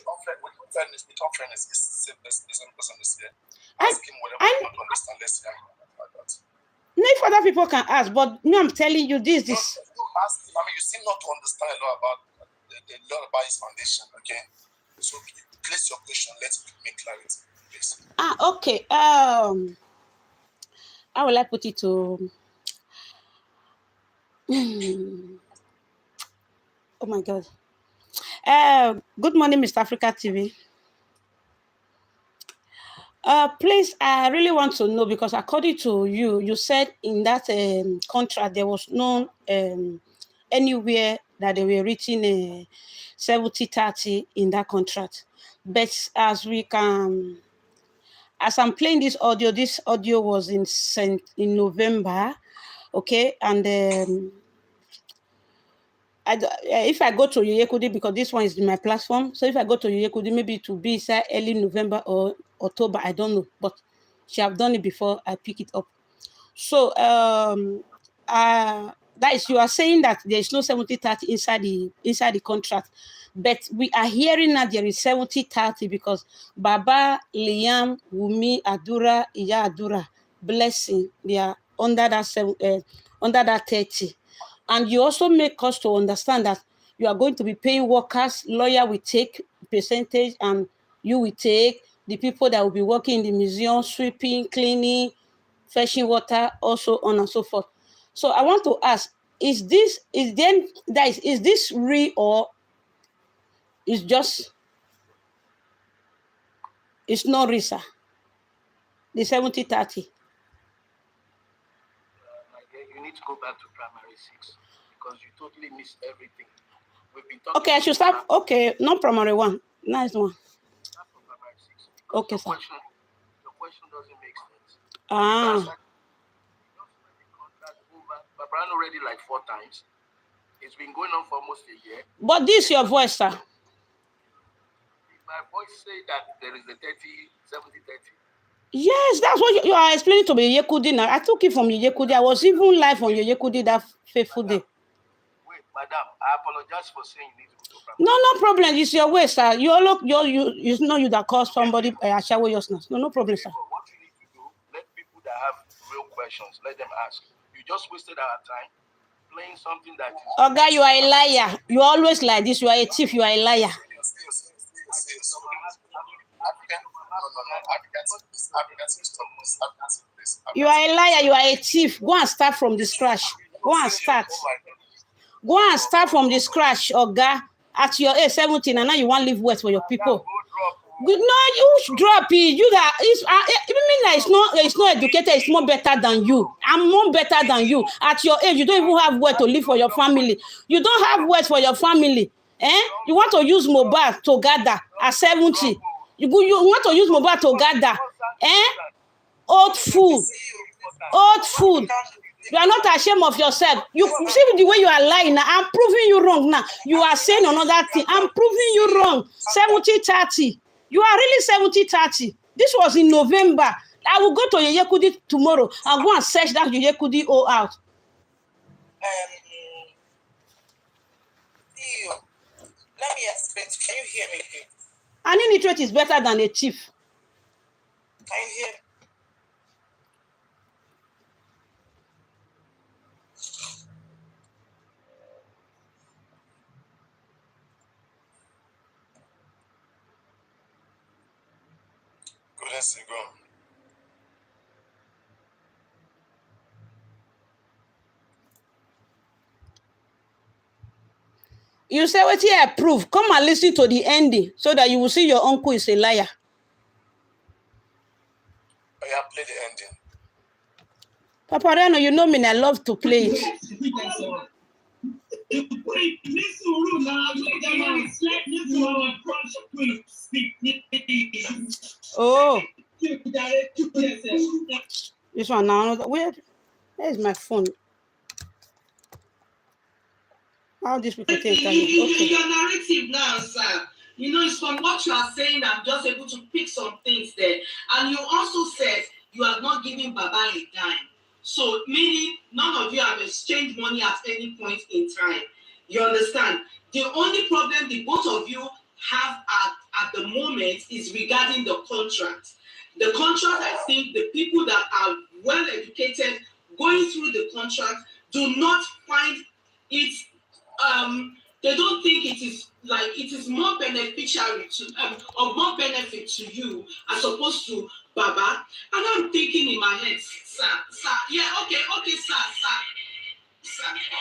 unfairness, it's the same person is here. Ask him whatever you don't understand. Let's hear like that. No, if other people can ask, but no, I'm telling you this. You ask him. I mean, you seem not to understand a lot about his foundation, okay? So place your question. Let's make clarity, please. Okay. How will I put it to? Oh my God. Good morning, Mr. Africa TV. Please, I really want to know, because according to you, you said in that contract there was no anywhere that they were written 70-30 in that contract. But as I'm playing this audio was in November, okay, and if I go to Yeyekudi, because this one is in my platform, so if I go to Yeyekudi, maybe it will be say early November or October, I don't know, but she have done it before I pick it up. So that is, you are saying that there is no 70-30 inside the contract, but we are hearing that there is 70-30 because Baba, Liam, Wumi, Adura, Iya Adura, Blessing, they are under that 30. And you also make us to understand that you are going to be paying workers, lawyer will take percentage, and you will take the people that will be working in the museum, sweeping, cleaning, fetching water, also on and so forth. So I want to ask, is this real, or is it's not real, sir? The 70-30. You need to go back to primary 6 because you totally missed everything. We've been talking. Okay, I should start. Okay, not primary 1. Nice one. Start from primary 6. Okay, sir. Your question doesn't make sense. Baba already like 4 times. It's been going on for almost a year. But this is your voice, sir. My voice say that there is a 70-30. Yes, that's what you are explaining to me, Yekudi now. I took it from Yekudi. I was even live on Yekudi that faithful day. Wait, madam, I apologize for saying you need to go to primary. No problem. It's your way, sir. It's not you that caused somebody a shower yourself. No problem, sir. What you need to do, let people that have real questions, let them ask. You just wasted our time playing something that is... Oh, guy, you are a liar. You always like this. You are a thief. You are a liar. You are a liar. You are a thief. Go and start from the scratch. Go and start. Go and start from the scratch, Oga. At your age 17, and now you want to live west for your people. Good, no, you drop it. You that is, you mean that it's not educated. It's more better than you. I'm more better than you. At your age, you don't even have where to live for your family. You don't have words for your family. You want to use mobile to gather at 70. You want to use mobile to gather. Old food. You are not ashamed of yourself. You see the way you are lying now. I'm proving you wrong now. You are saying another thing. I'm proving you wrong. 70-30. You are really 70-30. This was in November. I will go to Yeyekudi tomorrow and go and search that Yeyekudi all out. Let me explain. Can you hear me? An illiterate is better than a thief. Can you hear me? Goodness to go. You say what you approve. Come and listen to the ending so that you will see your uncle is a liar. I have played the ending. Papa Reno, you know me, I love to play it. Oh. This one now. Where's my phone? How these people take time? Okay. Your narrative now, sir. You know, it's from what you are saying. I'm just able to pick some things there. And you also said you are not giving Baba a dime. So, meaning none of you have exchanged money at any point in time. You understand? The only problem the both of you have at the moment is regarding the contract. The contract, I think the people that are well educated going through the contract do not find it they don't think it is more beneficial to or more benefit to you as opposed to Baba. And I'm thinking in my head, sir, yeah, okay, sir.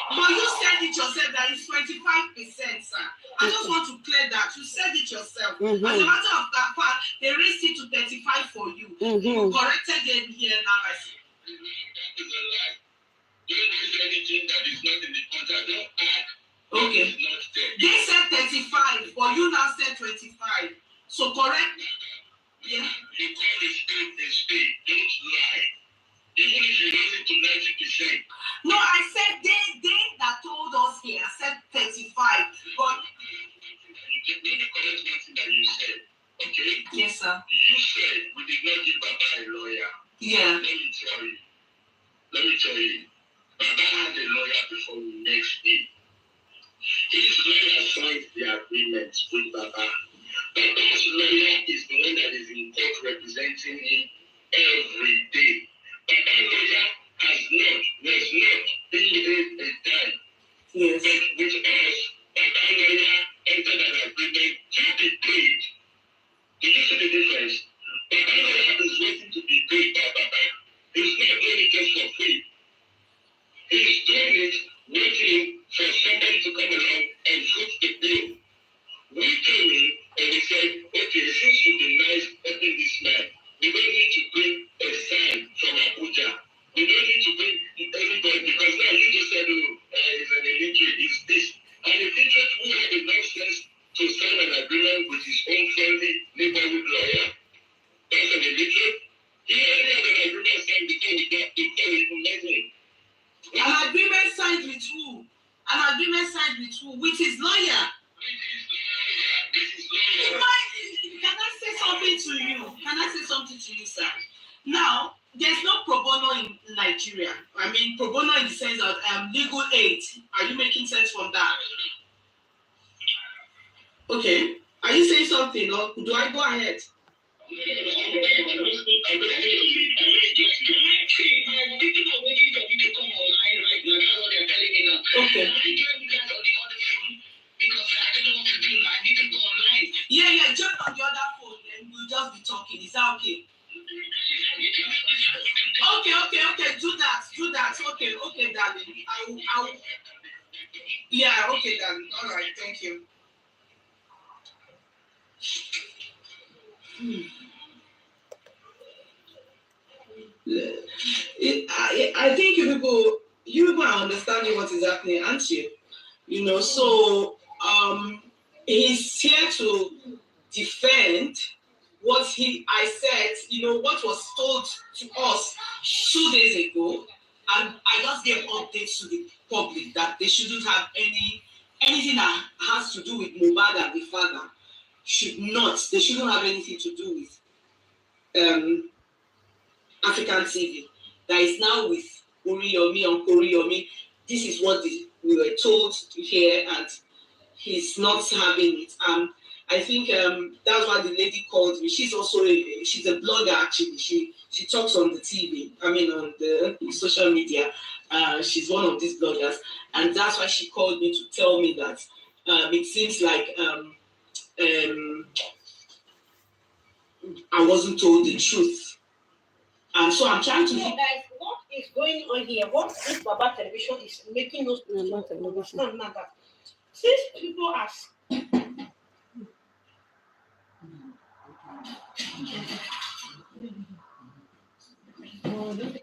But you said it yourself that it's 25%, sir. I just want to clear that. You said it yourself. Mm-hmm. As a matter of fact, they raised it to 35 for you. Mm-hmm. You corrected them here now by saying. Don't raise anything that is not in the contract. Don't add. Okay. They said 35, but you now said 25. So correct? Yeah. You call a spade. Don't lie. Even if you raise it to 90%. No, I said they that told us here said 35. But you did the correct thing that you said. Okay? Yes, sir. You said we did not give Baba a lawyer. Yeah. Let me tell you. Baba had a lawyer before we next him. His lawyer signed the agreement with Baba. Baba's lawyer is the one that is in court representing him every day. Baba's lawyer was not being paid a dime. Yes. But with us, Baba's lawyer entered an agreement to be paid. Did you see the difference? Baba's lawyer is waiting to be paid by Baba. He's not doing it just for free. He's doing it waiting for somebody to come along and foot the bill. We came in and we said, okay, since you denied helping this man, we don't need to bring a sign from Abuja. We don't need to bring anybody because now you just said, he's an illiterate, he's this. An illiterate who had enough sense to sign an agreement with his own friendly neighborhood lawyer. That's an illiterate. He already had an agreement signed before we even met him. An agreement signed with who? An agreement signed with who? With his lawyer. Can I say something to you? Can I say something to you, sir? Now, there's no pro bono in Nigeria. I mean, pro bono in the sense of legal aid. Are you making sense from that? Okay. Are you saying something or do I go ahead? Okay. Yeah, jump on the other phone and we'll just be talking. Is that okay? Okay. Do that. Okay, darling. I will. Yeah, okay, darling. All right, thank you. I think you people are understanding what is happening, aren't you? You know, so he's here to defend what I said, you know, what was told to us 2 days ago, and I just gave updates to the public that they shouldn't have anything that has to do with Mohbad and the father they shouldn't have anything to do with African TV. That is now with Oriyomi and Oriyomi. This is what we were told to hear, and he's not having it. I think that's why the lady called me. She's also she's a blogger actually. She talks on the TV. I mean on the social media. She's one of these bloggers, and that's why she called me to tell me that it seems like I wasn't told the truth. And so I'm trying to. So guys, what is going on here? What this Baba television is making us understand now that since people are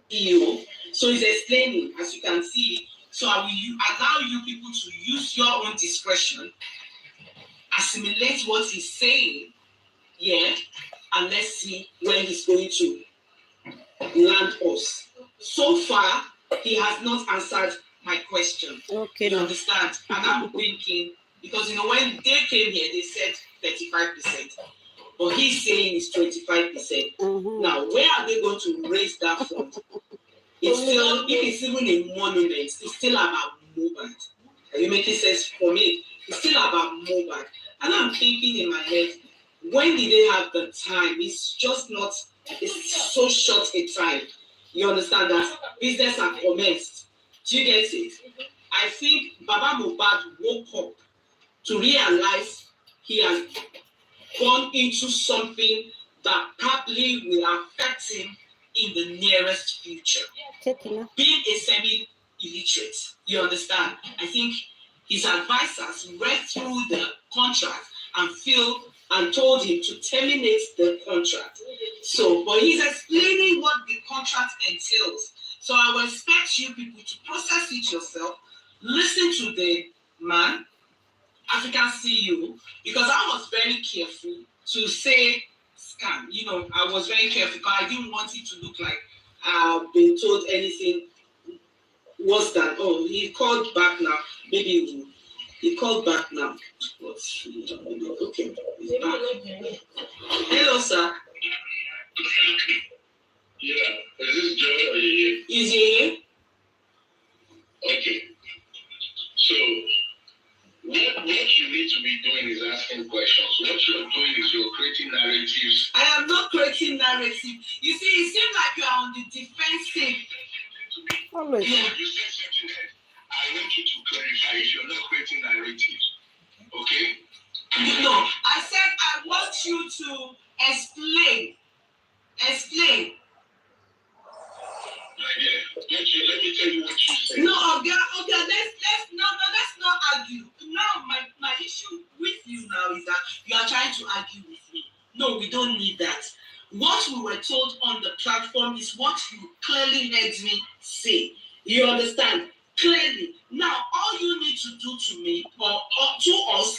you. So he's explaining, as you can see. So I will allow you people to use your own discretion, assimilate what he's saying, yeah, and let's see where he's going to land us. So far, he has not answered my question. Okay. You understand? And I'm thinking, because when they came here, they said 35%. But he's saying it's 25%. Mm-hmm. Now, where are they going to raise that from? It's still, if it's even a monument, it's still about movement. Are you making sense for me? It's still about movement. And I'm thinking in my head, when did they have the time? It's just not, it's so short a time. You understand that business has commenced. Do you get it? I think Baba Mohbad woke up to realize he has gone into something that probably will affect him in the nearest future. Being a semi-illiterate, you understand? I think his advisors read through the contract and told him to terminate the contract. So, but he's explaining what the contract entails. So I will expect you people to process it yourself, listen to the man, African CEO, because I was very careful to say scam. I was very careful because I didn't want it to look like I've been told anything worse than, he called back now. Maybe he called back now. Okay, he's back. Hello, sir. Yeah, is this Joy or Yeye? Is Yeye? Okay. So, what you need to be doing is asking questions. What you're doing is you're creating narratives. I am not creating narrative. You see, it seems like you are on the defensive. Always. Yeah. You said something that I want you to clarify if you're not creating narratives. Okay? No, I said I want you to explain. Explain. Let me tell you what you said. No, let's not argue. Now my issue with you now is that you are trying to argue with me. No, we don't need that. What we were told on the platform is what you clearly heard me say. You understand? Clearly. Now all you need to do to me or to us is